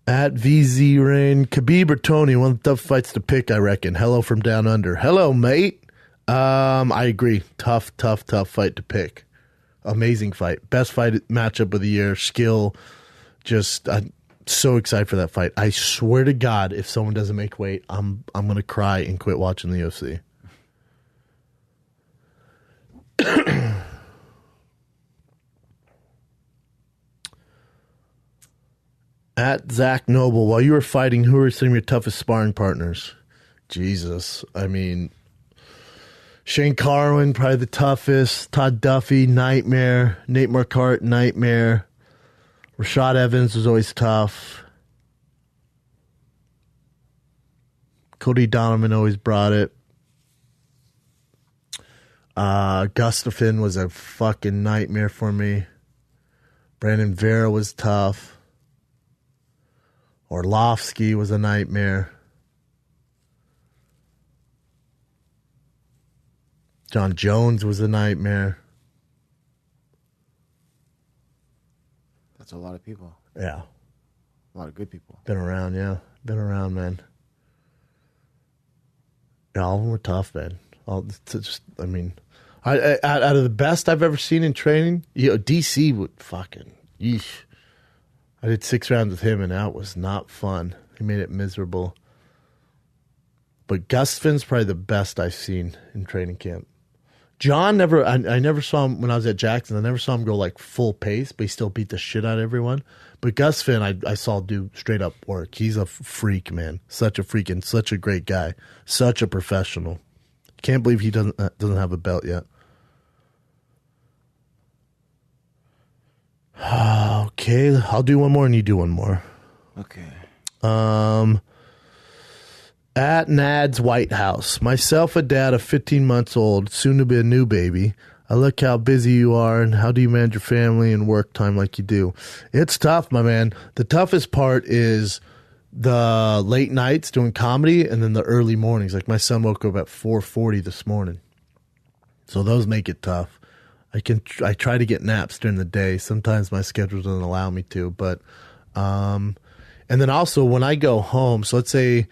A: At VZ Rain, Khabib or Tony, one of the tough fights to pick, I reckon. Hello from down under. Hello, mate. I agree. Tough fight to pick. Amazing fight. Best fight matchup of the year. Skill. Just, I'm so excited for that fight. I swear to God, if someone doesn't make weight, I'm going to cry and quit watching the UFC. At Zach Noble, while you were fighting, who were some of your toughest sparring partners? Jesus. I mean, Shane Carwin, probably the toughest. Todd Duffy, nightmare. Nate Marquardt, nightmare. Rashad Evans was always tough. Cody Donovan always brought it. Gustafsson was a fucking nightmare for me. Brandon Vera was tough. Orlovsky was a nightmare. John Jones was a nightmare.
B: That's a lot of people.
A: Yeah.
B: A lot of good people.
A: Been around, yeah. Been around, man. Yeah, all of them were tough, man. Out of the best I've ever seen in training, DC would fucking, yeesh. I did 6 rounds with him, and that was not fun. He made it miserable. But Gustafsson's probably the best I've seen in training camp. John I never saw him when I was at Jackson. I never saw him go like full pace, but he still beat the shit out of everyone. But Gustafsson, I saw do straight up work. He's a freak, man. Such a freak and such a great guy. Such a professional. Can't believe he doesn't have a belt yet. Okay, I'll do one more and you do one more.
B: Okay.
A: At Nad's White House. Myself, a dad of 15 months old, soon to be a new baby. I look how busy you are and how do you manage your family and work time like you do. It's tough, my man. The toughest part is the late nights doing comedy and then the early mornings. Like my son woke up at 4:40 this morning. So those make it tough. I try to get naps during the day. Sometimes my schedule doesn't allow me to, but and then also when I go home, so let's say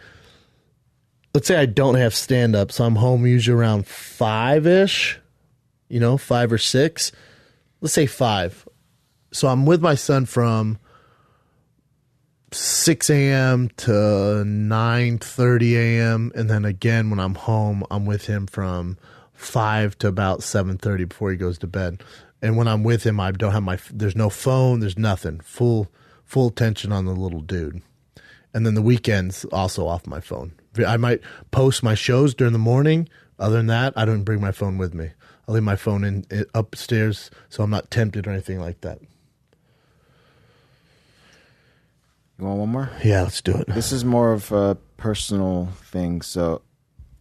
A: I don't have stand up, so I'm home usually around 5-ish, 5 or 6. Let's say 5. So I'm with my son from 6 a.m. to 9:30 a.m. And then again when I'm home, I'm with him from 5 to about 7:30 before he goes to bed. And when I'm with him, I don't have there's no phone, there's nothing. Full attention on the little dude. And then the weekends also off my phone. I might post my shows during the morning. Other than that, I don't bring my phone with me. I leave my phone in upstairs so I'm not tempted or anything like that.
B: You want one more?
A: Yeah, let's do it.
B: This is more of a personal thing. So,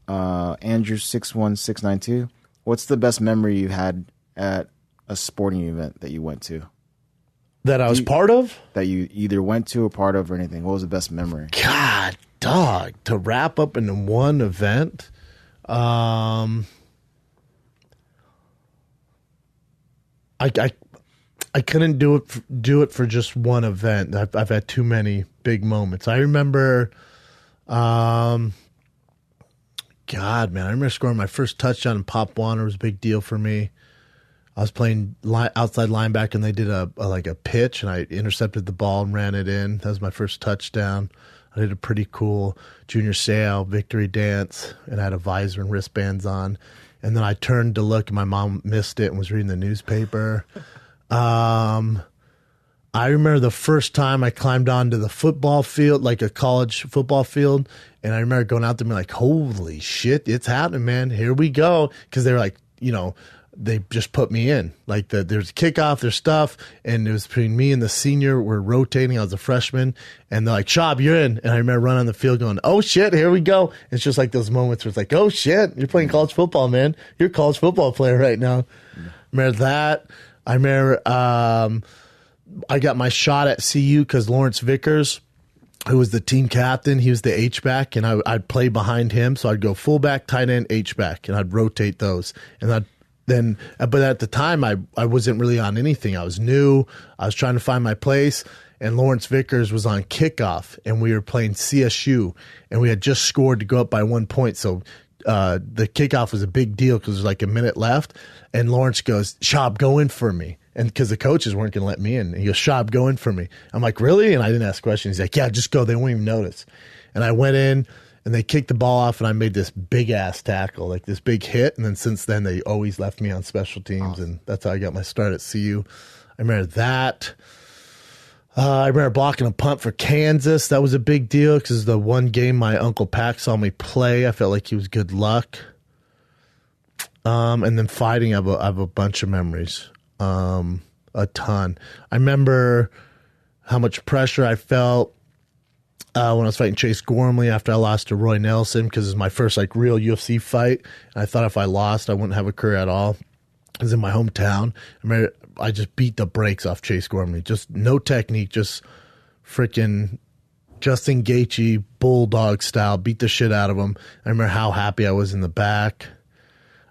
B: Andrew61692, what's the best memory you had at a sporting event that you went to?
A: That I was part of?
B: That you either went to or part of or anything. What was the best memory?
A: God, dog. To wrap up into one event. I couldn't do it for just one event. I've had too many big moments. I remember, God, man, I remember scoring my first touchdown in Pop Warner. It was a big deal for me. I was playing outside linebacker, and they did a pitch, and I intercepted the ball and ran it in. That was my first touchdown. I did a pretty cool junior sale victory dance, and I had a visor and wristbands on. And then I turned to look, and my mom missed it and was reading the newspaper. I remember the first time I climbed onto the football field, like a college football field, and I remember going out there and being like, holy shit, it's happening, man. Here we go. Because they were like, they just put me in. Like there's a kickoff, there's stuff, and it was between me and the senior. We're rotating. I was a freshman, and they're like, Schaub, you're in. And I remember running on the field going, oh shit, here we go. It's just like those moments where it's like, oh shit, you're playing college football, man. You're a college football player right now. Remember that. I remember I got my shot at CU because Lawrence Vickers, who was the team captain, he was the H-back, and I'd play behind him. So I'd go fullback, tight end, H-back, and I'd rotate those. And but at the time, I wasn't really on anything. I was new. I was trying to find my place, and Lawrence Vickers was on kickoff, and we were playing CSU, and we had just scored to go up by 1 point. So the kickoff was a big deal because there was like a minute left, and Lawrence goes, Schaub, go in for me. And because the coaches weren't going to let me in. And he goes, Schaub, go in for me. I'm like, really? And I didn't ask questions. He's like, yeah, just go. They won't even notice. And I went in, and they kicked the ball off, and I made this big-ass tackle, like this big hit. And then since then, they always left me on special teams, and that's how I got my start at CU. I remember that. I remember blocking a punt for Kansas. That was a big deal because the one game my Uncle Pac saw me play, I felt like he was good luck. And then fighting, I have a bunch of memories. A ton. I remember how much pressure I felt when I was fighting Chase Gormley after I lost to Roy Nelson because it was my first like real UFC fight. And I thought if I lost, I wouldn't have a career at all. It was in my hometown. I remember I just beat the brakes off Chase Gormley. Just no technique, just freaking Justin Gaethje bulldog style. Beat the shit out of him. I remember how happy I was in the back.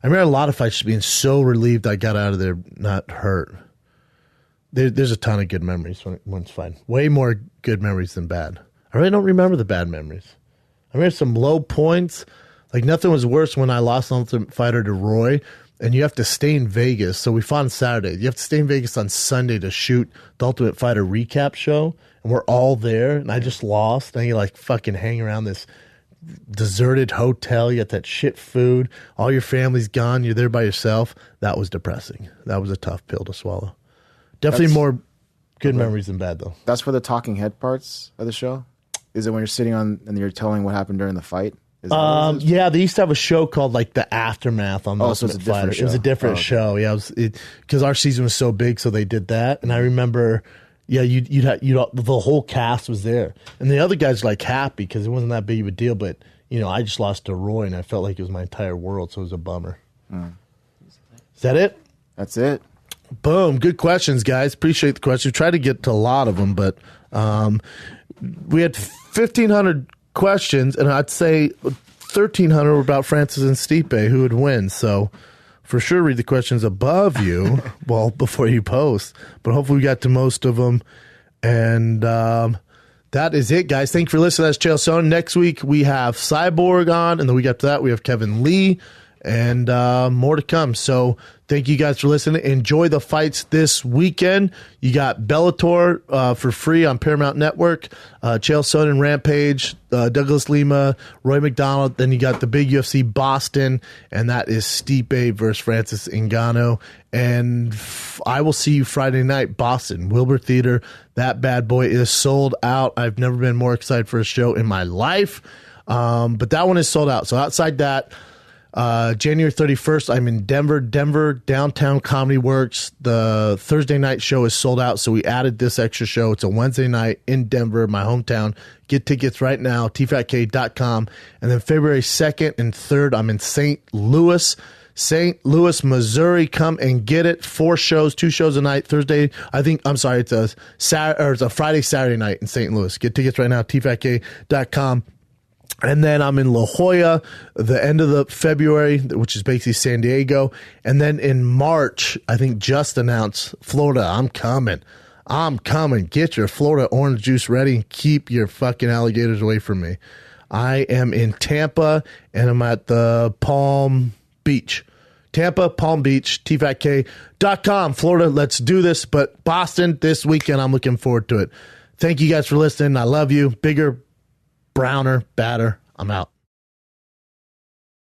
A: I remember a lot of fights just being so relieved I got out of there not hurt. There's a ton of good memories when it's fine. Way more good memories than bad. I really don't remember the bad memories. I remember some low points. Like nothing was worse when I lost the Ultimate Fighter to Roy, and you have to stay in Vegas. So we fought on Saturday. You have to stay in Vegas on Sunday to shoot the Ultimate Fighter recap show, and we're all there, and I just lost. And you like fucking hang around this deserted hotel. You got that shit food. All your family's gone. You're there by yourself. That was depressing. That was a tough pill to swallow. Definitely more good memories than bad, though.
B: That's for the talking head parts of the show? Is it when you're sitting on and you're telling what happened during the fight?
A: Yeah, they used to have a show called like The Aftermath on the Ultimate Fighter. It was a different show. Yeah, because our season was so big, so they did that. And I remember, yeah, the whole cast was there, and the other guys like happy because it wasn't that big of a deal. But I just lost to Roy, and I felt like it was my entire world, so it was a bummer. Is that it?
B: That's it.
A: Boom. Good questions, guys. Appreciate the questions. We tried to get to a lot of them, but we had 1,500 questions, and I'd say 1,300 were about Francis and Stipe, who would win. So for sure read the questions above you before you post. But hopefully we got to most of them. And that is it, guys. Thank you for listening. That's Chael Sonnen. Next week we have Cyborg on, and the week after that we have Kevin Lee. And more to come. So thank you guys for listening. Enjoy the fights this weekend. You got Bellator for free on Paramount Network. Chael Sonnen, Rampage, Douglas Lima, Rory Macdonald. Then you got the big UFC Boston, and that is Stipe versus Francis Ngannou. And I will see you Friday night, Boston, Wilbur Theater. That bad boy is sold out. I've never been more excited for a show in my life. But that one is sold out. So outside that, January 31st, I'm in Denver, Downtown Comedy Works. The Thursday night show is sold out, so we added this extra show. It's a Wednesday night in Denver, my hometown. Get tickets right now, tfatk.com. And then February 2nd and 3rd, I'm in St. Louis, Missouri. Come and get it. 4 shows, 2 shows a night. Thursday, it's a Friday, Saturday night in St. Louis. Get tickets right now, tfatk.com. And then I'm in La Jolla the end of the February, which is basically San Diego. And then in March, I think just announced Florida. I'm coming. Get your Florida orange juice ready and keep your fucking alligators away from me. I am in Tampa and I'm at the Palm Beach. Tampa, Palm Beach, tfatk.com. Florida, let's do this. But Boston this weekend, I'm looking forward to it. Thank you guys for listening. I love you. Bigger, browner, badder. I'm out.